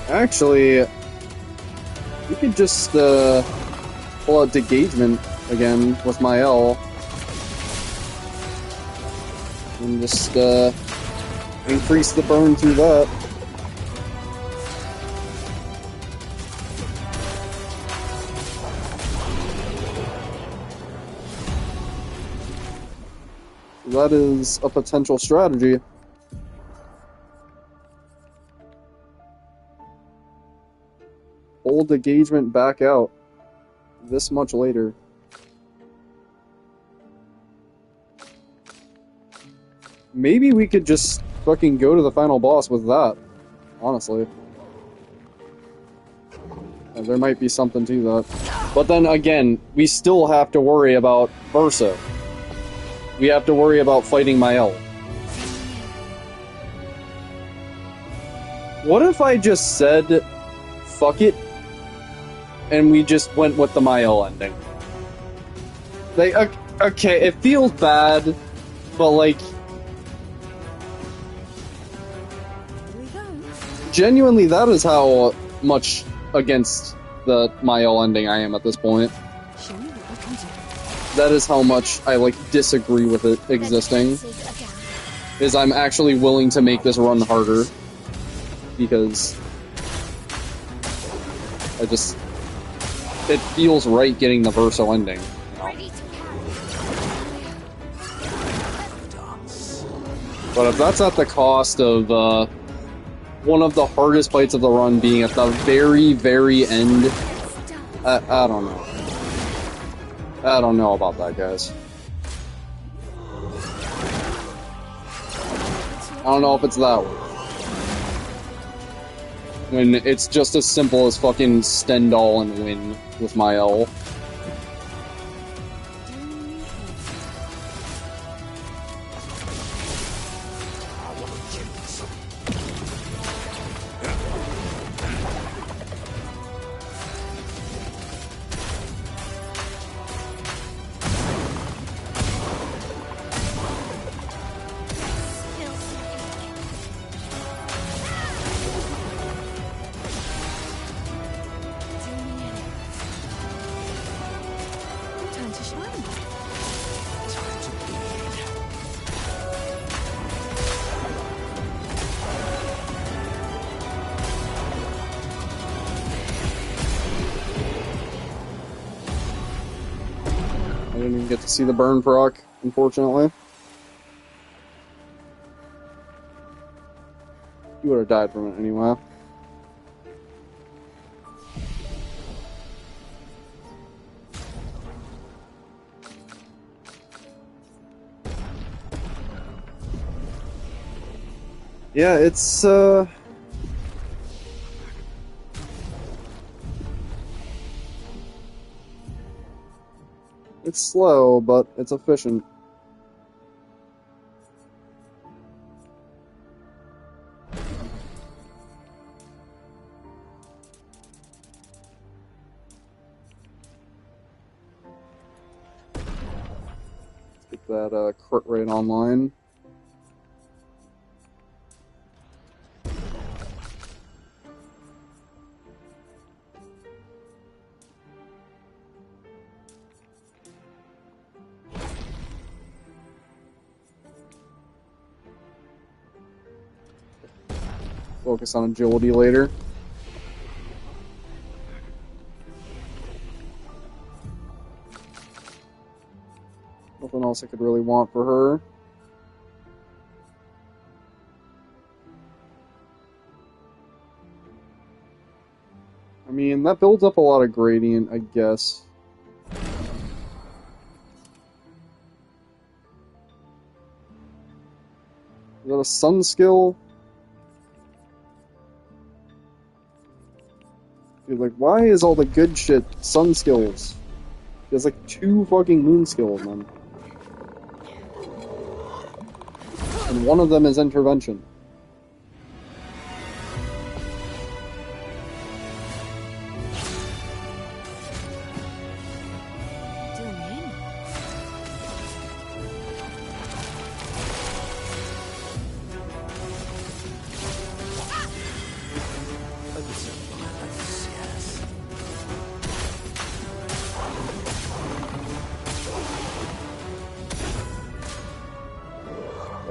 Actually, we could just pull out Degagement again with my L. And just increase the burn through that. That is a potential strategy. Hold engagement back out. This much later. Maybe we could just fucking go to the final boss with that. Honestly. And there might be something to that. But then again, we still have to worry about Verso. We have to worry about fighting Mael. What if I just said, fuck it, and we just went with the Mael ending? Like, okay, it feels bad, but like, genuinely, that is how much against the Mael ending I am at this point. That is how much I, like, disagree with it existing. Is I'm actually willing to make this run harder. Because it feels right getting the Verso ending. You know? But if that's at the cost of, one of the hardest fights of the run being at the very, very end, I don't know. I don't know about that, guys. I don't know if it's that way. When it's just as simple as fucking Stendhal and win with Mael. I didn't even get to see the burn proc, unfortunately. You would have died from it anyway. Yeah, it's, it's slow, but it's efficient. Let's get that crit rate online. Focus on agility later. Nothing else I could really want for her. I mean, that builds up a lot of gradient, I guess. Is that a sun skill? Dude, like, why is all the good shit sun skills? There's like 2 fucking moon skills, man. And one of them is intervention.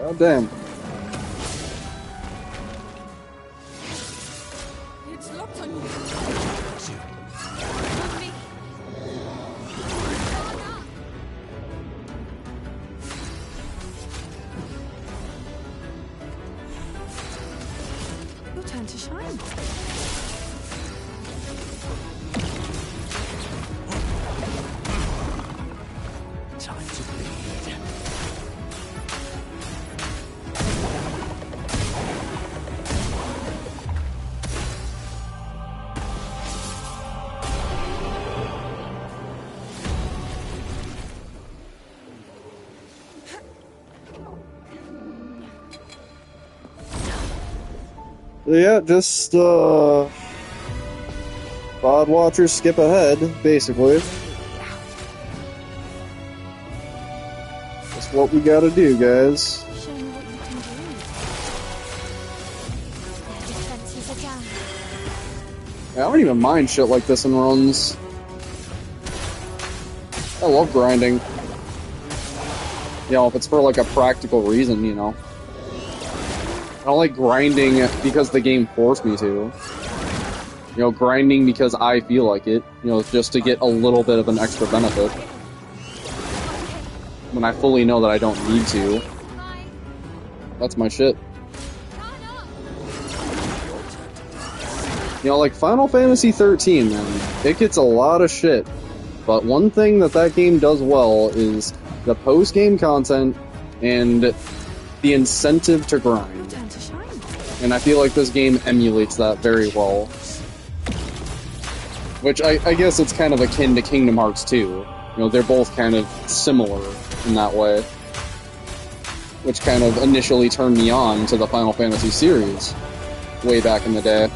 God damn. It's locked on you. On me. Time to bleed. Yeah, just, Bod Watchers skip ahead, basically. That's what we gotta do, guys. Show me what you can do. Their defenses are down. Yeah, I don't even mind shit like this in runs. I love grinding. You know, if it's for like a practical reason, you know. I don't like grinding because the game forced me to. You know, grinding because I feel like it. You know, just to get a little bit of an extra benefit. When I fully know that I don't need to. That's my shit. You know, like Final Fantasy 13, man, it gets a lot of shit. But one thing that game does well is the post-game content and the incentive to grind. And I feel like this game emulates that very well. Which I guess it's kind of akin to Kingdom Hearts 2. You know, they're both kind of similar in that way. Which kind of initially turned me on to the Final Fantasy series way back in the day.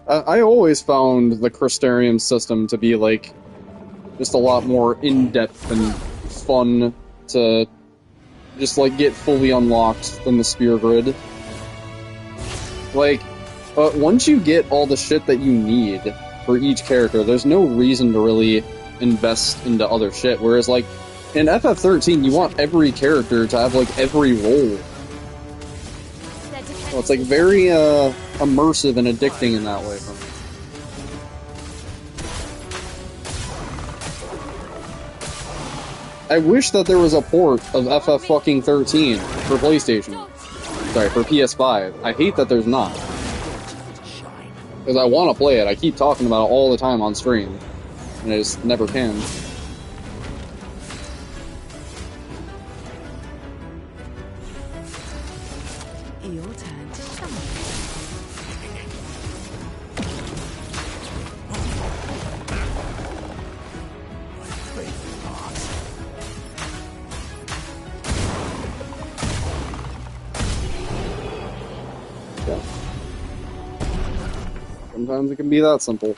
I always found the Crystarium system to be, like, just a lot more in-depth and fun to just, like, get fully unlocked than the Spear Grid. Like, once you get all the shit that you need for each character, there's no reason to really invest into other shit, whereas, like, in FF13, you want every character to have, like, every role. So it's, like, very, immersive and addicting in that way for me. I wish that there was a port of FF fucking 13 for PlayStation. Sorry, for PS5. I hate that there's not. Because I want to play it. I keep talking about it all the time on stream. And I just never can. Your turn to shine. Yeah. Sometimes it can be that simple.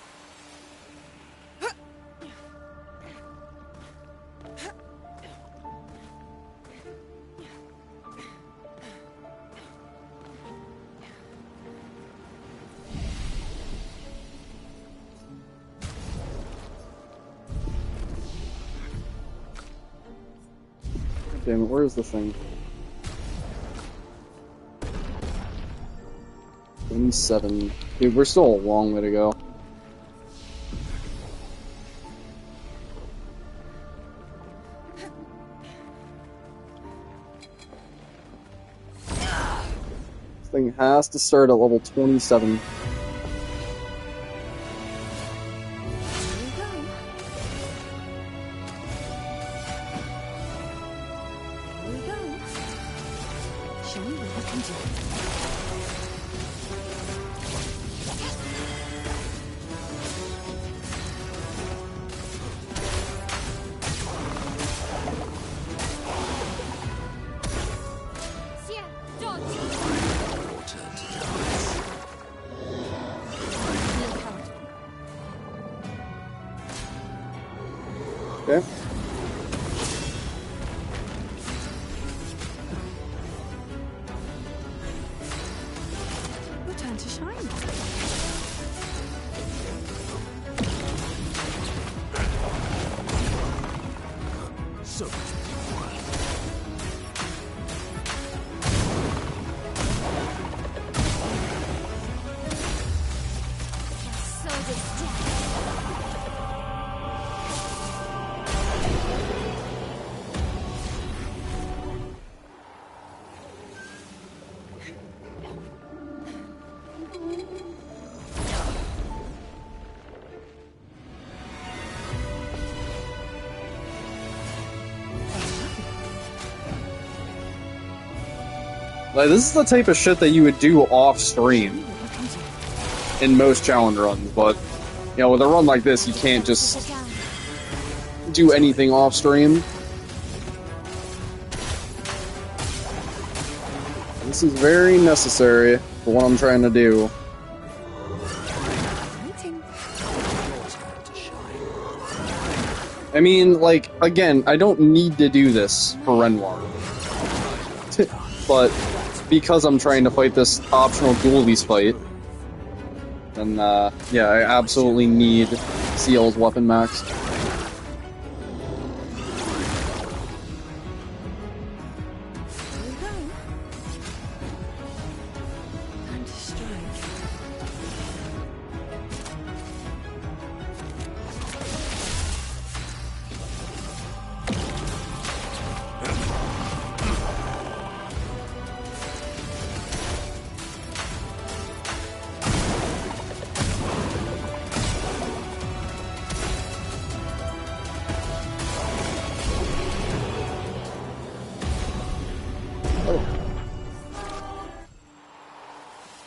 Damn it, where is this thing? 27. Dude, we're still a long way to go. This thing has to start at level 27. Show me what you can do. Okay. to shine. So much Sword is death. Like, this is the type of shit that you would do off stream in most challenge runs, but you know, with a run like this, you can't just do anything off stream. This is very necessary for what I'm trying to do. I mean, like, again, I don't need to do this for Renoir. But because I'm trying to fight this optional dualies fight, then, yeah, I absolutely need CL's weapon max. Time to strike.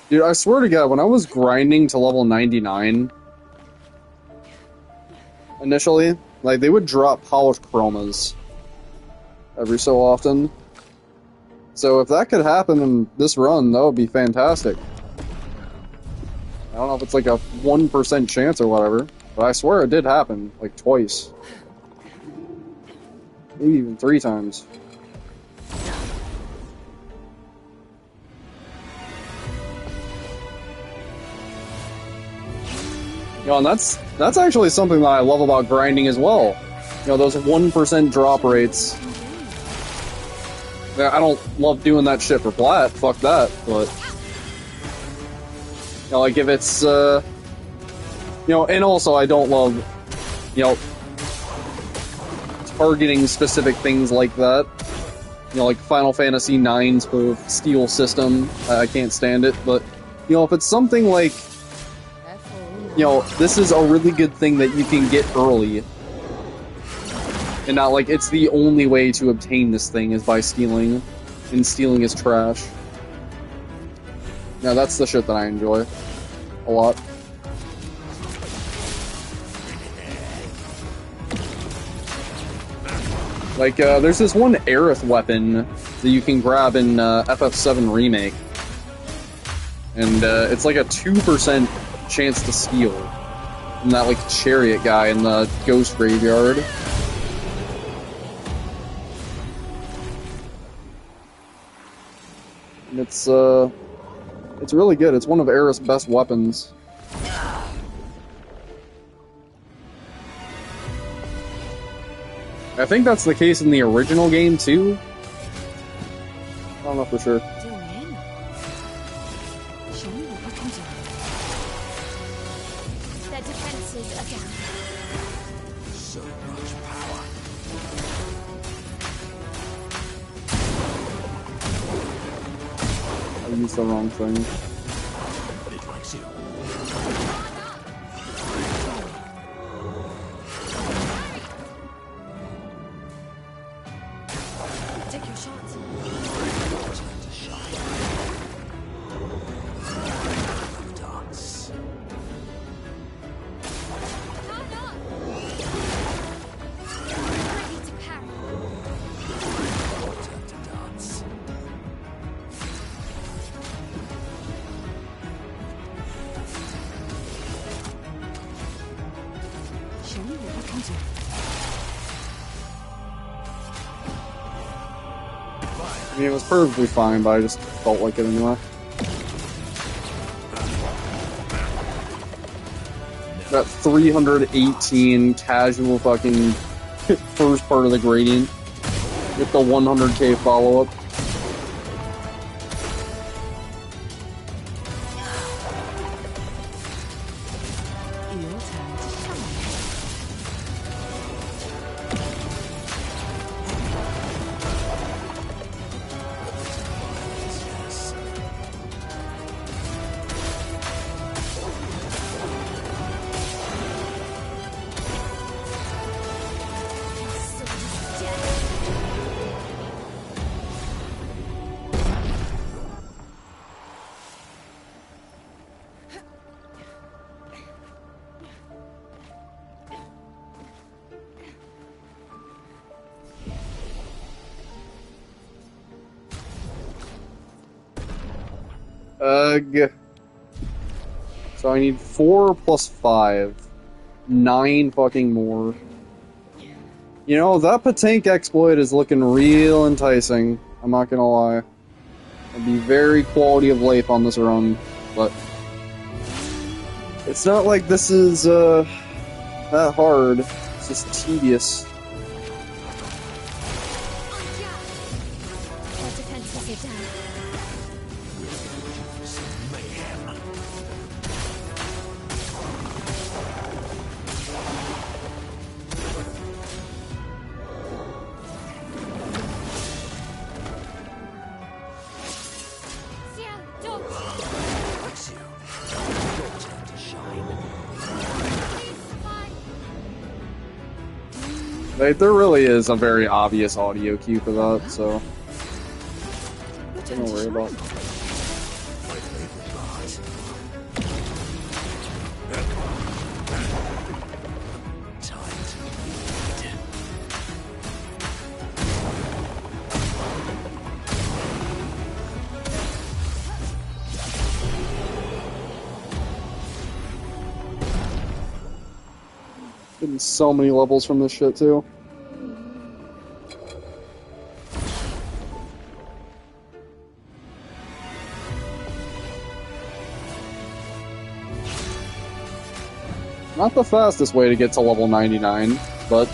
Dude, I swear to God, when I was grinding to level 99 initially, like, they would drop polished chromas every so often. So if that could happen in this run, that would be fantastic. I don't know if it's like a 1% chance or whatever, but I swear it did happen, like, twice. Maybe even 3 times. You know, and that's actually something that I love about grinding as well. You know, those 1% drop rates. I don't love doing that shit for plat, fuck that, but... You know, like, if it's, you know, and also I don't love, you know, targeting specific things like that. You know, like Final Fantasy IX's whole steal system, I can't stand it, but, you know, if it's something like, you know, this is a really good thing that you can get early. And not like it's the only way to obtain this thing is by stealing. And stealing is trash. Now that's the shit that I enjoy. A lot. Like, there's this one Aerith weapon that you can grab in FF7 Remake. And it's like a 2% chance to steal from that, like, chariot guy in the ghost graveyard. And it's really good. It's one of Aerith's best weapons. I think that's the case in the original game, too. I don't know for sure. Their defenses are down. So much power. I used the wrong thing. It likes you. Take your shots. Time to shine. Dance. Ready to parry. Time to dance. Show me what you can do. I mean, it was perfectly fine, but I just felt like it anyway. Got 318 casual fucking first part of the gradient. Get the 100k follow-up. Your turn to shine. Yes. Ugh. So I need 4 plus 5. 9 fucking more. You know, that Patank exploit is looking real enticing. I'm not gonna lie. It'd be very quality of life on this run, but it's not like this is, that hard. It's just tedious. Our defenses are down. Fix you. Your turn to shine. Like, there really is a very obvious audio cue for that, so Your turn don't to worry shine. about. My favorite part. Time to lead. Getting so many levels from this shit, too. Not the fastest way to get to level 99, but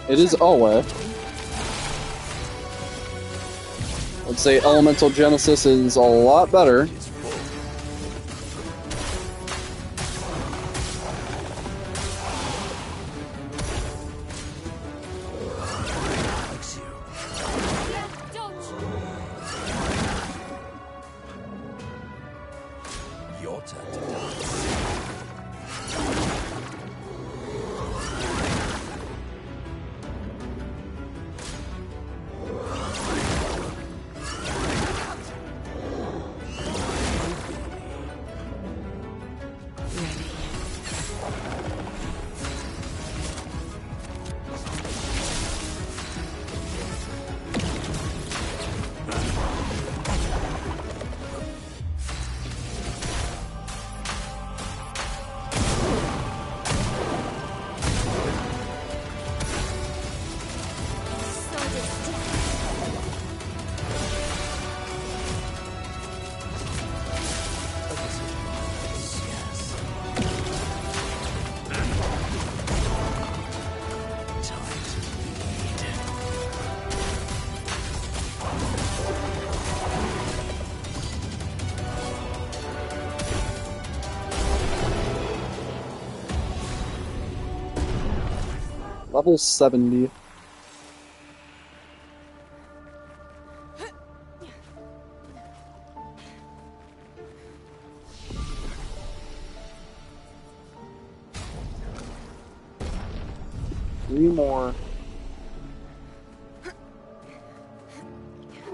it is a way. I'd say Elemental Genesis is a lot better. It's full. Fix you. Your turn to dance. Yes. Time to lead. Level 70. Three more.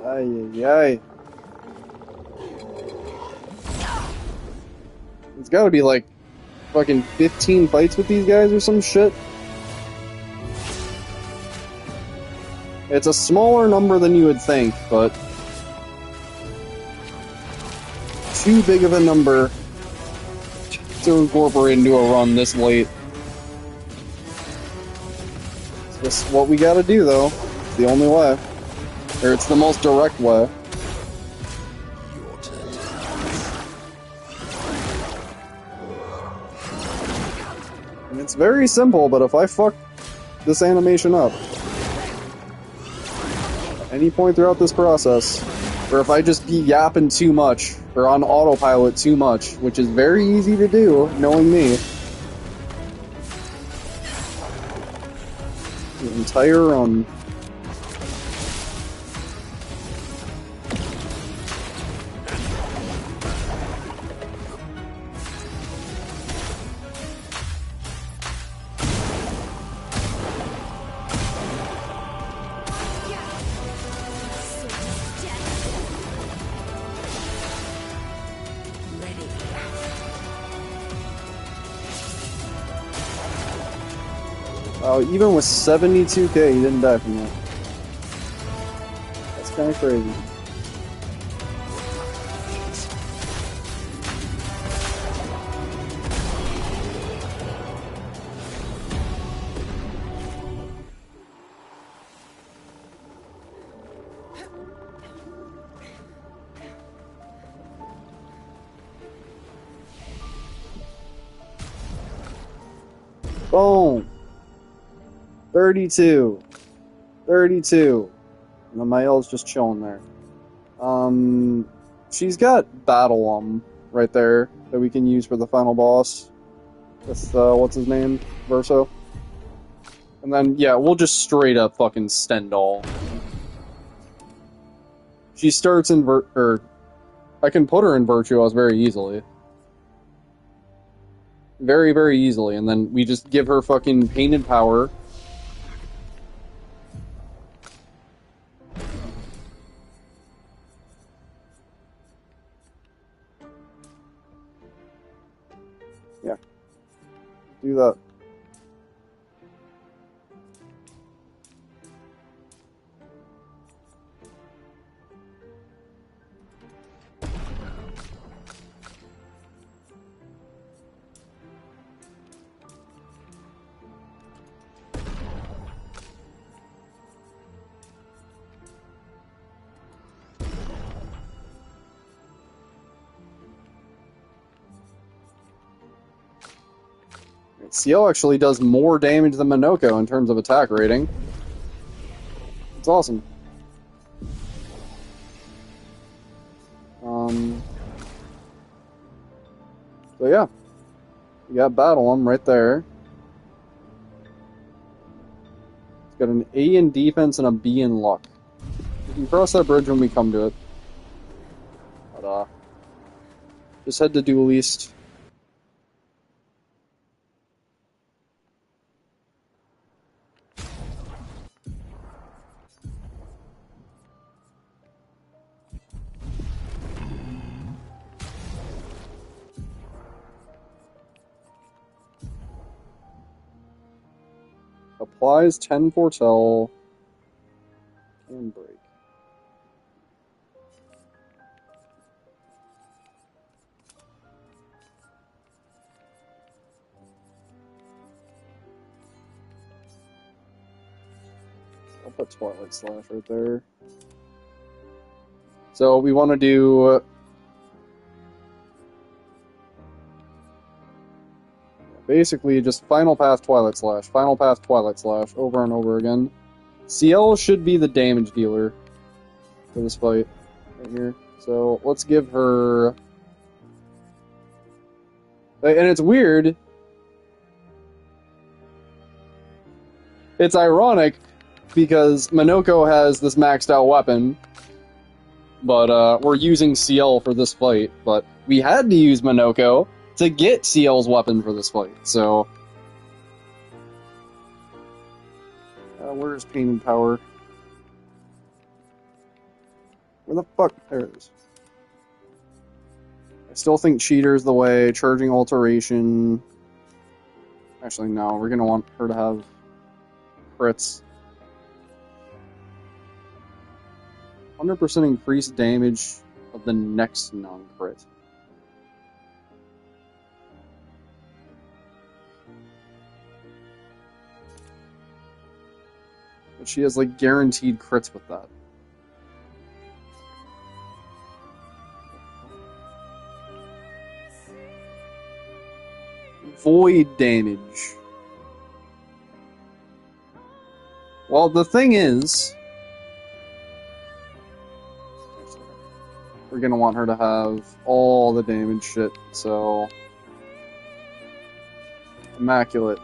Ay, ay, ay. It's gotta be like fucking 15 fights with these guys or some shit. It's a smaller number than you would think, but too big of a number to incorporate into a run this late. It's just what we gotta do, though. It's the only way. Or it's the most direct way. Your turn to dance. And it's very simple, but if I fuck this animation up at any point throughout this process, or if I just be yapping too much, or on autopilot too much, which is very easy to do, knowing me, the entire run. Even with 72k, he didn't die from that. That's kind of crazy. Boom! 32. 32. And then Mael's just chilling there. She's got Battle right there that we can use for the final boss. With, what's his name? Verso. And then, yeah, we'll just straight up fucking Stendhal. She starts in I can put her in Virtuos very easily. Very, very easily. And then we just give her fucking Painted Power. Yeah. Do that. CL actually does more damage than Minoko in terms of attack rating. It's awesome. So yeah. We got Battle Him right there. It's got an A in defense and a B in luck. We can cross that bridge when we come to it. But, just head to Duel East. Applies 10 Foretell. And break. I'll put Twilight Slash right there. So we want to do... basically just Final Path Twilight Slash, Final Path Twilight Slash, over and over again. CL should be the damage dealer for this fight, right here. So let's give her... And it's weird. It's ironic, because Minoko has this maxed out weapon, but we're using CL for this fight, but we had to use Minoko to get CL's weapon for this fight, so... where's Painted Power? Where the fuck? There it is. I still think Cheater's the way, Charging Alteration... Actually, no, we're gonna want her to have crits. 100% increased damage of the next non-crit. But she has, like, guaranteed crits with that. Void damage. Well, the thing is, we're gonna want her to have all the damage shit, so... Immaculate.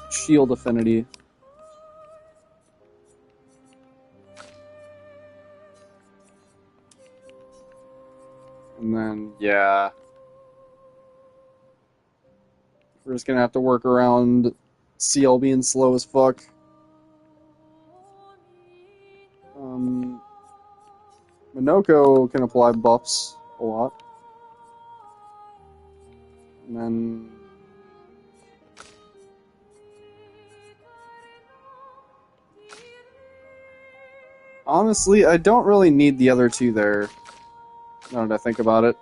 Shield affinity. And then, yeah. We're just gonna have to work around CL being slow as fuck. Minoko can apply buffs a lot. And then... Honestly, I don't really need the other two there, now that I think about it.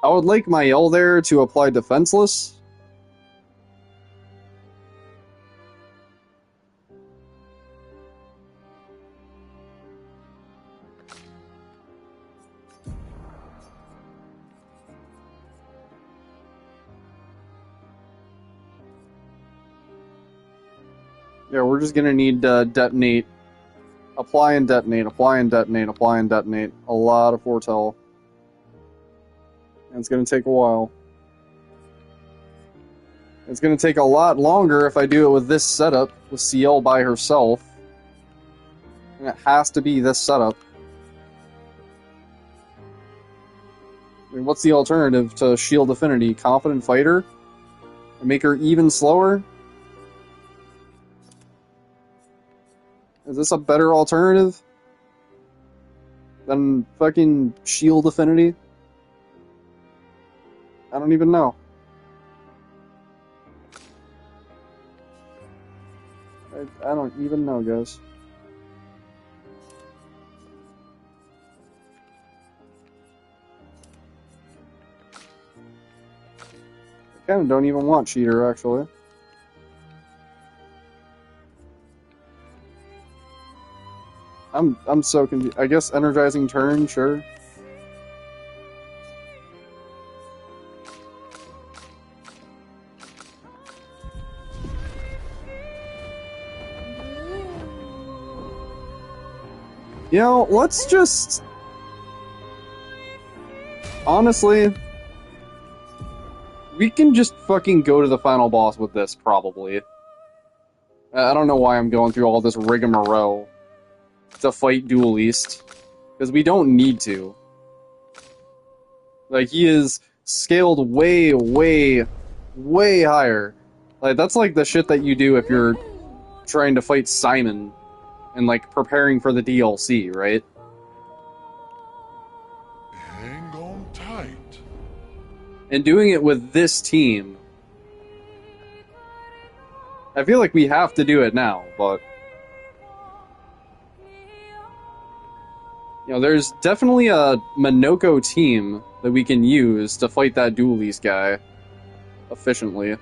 I would like my L there to apply defenseless. Yeah, we're just gonna need detonate. Apply and detonate, apply and detonate, apply and detonate. A lot of foretell. And it's gonna take a while. It's gonna take a lot longer if I do it with this setup, with CL by herself. And it has to be this setup. I mean, what's the alternative to Shield Affinity? Confident Fighter? And make her even slower? Is this a better alternative than fucking Shield Affinity? I don't even know. I don't even know, guys. I kind of don't even want Cheater, actually. I'm so confused. I guess energizing turn, sure. You know, let's just... Honestly, we can just fucking go to the final boss with this, probably. I don't know why I'm going through all this rigmarole to fight Dual East, because we don't need to. Like, he is scaled way, way, way higher. Like, that's like the shit that you do if you're trying to fight Simon and, like, preparing for the DLC, right? Hang on tight. And doing it with this team, I feel like we have to do it now, but... You know, there's definitely a Minoko team that we can use to fight that Dual East guy efficiently. You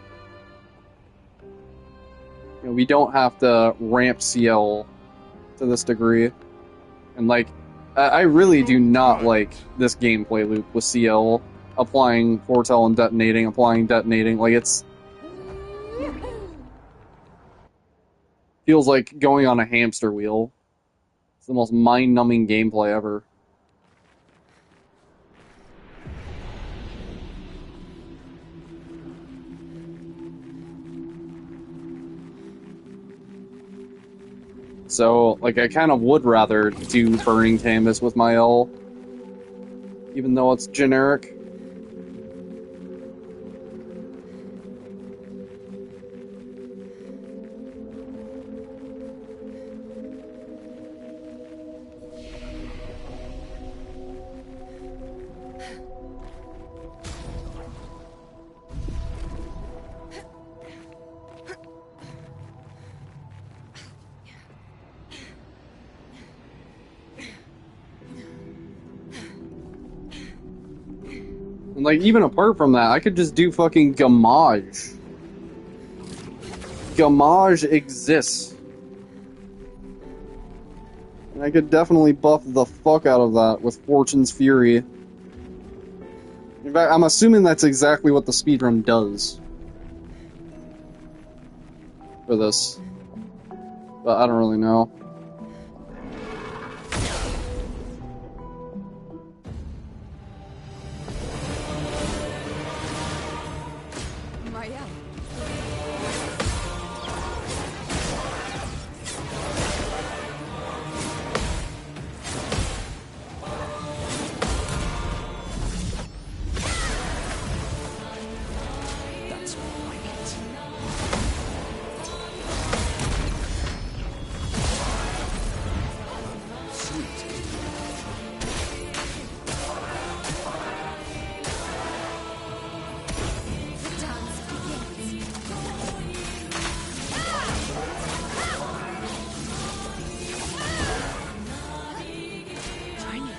know, we don't have to ramp CL to this degree. And, like, I really do not like this gameplay loop with CL applying foretell and detonating, applying detonating. Like, it's... feels like going on a hamster wheel. It's the most mind-numbing gameplay ever. So, like, I kind of would rather do Burning Canvas with my L, even though it's generic. And, like, even apart from that, I could just do fucking Gamage. Gamage exists. And I could definitely buff the fuck out of that with Fortune's Fury. In fact, I'm assuming that's exactly what the speedrun does for this, but I don't really know. That's right. Sweet. The dance begins. Tiny.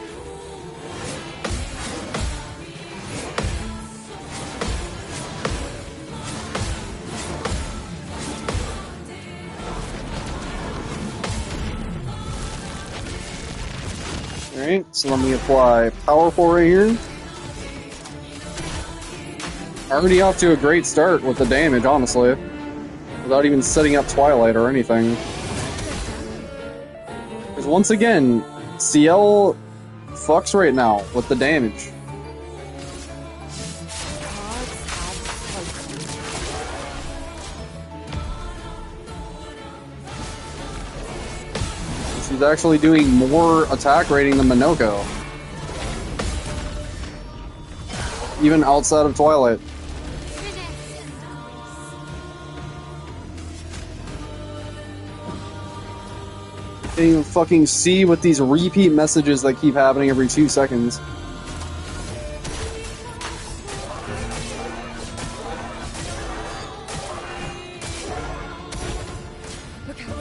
Alright, so let me apply Powerful right here. Already off to a great start with the damage, honestly. Without even setting up Twilight or anything. Because once again, CL fucks right now with the damage. She's actually doing more attack rating than Minoko. Even outside of Twilight. Can't even fucking see with these repeat messages that keep happening every 2 seconds. Look out.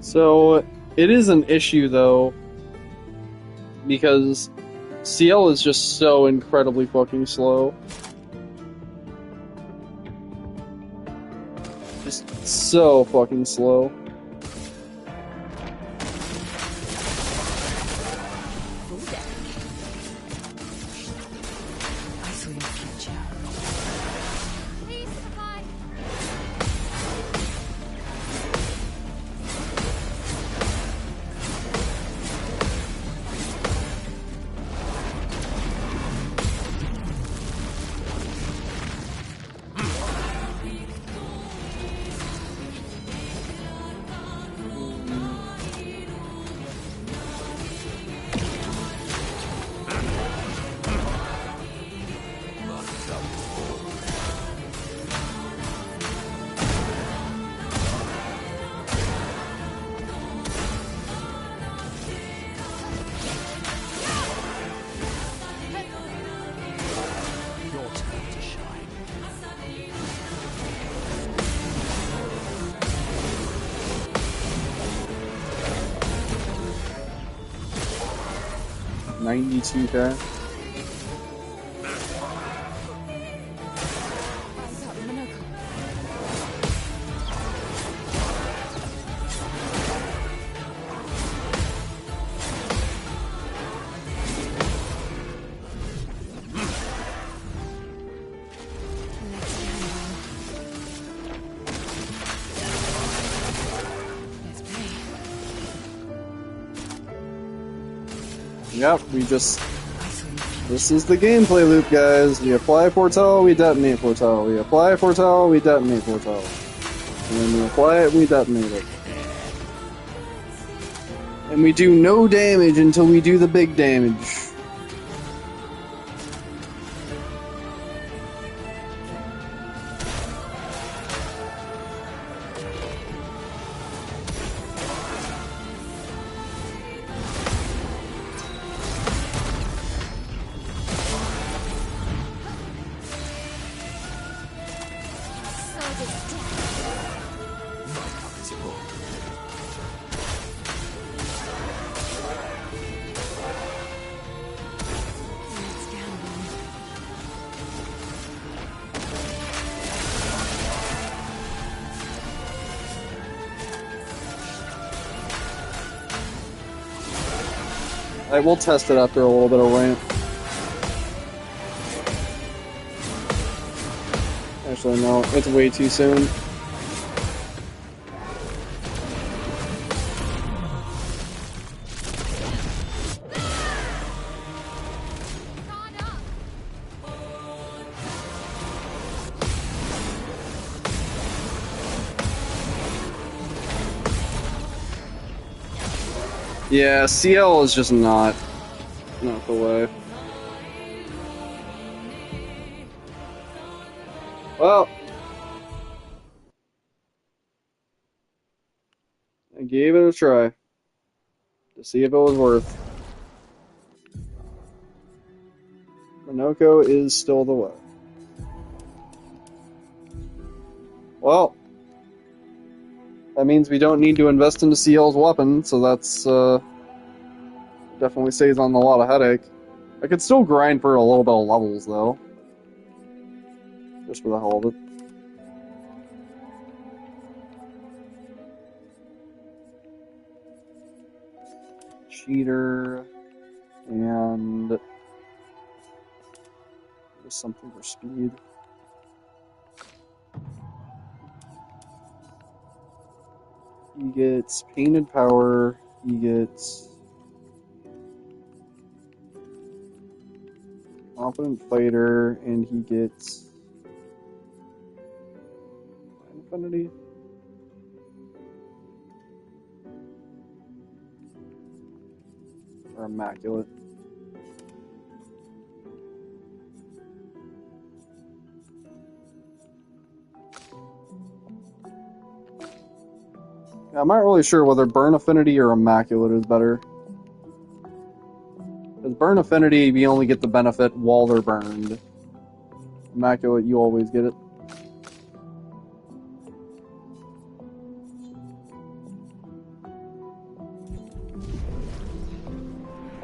So, it is an issue though, because CL is just so incredibly fucking slow. Just so fucking slow. I saw your future. Please, hi. Your turn to shine. $92K. Eyes up, Minoko. Let's play. Yep, we just... I saw your future. This is the gameplay loop, guys. We apply Foretell, we detonate Foretell. We apply Foretell, we detonate Foretell. And then we apply it, we detonate it. And we do no damage until we do the big damage. Alright, we'll test it after a little bit of ramp. Actually, no, it's way too soon. Yeah, CL is just not the way. Well, I gave it a try to see if it was worth. Minoko is still the way. Well, that means we don't need to invest into CL's weapon, so that's definitely saves on a lot of headache. I could still grind for a little bit of levels, though. Just for the hell of it. Cheater. And... there's something for speed. He gets painted power. He gets... confident fighter, and he gets infinity. Or immaculate. Yeah, I'm not really sure whether burn affinity or immaculate is better. Because burn affinity, you only get the benefit while they're burned. Immaculate, you always get it.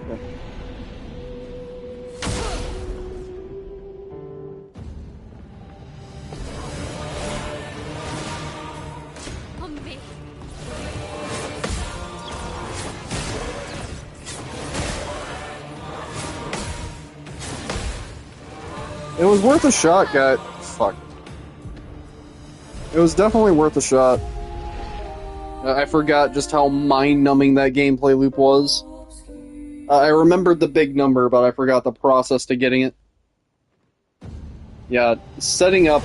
Okay. It was worth a shot, guy. Fuck. It was definitely worth a shot. I forgot just how mind-numbing that gameplay loop was. I remembered the big number, but I forgot the process to getting it. Yeah, setting up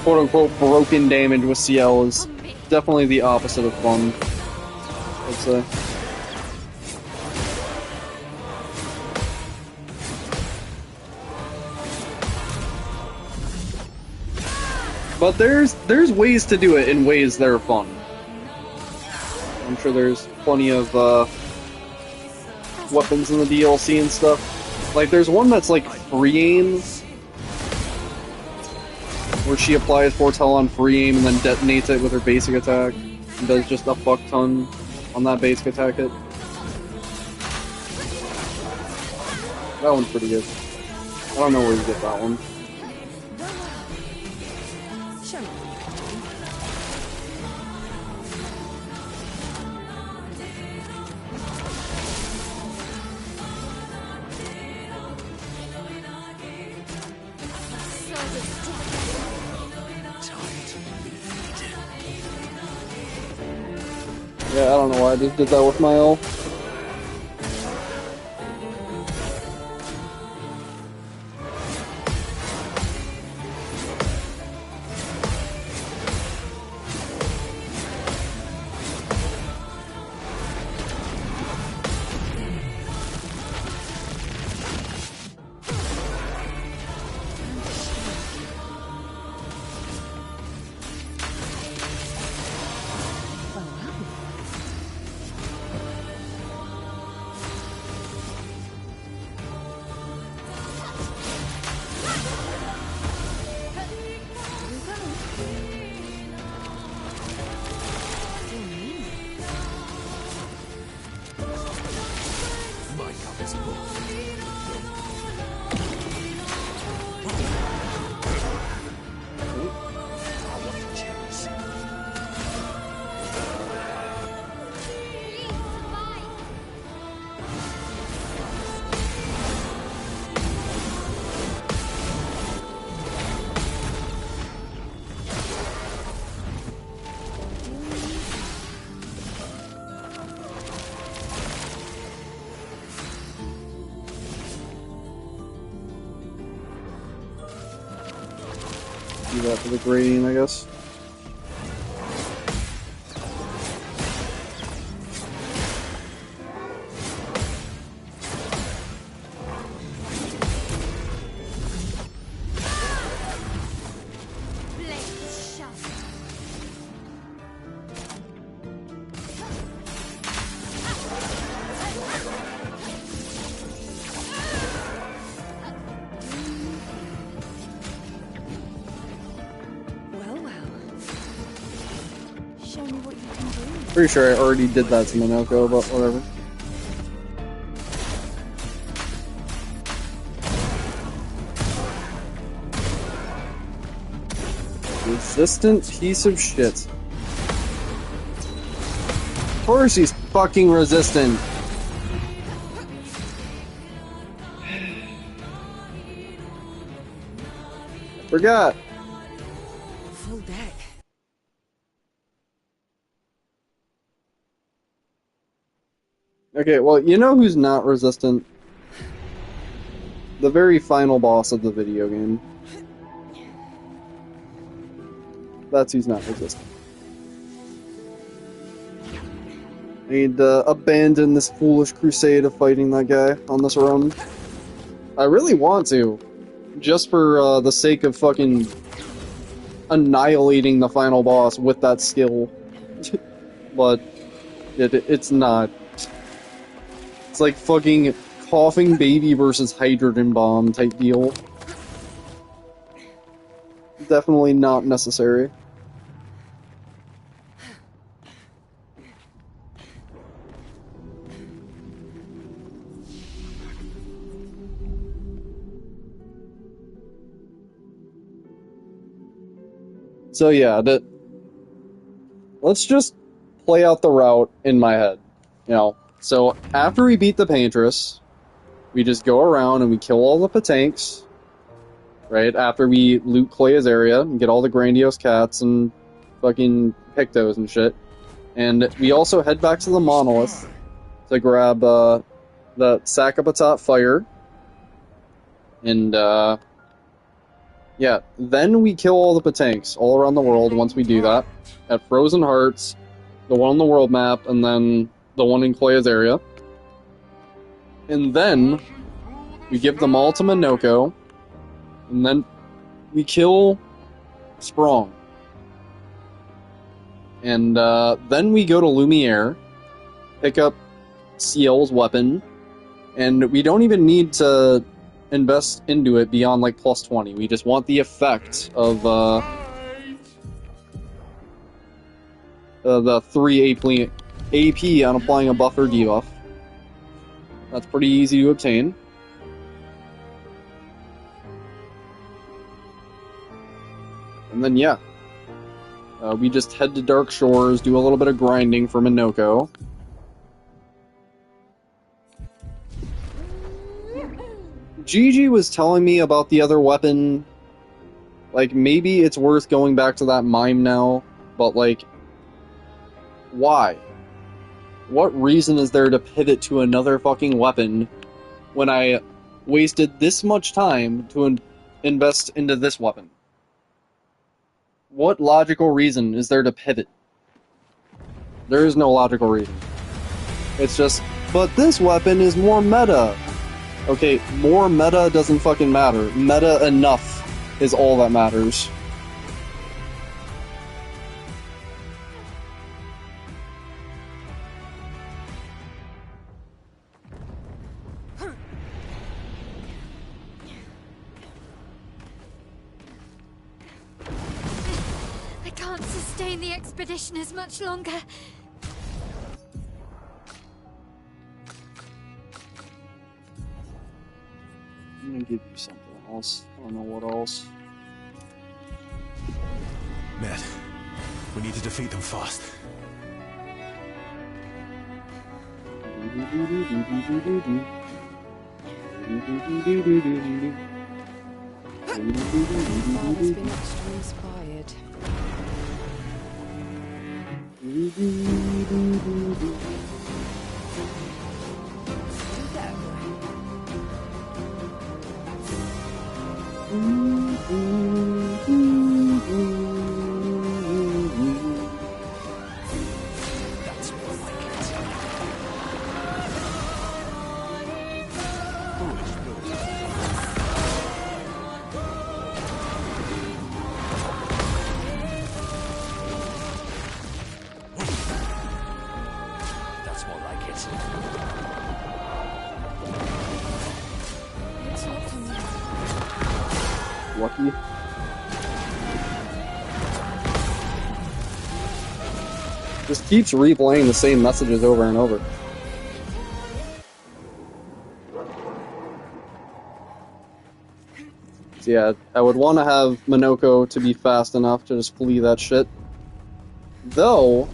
quote-unquote broken damage with CL is definitely the opposite of fun, I'd say. But there's ways to do it in ways that are fun. I'm sure there's plenty of weapons in the DLC and stuff. Like, there's one that's like free aim, where she applies foretell on free aim and then detonates it with her basic attack, and does just a fuck ton on that basic attack hit. That one's pretty good. I don't know where you get that one. Yeah, I don't know why I just did that with my L. Do that for the gradient, I guess. Pretty sure I already did that to Minoko, but whatever. Resistant piece of shit. Of course he's fucking resistant. Forgot. Full deck. Okay, well, you know who's not resistant? The very final boss of the video game. That's who's not resistant. I need to abandon this foolish crusade of fighting that guy on this run. I really want to. Just for the sake of fucking annihilating the final boss with that skill. But it's not. It's like fucking coughing baby versus hydrogen bomb type deal. Definitely not necessary. So yeah, let's just play out the route in my head, you know. So after we beat the Paintress, we just go around and we kill all the Patanks, right? After we loot Clea's area and get all the grandiose cats and fucking Pictos and shit. And we also head back to the Monolith to grab the Sakabatot Fire. And yeah, then we kill all the Patanks all around the world once we do that. At Frozen Hearts, the one on the world map, and then the one in Clea's area. And then we give them all to Minoko, and then we kill Sprong. And then we go to Lumiere, pick up Ciel's weapon, and we don't even need to invest into it beyond like plus 20. We just want the effect of the 3 AP on applying a buff or debuff. That's pretty easy to obtain. And then yeah, we just head to Dark Shores, do a little bit of grinding for Minoko. Gigi was telling me about the other weapon. Like, maybe it's worth going back to that mime now, but like, why? What reason is there to pivot to another fucking weapon when I wasted this much time to invest into this weapon? What logical reason is there to pivot? There is no logical reason. It's just, but this weapon is more meta. Okay, more meta doesn't fucking matter. Meta enough is all that matters. I can't sustain the expedition as much longer. I'm gonna give you something else. I don't know what else. Ned, we need to defeat them fast. Father's been extra inspired. lucky. Just keeps replaying the same messages over and over. So yeah, I would want to have Minoko to be fast enough to just flee that shit. Though,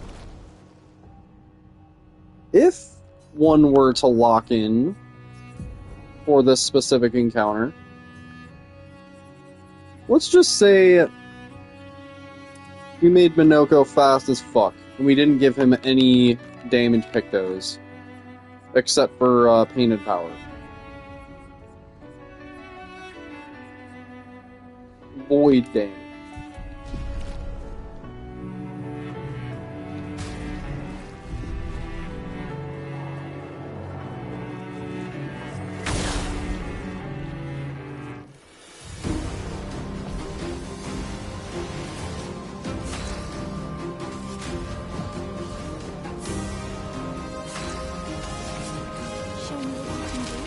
if one were to lock in for this specific encounter, let's just say we made Minoko fast as fuck, and we didn't give him any damage pictos, except for painted power. Void damage. Show me what you can do.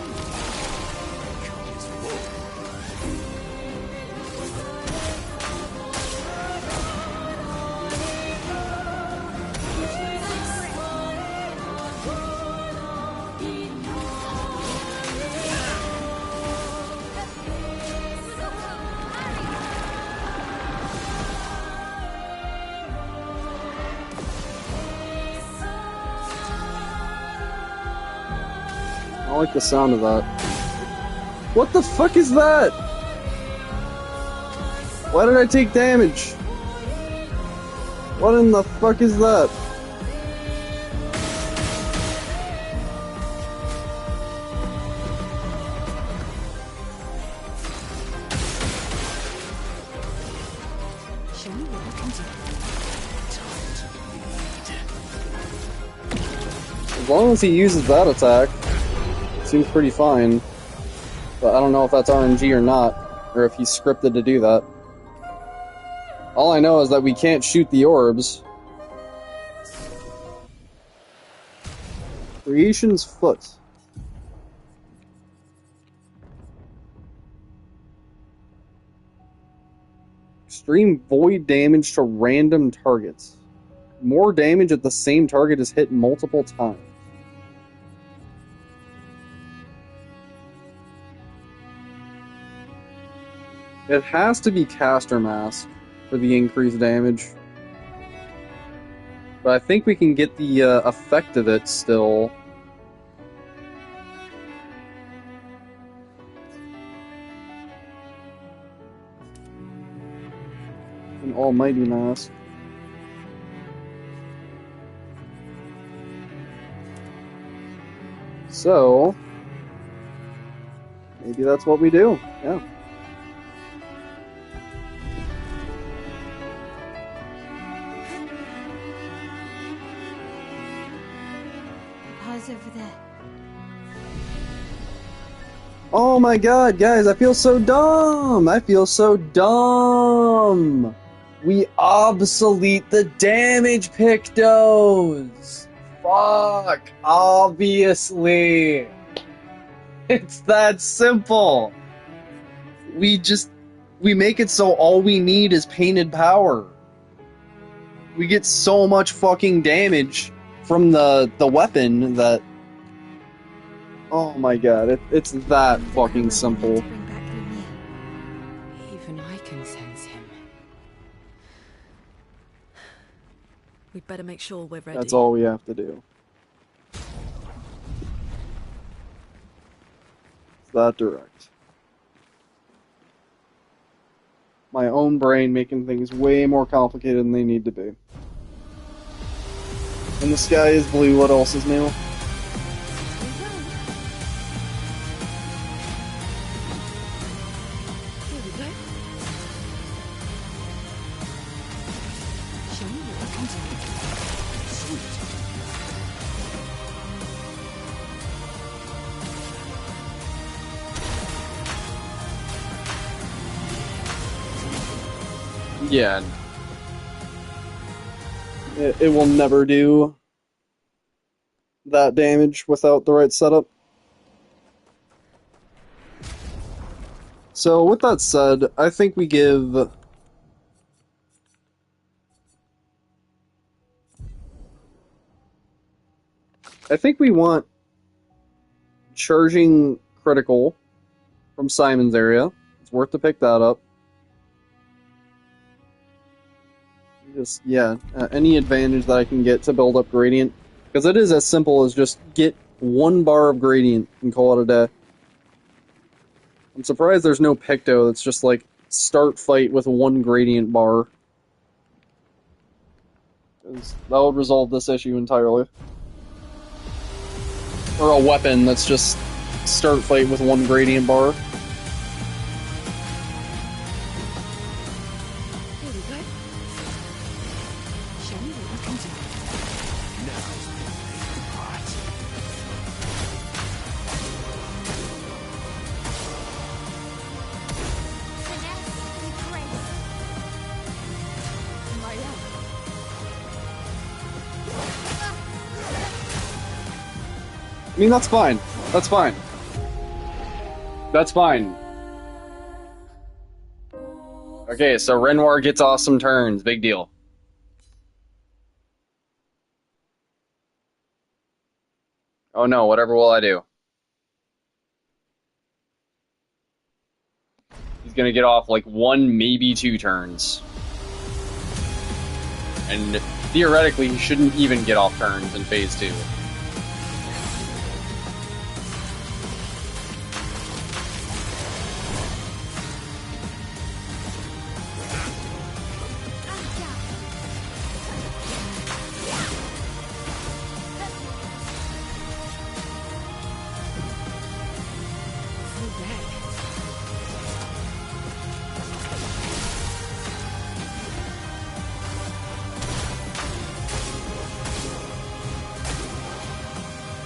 I like the sound of that. What the fuck is that? Why did I take damage? What in the fuck is that? Show me what you can do. As long as he uses that attack, seems pretty fine. But I don't know if that's RNG or not, or if he's scripted to do that. All I know is that we can't shoot the orbs. Creation's Foot. Extreme void damage to random targets. More damage if the same target is hit multiple times. It has to be Caster Mask for the increased damage. But I think we can get the effect of it still. An Almighty Mask. So, maybe that's what we do, yeah. Pause over there. Oh my god, guys, I feel so dumb! I feel so dumb! We obsolete the damage pictos! Fuck! Obviously! It's that simple! We make it so all we need is painted power. We get so much fucking damage from the weapon that... Oh my god, it's that fucking simple. To bring back Lumia. Even I can sense him. We'd better make sure we're ready. That's all we have to do. It's that direct. My own brain making things way more complicated than they need to be. And the sky is blue, what else is new? Here we go. Show me what you can do. Yeah. It will never do that damage without the right setup. So, with that said, I think we give... I think we want charging critical from Simon's area. It's worth to pick that up. Just, yeah, any advantage that I can get to build up gradient. Because it is as simple as just get 1 bar of gradient and call it a day. I'm surprised there's no Picto that's just like, start fight with 1 gradient bar. 'Cause that would resolve this issue entirely. Or a weapon that's just start fight with 1 gradient bar. Here we go. Show me what you can do. Now's the big part. My love. I mean, that's fine. That's fine. That's fine. Okay, so Renoir gets awesome turns. Big deal. Oh no, whatever will I do? He's gonna get off like 1, maybe 2 turns. And theoretically, he shouldn't even get off turns in phase 2.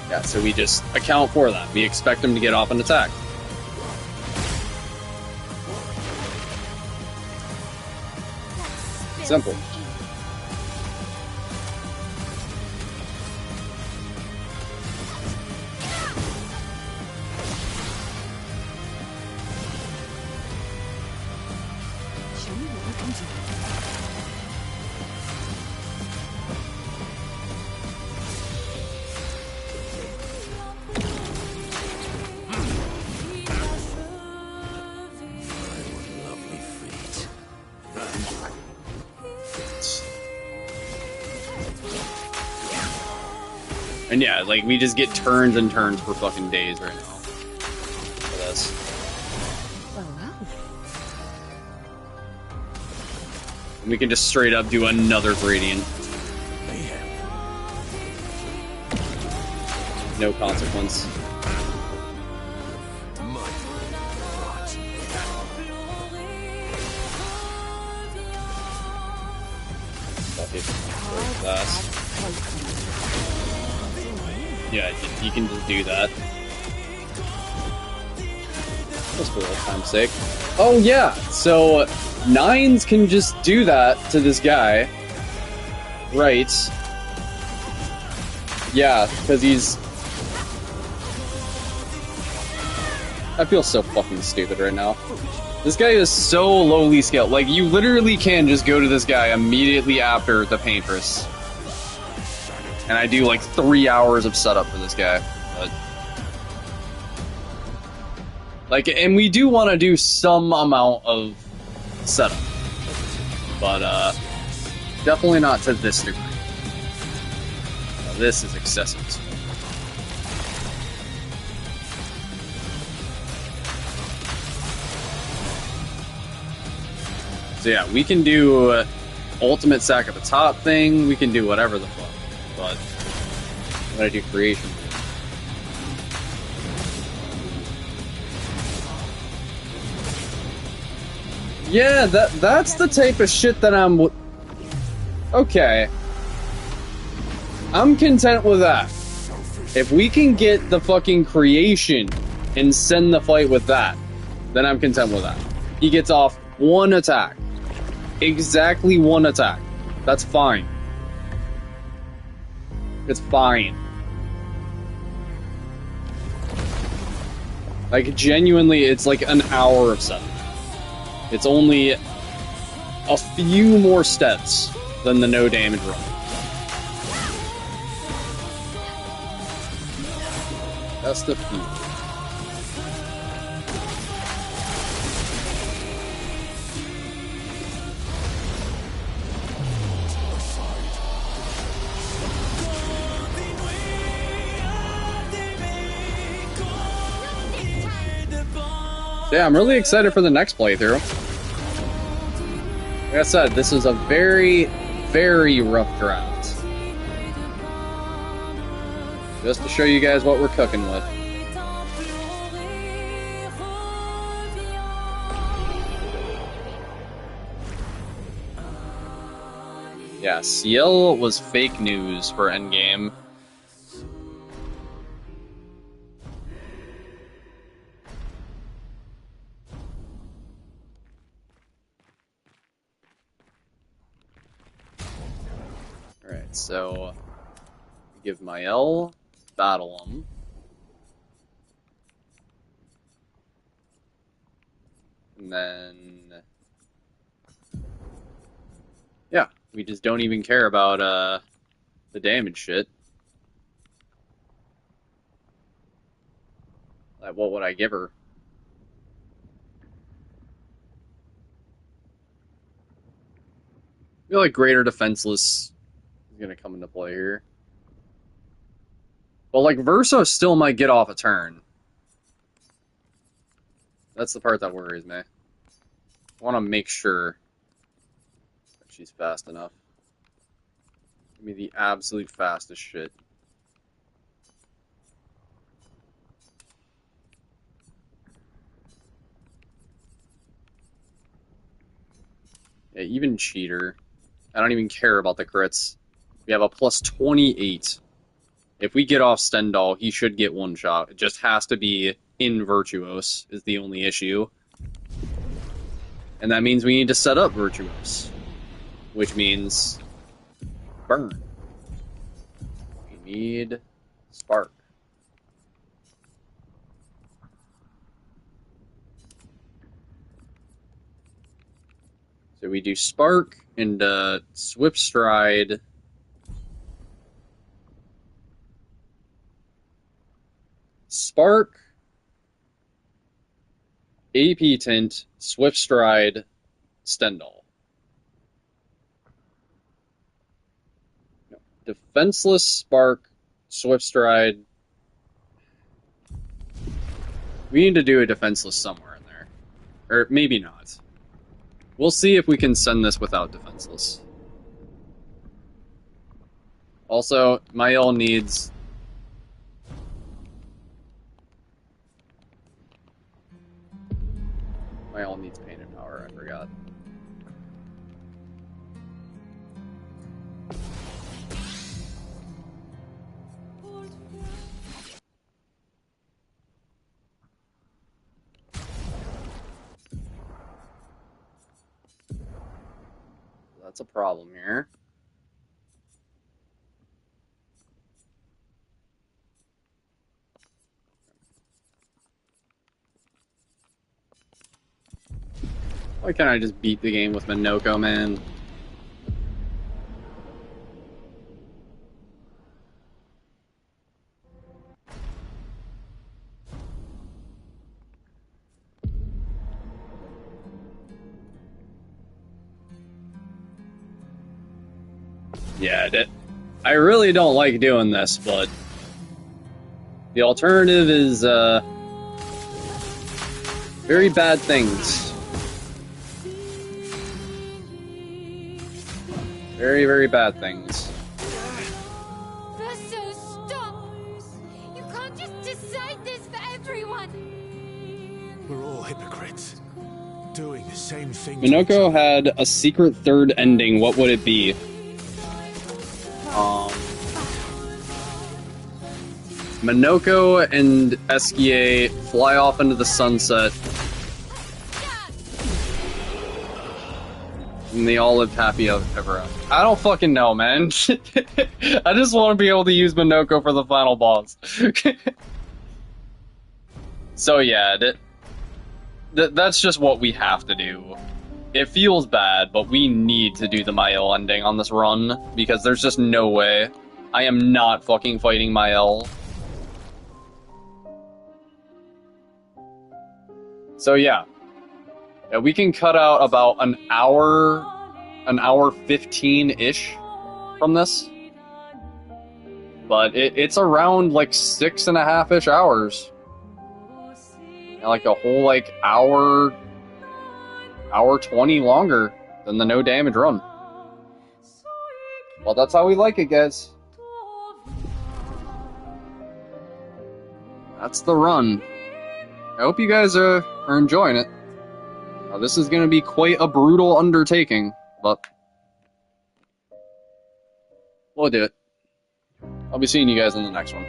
Yeah, so we just account for that. We expect him to get off an attack. Simple. Show me what you can do. Lovely feet. And yeah, like, we just get turns and turns for fucking days right now. For this. Well, well. And we can just straight up do another gradient. No consequence. Fuck it. Break that. Yeah, you can just do that. Just for old time's sake. Oh yeah, so 9s can just do that to this guy. Right. Yeah, because he's... I feel so fucking stupid right now. This guy is so lowly scaled. Like, you literally can just go to this guy immediately after the Paintress. And I do like 3 hours of setup for this guy. But... like, and we do want to do some amount of setup. But, definitely not to this degree. This is excessive. So yeah, we can do ultimate sack at the top thing, we can do whatever the fuck, but I'm gonna do creation. Yeah, that's the type of shit that I'm... okay. I'm content with that. If we can get the fucking creation and send the fight with that, then I'm content with that. He gets off 1 attack. Exactly 1 attack. That's fine. It's fine. Like, genuinely, it's like an hour of setup. It's only a few more steps than the no damage run. Just a few. Yeah, I'm really excited for the next playthrough. Like I said, this is a very, very rough draft. Just to show you guys what we're cooking with. Yeah, Ciel was fake news for Endgame. Alright, so give Mael, battle him. And then yeah, we just don't even care about the damage shit. Like, what would I give her? I feel like greater defenseless is gonna come into play here. But like Verso still might get off a turn. That's the part that worries me. I want to make sure that she's fast enough. Give me the absolute fastest shit. Yeah, even Cheater. I don't even care about the crits. We have a plus 28. If we get off Stendhal, he should get one shot. It just has to be in Virtuos is the only issue. And that means we need to set up Virtuos. Which means burn. We need Spark. So we do Spark and Swift Stride. Spark, AP Tint, Swift Stride, Stendhal. No. Defenseless, Spark, Swift Stride. We need to do a defenseless somewhere in there. Or maybe not. We'll see if we can send this without defenseless. Also, Mael needs... Mael needs pain and power, I forgot. That's a problem here. Why can't I just beat the game with Minoko, man? Yeah, I really don't like doing this, but the alternative is very bad things. Very, very bad things. Verso, stop! You can't just decide this for everyone! We're all hypocrites. Doing the same thing. Minoko had a secret third ending. What would it be? Minoko and Esquier fly off into the sunset. And they all lived happy ever after. I don't fucking know, man. I just want to be able to use Minoko for the final boss. So yeah, that's just what we have to do. It feels bad, but we need to do the Mael ending on this run, because there's just no way. I am not fucking fighting Mael. So yeah. Yeah, we can cut out about an hour 15-ish from this. But it's around like 6.5-ish hours. And like a whole like hour 20 longer than the no damage run. Well, that's how we like it, guys. That's the run. I hope you guys are enjoying it. Now, this is going to be quite a brutal undertaking, but we'll do it. I'll be seeing you guys in the next one.